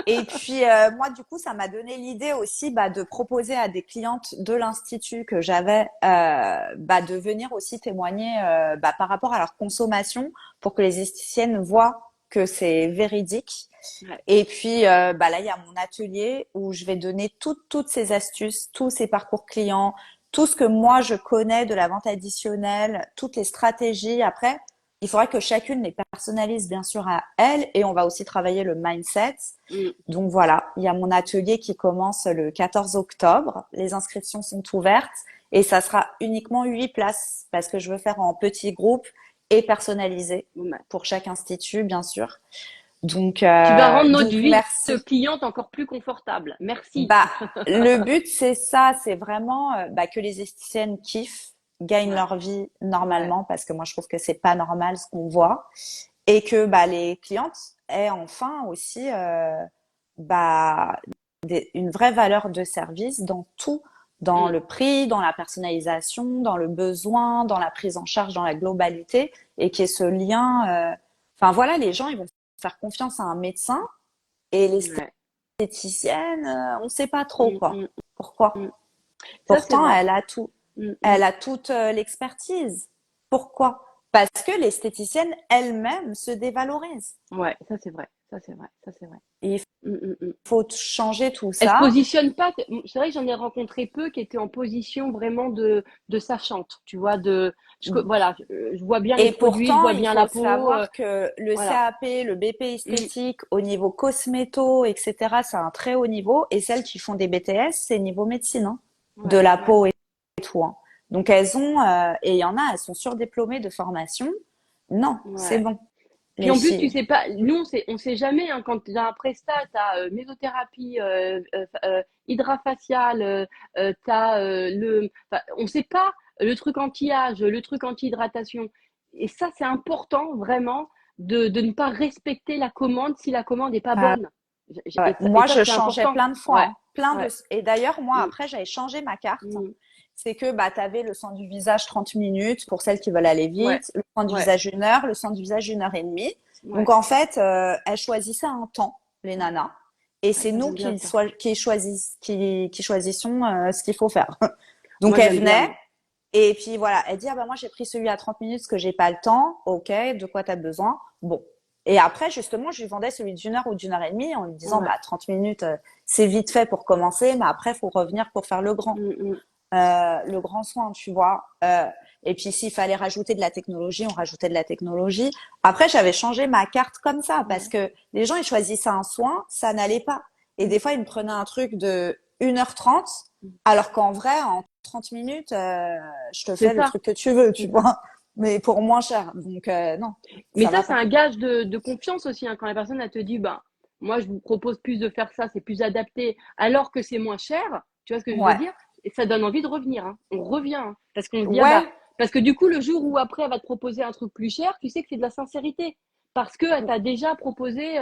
Et puis moi du coup ça m'a donné l'idée aussi bah, de proposer à des clientes de l'institut que j'avais bah, de venir aussi témoigner bah, par rapport à leur consommation pour que les esthéticiennes voient que c'est véridique. Ouais. Et puis bah là il y a mon atelier où je vais donner toutes ces astuces, tous ces parcours clients, tout ce que moi je connais de la vente additionnelle, toutes les stratégies. Après, il faudra que chacune les personnalise bien sûr à elle et on va aussi travailler le mindset. Mm. Donc voilà, il y a mon atelier qui commence le 14 octobre. Les inscriptions sont ouvertes et ça sera uniquement 8 places parce que je veux faire en petits groupes et personnalisé Bon, bah, pour chaque institut, bien sûr. Donc, tu vas rendre notre donc vie de merci. cliente encore plus confortable. Merci. Bah, le but, c'est ça, c'est vraiment bah, que les esthéticiennes kiffent, gagnent Ouais, leur vie ouais, normalement, parce que moi, je trouve que c'est pas normal ce qu'on voit, et que bah, les clientes aient enfin aussi bah, une vraie valeur de service dans tout, dans mm, le prix, dans la personnalisation, dans le besoin, dans la prise en charge, dans la globalité, et qu'il y ait ce lien. Enfin voilà, les gens, ils vont faire confiance à un médecin, et ouais, l'esthéticienne, on ne sait pas trop mm, quoi. mm, Pourquoi? mm. Ça, c'est Pourtant, vrai. elle a tout. Mm, mm. Elle a toute l'expertise. Pourquoi? Parce que l'esthéticienne elle-même se dévalorise. Ouais, ça c'est vrai. Ça c'est vrai. Ça c'est vrai. Et il Mm, mm, mm. faut changer tout Elle se ça. positionne pas. C'est vrai que j'en ai rencontré peu qui étaient en position vraiment de sachante. Tu vois, voilà, je vois bien les Et produits, je pourtant, vois il bien faut la peau. savoir que le Voilà. CAP, le BP Mm. esthétique, au niveau cosméto, etc., c'est un très haut niveau. Et celles qui font des BTS, c'est niveau médecine, hein, de Ouais, la ouais, peau et tout, hein. Donc elles ont, et il y en a, elles sont surdiplômées de formation. Non, c'est ouais. bon, Puis les en plus, tu filles. sais pas, nous on sait jamais hein, quand tu as un prestat, tu as mésothérapie, hydrafacial, on sait pas le truc anti-âge, le truc anti-hydratation. Et ça, c'est important vraiment de ne pas respecter la commande si la commande n'est pas Ah bonne. ouais. Et Moi, ça, je c'est changeais important. plein de fois, Ouais, hein, plein de. ouais. Et d'ailleurs, moi, Mm, après, j'avais changé ma carte. mm, C'est que bah, tu avais le soin du visage 30 minutes pour celles qui veulent aller ouais, vite, le soin du ouais, visage 1 heure, le soin du visage 1 heure et demie. Donc ouais. en fait, elles choisissaient un temps, les nanas, et Ouais, c'est ça nous j'aime bien ça. qui choisissons ce qu'il faut faire. Donc Moi, elles j'aime bien, venaient, moi. et puis voilà, elle dit, ah bah moi j'ai pris celui à 30 minutes parce que j'ai pas le temps. Ok, de quoi tu as besoin? Bon. Et après, justement, je lui vendais celui d'1 heure ou d'1 heure et demie en lui disant, Ouais. bah 30 minutes, c'est vite fait pour commencer, mais après, faut revenir pour faire Mm, mm. le grand soin, tu vois. Et puis s'il fallait rajouter de la technologie, on rajoutait de la technologie. Après, j'avais changé ma carte comme ça parce Ouais. que les gens, ils choisissaient un soin, ça n'allait pas. Et des fois, ils me prenaient un truc de 1 h 30 alors qu'en vrai, en 30 minutes, je te C'est fais le ça, truc que tu veux, tu c'est ça. vois, mais pour moins cher. Donc, non, Mais ça ça, va c'est pas. un gage de confiance aussi, hein, quand la personne, elle te dit, ben, moi, je vous propose plus de faire ça, c'est plus adapté, alors que c'est moins cher. Tu vois ce que je veux Ouais. dire? Et ça donne envie de revenir, hein. On revient, hein, parce qu'on se dit, ah bah, Ouais. parce que du coup, le jour où après, elle va te proposer un truc plus cher, tu sais que c'est de la sincérité. Parce que elle t'a déjà proposé,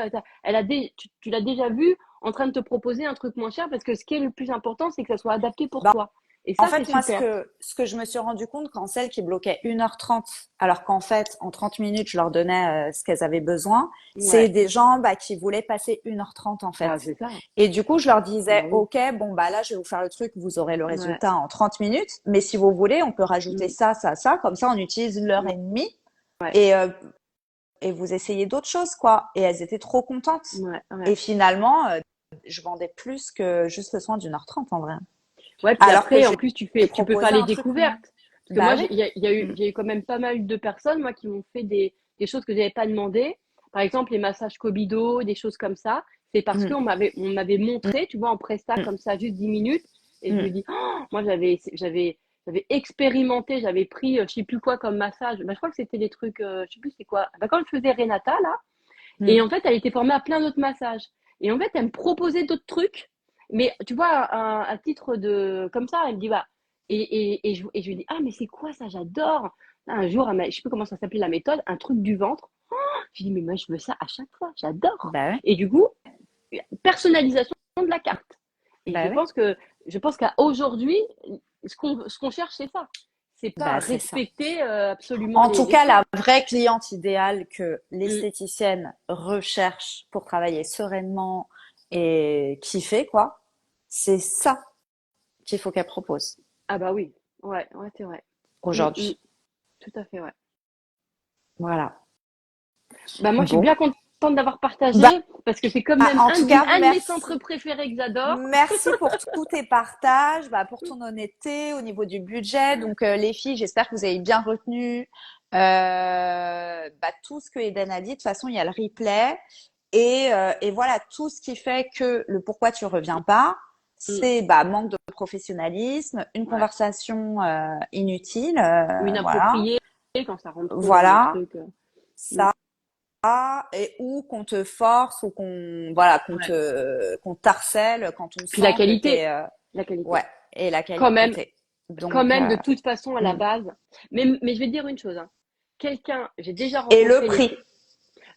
tu l'as déjà vu en train de te proposer un truc moins cher, parce que ce qui est le plus important, c'est que ça soit adapté pour Bah, toi. Et en ça, c'est fait, moi, super. ce que je me suis rendu compte quand celles qui bloquaient 1 h 30 alors qu'en fait, en 30 minutes, je leur donnais ce qu'elles avaient besoin, c'est Ouais. des gens bah, qui voulaient passer 1 h 30 en Ah, fait. c'est ça. Et du coup, je leur Bah disais, oui. OK, bon, bah là, je vais vous faire le truc, vous aurez le Ouais. résultat en 30 minutes, mais si vous voulez, on peut rajouter Mm. ça, ça, ça, comme ça, on utilise l'heure Ouais. et demie Ouais. et, euh, et vous essayez d'autres choses, quoi. Et elles étaient trop contentes. Ouais. Ouais. Et finalement, je vendais plus que juste le soin d'1 h 30 en vrai. Ouais, puis Alors que après, en j'ai plus, tu peux faire proposé les un truc moins. découvertes. Parce que Bah moi, oui. Mm. j'ai eu quand même pas mal de personnes, moi, qui m'ont fait des choses que je n'avais pas demandé. Par exemple, les massages Kobido, des choses comme ça. C'est parce Mm. on m'avait montré, tu vois, en presta Mm. comme ça, juste 10 minutes. Et je me Mm. dis, oh, moi, j'avais expérimenté, j'avais pris, je sais plus quoi comme massage. Bah, je crois que c'était des trucs, je sais plus c'est quoi. Bah, quand je faisais Renata, là, et Mm. en fait, elle était formée à plein d'autres massages. Et en fait, elle me proposait d'autres trucs. Mais tu vois, à titre de. Comme ça, elle me dit, bah. Et je lui dis, ah, mais c'est quoi ça? J'adore. Un jour, je sais plus comment ça s'appelait la méthode, un truc du ventre. Je lui dis, mais moi, je veux ça à chaque fois. J'adore. Bah ouais. Et du coup, personnalisation de la carte. Et Bah ouais. je pense qu'à aujourd'hui, ce qu'on cherche, c'est ça. C'est pas Bah c'est ça. respecter absolument En tout les cas, choses. la vraie cliente idéale que Mm. l'esthéticienne recherche pour travailler sereinement et kiffer, quoi, c'est ça qu'il faut qu'elle propose Ah bah oui. Ouais, ouais, c'est vrai. Mm, mm. aujourd'hui. Tout à fait, ouais. Voilà. Bah, moi, je suis Bon. bien contente d'avoir partagé Bah, parce que c'est quand même en tout cas, un de mes centres merci. préférés que j'adore. Merci pour tous tes partages, bah, pour ton honnêteté au niveau du budget. Donc, les filles, j'espère que vous avez bien retenu bah, tout ce que Eden a dit. De toute façon, il y a le replay. Et voilà, tout ce qui fait que le pourquoi tu reviens pas, Mm, c'est bah, manque de professionnalisme, une ouais. conversation inutile, Ou voilà, inapproprié quand ça rentre trop dans des voilà, trucs. Mm, ça, et ou qu'on te force ou qu'on voilà, ouais. qu'on t'harcèle quand on Puis la sent que t'es qualité. La qualité. ouais, et la Quand même, qualité. quand Donc, même, de toute façon, à la mm. base. Mais je vais te dire une chose, hein. J'ai déjà Et le rencontré prix.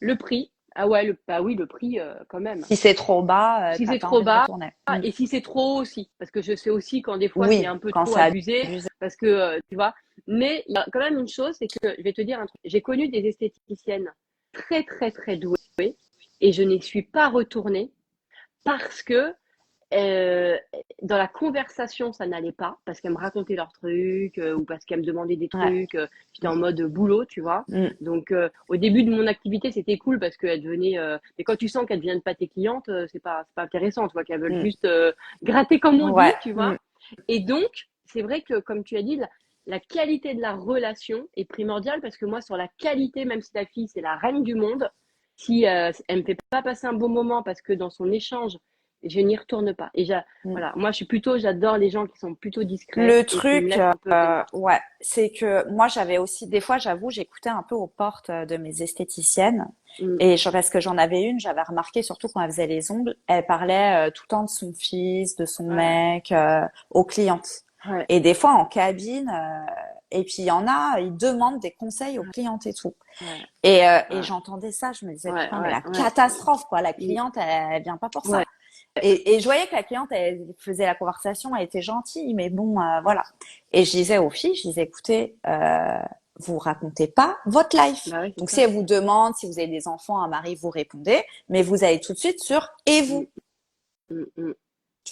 le prix. Ah ouais, bah oui, le prix, quand même. Si c'est trop bas, Si t'as c'est pas trop envie de bas retourner. Mm. et si c'est trop haut aussi. Parce que je sais aussi quand des fois c'est Oui, un peu quand trop c'est abusé. abusé. Parce que, tu vois. Mais il y a quand même une chose, c'est que je vais te dire un truc. J'ai connu des esthéticiennes très, très, très douées et je n'y suis pas retournée parce que euh, dans la conversation, ça n'allait pas parce qu'elles me racontaient leurs trucs ou parce qu'elles me demandaient des Ouais. trucs. J'étais en mode boulot, tu vois. Mm, Donc, au début de mon activité, c'était cool parce qu'elles devenaient. Mais quand tu sens qu'elles deviennent pas tes clientes, c'est pas intéressant, tu vois, qu'elles veulent mm. juste gratter comme on dit, Ouais. tu Mm. vois. Et donc, c'est vrai que, comme tu as dit, la qualité de la relation est primordiale parce que moi, sur la qualité, même si la fille, c'est la reine du monde, si elle me fait pas passer un bon moment parce que dans son échange, je n'y retourne pas. Mm. Voilà, moi, j'adore les gens qui sont plutôt discrets Le et qui me truc, laissent un peu venir. ouais, c'est que moi j'avais aussi, des fois j'avoue, j'écoutais un peu aux portes de mes esthéticiennes Mm, et parce que j'en avais une, j'avais remarqué surtout quand elle faisait les ongles, elle parlait tout le temps de son fils, de son ouais, mec, aux clientes. ouais, Et des fois en cabine, et puis il y en a, ils demandent des conseils aux clientes et tout. ouais, Et ouais, j'entendais ça, je me disais ouais, putain mais ouais, la ouais, catastrophe quoi, la mm, cliente elle vient pas pour ouais, ça. Et je voyais que la cliente, elle faisait la conversation, elle était gentille, mais bon, voilà. Et je disais aux filles, je disais, écoutez, vous racontez pas votre life. bah oui, c'est Donc si ça. elle vous demande si vous avez des enfants, un mari, vous répondez, mais vous allez tout de suite sur et Mm, vous. mm, mm,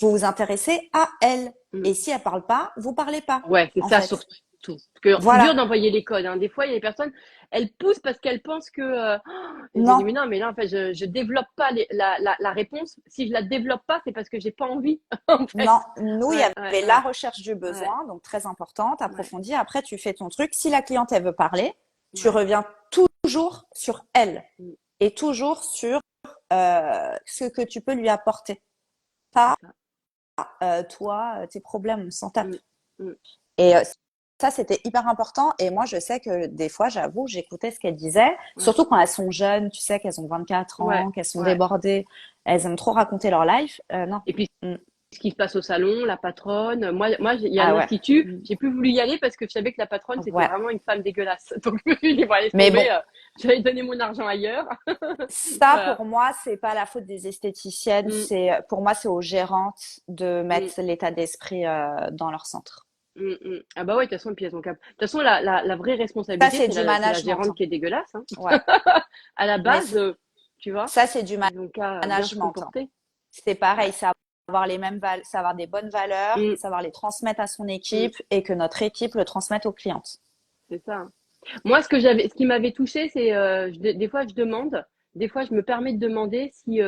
Vous vous intéressez à elle. mm. Et si elle parle pas, vous parlez pas, Ouais, c'est en ça fait. surtout. Parce que c'est dur Voilà. d'envoyer les codes, hein. Des fois, il y a des personnes, elles poussent parce qu'elles pensent que. Et je Non, dis, mais non, mais là, en fait, je développe pas la réponse. Si je la développe pas, c'est parce que j'ai pas envie, en fait. non. Nous, il y Ouais, ouais, avait la ouais, recherche du ouais, besoin, donc très importante, ouais, approfondie. Après, tu fais ton truc. Si la cliente, elle veut parler, tu ouais. reviens toujours sur elle. Mm, Et toujours sur ce que tu peux lui apporter. c'est Pas ça. toi, tes problèmes, on s'en tape. Mm, mm, Et ça, c'était hyper important. Et moi, je sais que des fois, j'avoue, j'écoutais ce qu'elles disaient, ouais, surtout quand elles sont jeunes, tu sais, qu'elles ont 24 ouais, ans, qu'elles sont ouais. débordées, elles aiment trop raconter leur life. Non. Et puis, Mm. ce qui se passe au salon, la patronne. Moi, il y a Ah ouais. l'institut, Mm. j'ai plus voulu y aller parce que je savais que la patronne, c'était Ouais. vraiment une femme dégueulasse. Donc, je me suis dit, bon, allez Mais bon, tomber, j'allais donner mon argent ailleurs. ça, Voilà. pour moi, c'est pas la faute des esthéticiennes. Mm, Pour moi, c'est aux gérantes de mm, mettre l'état d'esprit dans leur centre. mm, mm. Ah bah ouais, de toute façon, puis elles ont cap. De toute façon, la vraie Ça, responsabilité, c'est du c'est la management, gérante hein. qui est dégueulasse, hein. Ouais. À la Mais base, tu vois, ça, c'est du elles ont qu'à bien se management, hein. comporter. C'est Ouais. pareil, c'est avoir les mêmes c'est avoir des bonnes valeurs, Mm, savoir les transmettre à son mm, équipe et que notre équipe le transmette aux clientes. c'est ça, hein. Moi, ce qui m'avait touché, c'est des fois je demande, des fois je me permets de demander si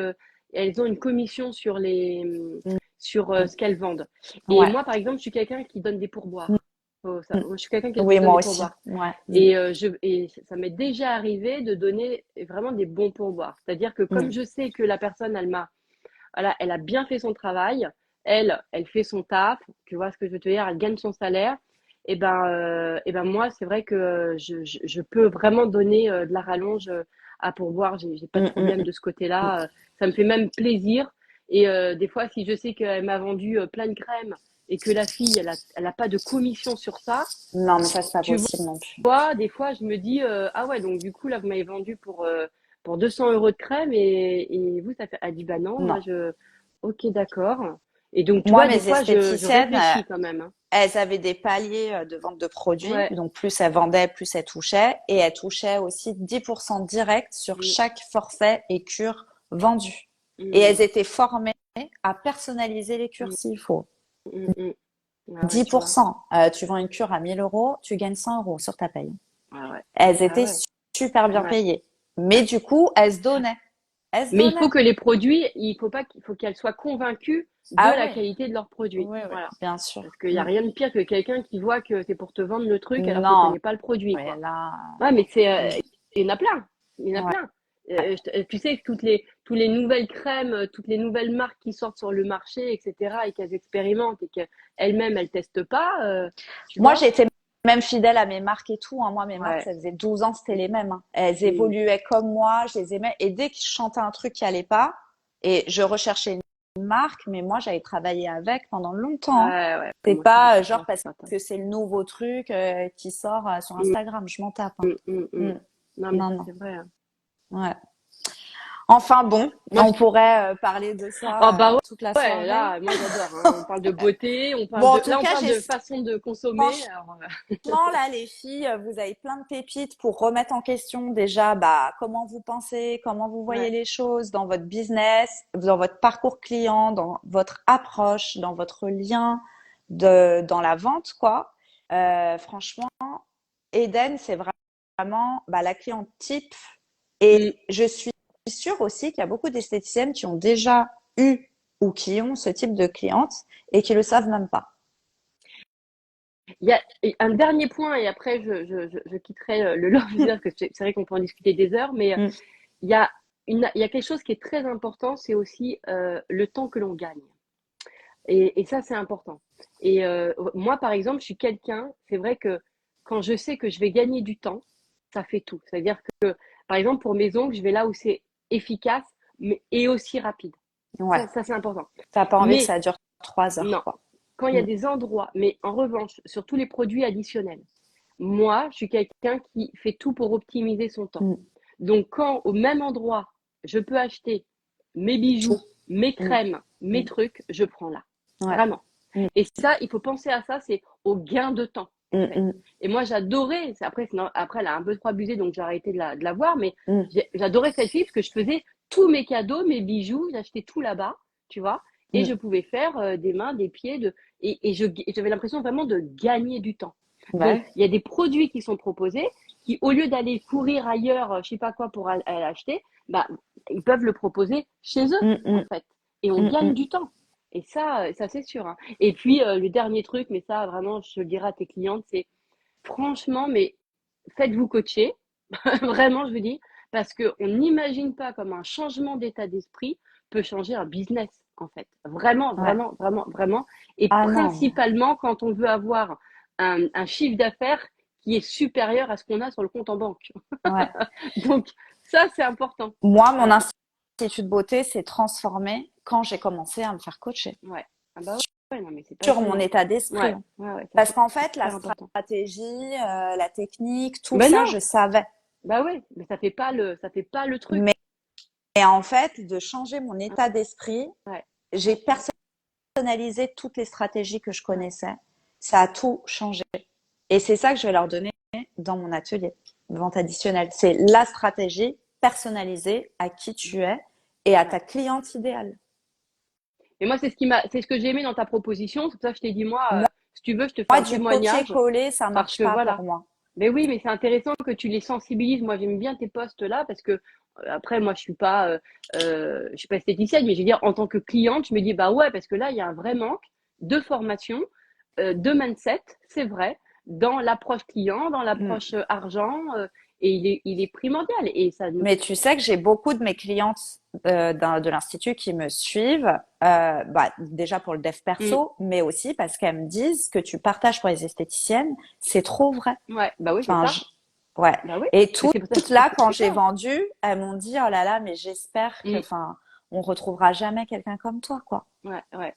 elles ont une commission sur Mm. sur ce qu'elles vendent. Et Ouais. moi, par exemple, je suis quelqu'un qui donne des pourboires. Mm. Moi, je suis quelqu'un qui Oui, donne moi des aussi. pourboires. Ouais. Mm. Et ça m'est déjà arrivé de donner vraiment des bons pourboires. C'est-à-dire que comme Mm. je sais que la personne, voilà, elle a bien fait son travail, elle fait son taf, tu vois ce que je veux te dire, elle gagne son salaire. Et ben moi, c'est vrai que je peux vraiment donner de la rallonge à pourboire. J'ai pas de Mm, problème mm, de ce mm. côté-là. Ça me fait même plaisir. Et des fois, si je sais qu'elle m'a vendu plein de crèmes et que la fille, elle a pas de commission sur ça, Non, mais ça, c'est pas tu possible non plus. vois, des fois, je me dis, ah ouais, donc du coup, là, vous m'avez vendu pour 200 euros de crème et vous, ça fait, elle dit, bah non, Non. ok, d'accord. Et donc, tu Moi, vois, des mes fois, je esthéticiennes, réfléchis quand même, hein. elles avaient des paliers de vente de produits. Ouais. Donc, plus elles vendaient, plus elles touchaient. Et elles touchaient aussi 10% direct sur Mm, chaque forfait et cure vendu. Et elles mm, étaient formées à personnaliser les cures mm, s'il faut. mm, mm. Ah ouais, tu vois. 10%. Tu vends une cure à 1000 euros, tu gagnes 100 euros sur ta paye. Ah ouais. Elles Ah étaient ouais. super bien Ouais. payées. Mais du coup, elles se donnaient. Elles se Mais il faut donnaient. que les produits, il faut qu'elles soient convaincues de Ah la oui, qualité de leurs produits. oui, oui, Voilà. bien sûr. Parce qu'il n'y a Mm. rien de pire que quelqu'un qui voit que c'est pour te vendre le truc alors qu'il Non, connaît pas le produit, mais quoi. là, Ouais, mais mm, il y en a plein. Il y en a ouais. plein. Tu sais, toutes les nouvelles crèmes, toutes les nouvelles marques qui sortent sur le marché, etc., et qu'elles expérimentent et qu'elles-mêmes, elles testent pas, tu Moi, vois? j'étais même fidèle à mes marques et tout, hein. Moi, mes marques, Ouais. ça faisait 12 ans, c'était les mêmes, hein. Elles Mm. évoluaient comme moi, je les aimais. Et dès que je chantais un truc qui allait pas, et je recherchais une marque, mais moi, j'avais travaillé avec pendant longtemps, hein. Ouais, ouais. C'est Moi, c'est vrai pas que genre moi, c'est parce pas top. que c'est le nouveau truc qui sort sur Mm, Instagram, je m'en tape, hein. mm, mm, mm. Mm. Non, mais Non, ça, non. c'est vrai, hein. Ouais. Enfin bon, Moi, on pourrait parler de oh ça bah ouais, toute la ouais, soirée. là, moi j'adore, hein. On parle de beauté, Bon, en tout là on cas, parle de façon de consommer. franchement, Alors, là, les filles, vous avez plein de pépites pour remettre en question déjà comment vous pensez, comment vous voyez ouais. les choses dans votre business, dans votre parcours client, dans votre approche, dans votre lien dans la vente, quoi. Franchement, Eden, c'est vraiment la cliente type. Mm. Et je suis sûre aussi qu'il y a beaucoup d'esthéticiennes qui ont déjà eu ou qui ont ce type de cliente et qui le savent même pas. Il y a un dernier point et après je quitterai le love business parce que c'est vrai qu'on peut en discuter des heures, mais Mm. il y a il y a quelque chose qui est très important, c'est aussi le temps que l'on gagne. Et ça, c'est important. Et moi, par exemple, je suis quelqu'un, c'est vrai que quand je sais que je vais gagner du temps, ça fait tout. C'est-à-dire que, par exemple, pour mes ongles, je vais là où c'est efficace mais, et aussi rapide. Ouais. Ça c'est important. T'as pas envie que Mais ça dure 3 heures, non, quoi. quand il y a Mm. des endroits, mais en revanche, sur tous les produits additionnels, moi, je suis quelqu'un qui fait tout pour optimiser son temps. Mm. Donc, quand au même endroit, je peux acheter mes Tout. bijoux, mes Mm. crèmes, mes Mm. trucs, je prends là. Ouais. Vraiment. Mm. Et ça, il faut penser à ça, c'est au gain de temps, en Mm. fait. Mm. Et moi, j'adorais, après, elle a un peu trop abusé, donc j'ai arrêté de la voir, mais Mm. j'adorais cette fille parce que je faisais tous mes cadeaux, mes bijoux, j'achetais tout là-bas, tu vois, et Mm. je pouvais faire des mains, des pieds, et j'avais l'impression vraiment de gagner du temps. Donc, Ouais. il y a des produits qui sont proposés qui, au lieu d'aller courir ailleurs, je sais pas quoi, pour aller acheter, bah, ils peuvent le proposer chez eux, Mm. en Mm. fait. Et on Mm. gagne Mm. du temps. Et ça c'est sûr, hein. Et puis, le dernier truc, mais ça, vraiment, je le dirai à tes clientes, c'est franchement, mais faites-vous coacher. Vraiment, je vous dis, parce qu'on n'imagine pas comme un changement d'état d'esprit peut changer un business, en fait. Vraiment, Ouais. vraiment, vraiment, vraiment. Et Ah non. principalement quand on veut avoir un chiffre d'affaires qui est supérieur à ce qu'on a sur le compte en banque. Ouais. Donc, ça, c'est important. Moi, mon Voilà. institut de beauté s'est transformé quand j'ai commencé à me faire coacher Ouais. Ah bah ouais, non, mais c'est sur mon passionnant. état d'esprit, Ouais, hein. ouais, ouais, ça Parce qu'en c'est fait, la super important. stratégie, la technique, tout Ben ça, non, je savais. bah ouais, mais ça fait pas le truc. Mais en fait, de changer mon état d'esprit, Ouais, j'ai personnalisé toutes les stratégies que je ouais. connaissais. Ça a tout changé. Et c'est ça que je vais leur donner dans mon atelier de vente additionnelle. C'est la stratégie personnalisée à qui tu es et à Ouais. ta cliente idéale. Et moi, c'est ce que j'ai aimé dans ta proposition. C'est pour ça que je t'ai dit, moi, Moi, si tu veux, je te fais un du témoignage. copier-coller, ça Parce marche que pas pour voilà. moi. Mais oui, mais c'est intéressant que tu les sensibilises. Moi, j'aime bien tes posts là parce que après, moi, je suis pas esthéticienne, mais je veux dire, en tant que cliente, je me dis, bah ouais, parce que là, il y a un vrai manque de formation, de mindset, c'est vrai, dans l'approche client, dans Mm. l'approche argent, et il est primordial. Et ça nous, Mais tu sais que j'ai beaucoup de mes clientes de l'institut qui me suivent, déjà pour le dev Mm. perso, mais aussi parce qu'elles me disent ce que tu partages pour les esthéticiennes, c'est trop vrai. Ouais, bah oui, c'est Enfin, ça. ouais. Bah oui, Et mais toutes c'est pour ça, là, quand c'est j'ai ça. vendu, elles m'ont dit, oh là là, mais j'espère que, Mm. enfin, on retrouvera jamais quelqu'un comme toi, quoi. Ouais, ouais.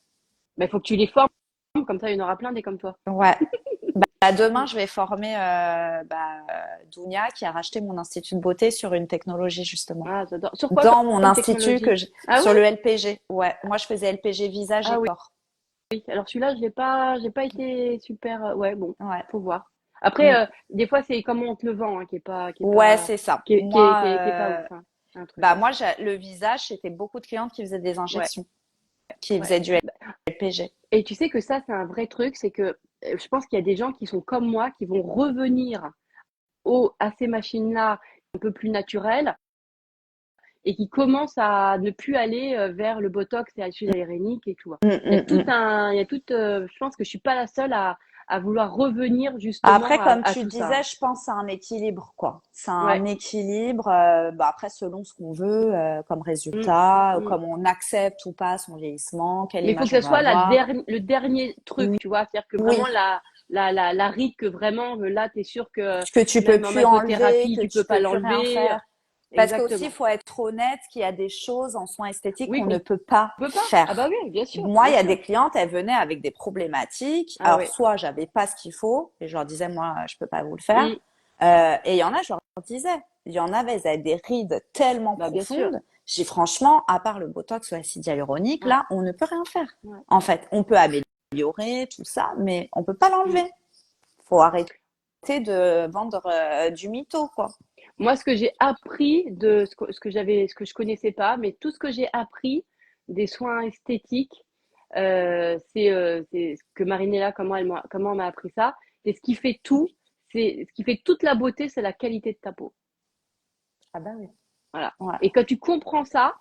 Bah, il faut que tu les formes, comme ça, il y en aura plein des comme toi. Ouais. Demain, je vais former Dounia qui a racheté mon institut de beauté sur une technologie justement. Ah, j'adore. Sur quoi Dans mon comme institut technologie? Ah sur le ouais? LPG. Ouais, moi je faisais LPG visage et Ah oui. corps. Alors celui-là, j'ai pas été super. Ouais, bon, Ouais. faut voir. Après, Mm. des fois, c'est comment on te le vend, hein, Ouais, c'est ça. Moi, qui est pas ouf, hein. Un truc. moi, le visage, c'était beaucoup de clientes qui faisaient des Ouais, injections, qui ouais. faisaient du LPG. Et tu sais que ça, c'est un vrai truc, c'est que je pense qu'il y a des gens qui sont comme moi, qui vont revenir à ces machines-là un peu plus naturelles et qui commencent à ne plus aller vers le botox et l'acide hyaluronique et tout, hein. Mm, mm, mm. Je pense que je suis pas la seule à vouloir revenir justement Après, comme à tu tout ça, disais, hein. je pense à un équilibre, quoi. C'est Ouais. un équilibre, après, selon ce qu'on veut, comme Mm, résultat, mm. comme on accepte ou pas son vieillissement, quelle Mais il faut image que on ce va soit avoir. le dernier truc, tu vois. C'est-à-dire que vraiment Oui, la ride que vraiment, là, tu es sûr que que tu peux même en plus enlever, massothérapie, que tu peux tu pas peux plus rien l'enlever. faire. Parce qu'aussi, il Exactement. faut être honnête qu'il y a des choses en soins esthétiques Oui, qu'on qu'on ne peut pas peut pas. Ah bah faire. oui, bien sûr, Moi, il bien y a sûr. des clientes, elles venaient avec des problématiques. Ah Alors, oui. soit j'avais pas ce qu'il faut, et je leur disais, moi, je peux pas vous le faire. Mm. Et il y en a, je leur disais, il y en avait, elles avaient des rides tellement Bah bien sûr. profondes. J'ai franchement, à part le Botox ou l'acide hyaluronique, Ouais, là, on ne peut rien faire. ouais. En fait, on peut améliorer tout ça, mais on peut pas Mm. l'enlever. Faut arrêter de vendre du mytho, quoi. Moi, ce que j'ai appris de ce que je connaissais pas, mais tout ce que j'ai appris des soins esthétiques, c'est ce que Marinella, comment elle m'a appris ça. Et ce qui fait tout, c'est ce qui fait toute la beauté, c'est la qualité de ta peau. Ah bah oui. Voilà. Ouais. Et quand tu comprends ça,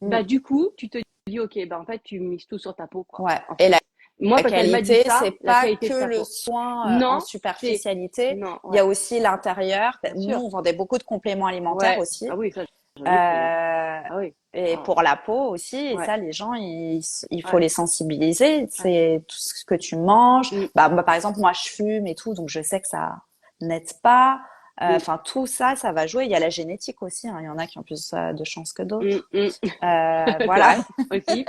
bah Mm. du coup, tu te dis, ok, bah en fait, tu mises tout sur ta peau, quoi. Ouais. En Et fait, moi, la quand elle m'a dit qualité, ça, c'est la pas qualité que de ta le peau. soin en Non, c'est superficialité. non, Il y ouais, a aussi l'intérieur. bien Nous, sûr. on vendait beaucoup de compléments alimentaires Ouais. aussi. Ah oui, ça, j'en ai pris, hein. Euh, Ah oui. et Ah, pour la peau aussi. Et ouais, ça, les gens, il faut ouais, les sensibiliser. ouais. C'est tout ce que tu manges. Mm, Bah, par exemple, moi, je fume et tout, donc je sais que ça n'aide pas. mm, Enfin, tout ça, ça va jouer. Il y a la génétique aussi, hein. Il y en a qui ont plus de chance que mm, d'autres. mm. C'est Voilà. vrai aussi.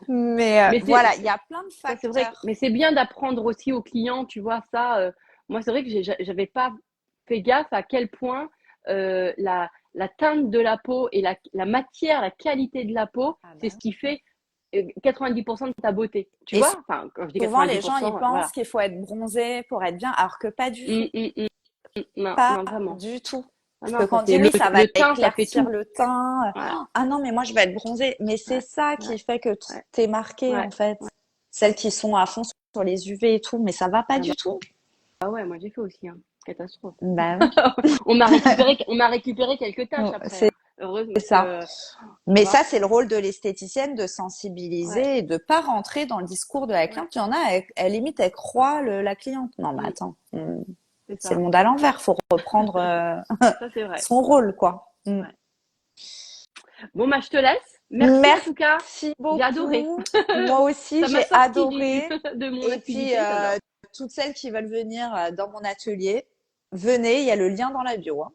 Mais Mais voilà, il y a plein de ça, c'est vrai. facteurs. Mais c'est bien d'apprendre aussi aux clients, tu vois, ça. Moi, c'est vrai que j'avais pas fait gaffe à quel point la teinte de la peau et la matière, la qualité de la peau, Ah c'est bah ce qui fait 90% de ta beauté. Tu Et vois? Enfin, quand je dis souvent, les gens, ils 90%, pensent voilà. qu'il faut être bronzé pour être bien, alors que pas du Mm, tout. mm, mm. Non, Pas non, vraiment. du tout. Ah Parce que non, ça quand on dit fait oui, ça va le teint, ça fait éclaircir tout. le teint. Voilà. Ah non, mais moi, je vais être bronzée. Mais c'est Ouais, ça ouais, qui fait que ouais, t'es marqué, ouais. en fait. Celles qui sont à fond sur les UV et tout, mais ça va pas Ah bah, du tout. ah ouais, moi j'ai fait aussi, hein. Catastrophe. Bah oui. On m'a récupéré quelques tâches après, C'est hein. Heureusement parce ça. que, tu Mais vois, ça, c'est le rôle de l'esthéticienne de ouais, sensibiliser et de pas rentrer dans le discours de la ouais, cliente. Il y en a, limite, elle croit la cliente. Non, mais mm, attends, c'est c'est le ça. monde à l'envers. Faut reprendre Ça c'est vrai. son rôle, quoi. Ouais. Bon, bah je te laisse. Merci en tout cas. Merci J'ai adoré. beaucoup. Moi aussi, Ça m'a j'ai sorti adoré. de mon Et puis, activité, j'adore. toutes celles qui veulent venir dans mon atelier, venez, il y a le lien dans la bio, hein.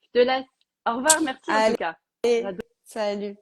Je te laisse. Au revoir, merci en tout Allez, cas. J'adore. salut.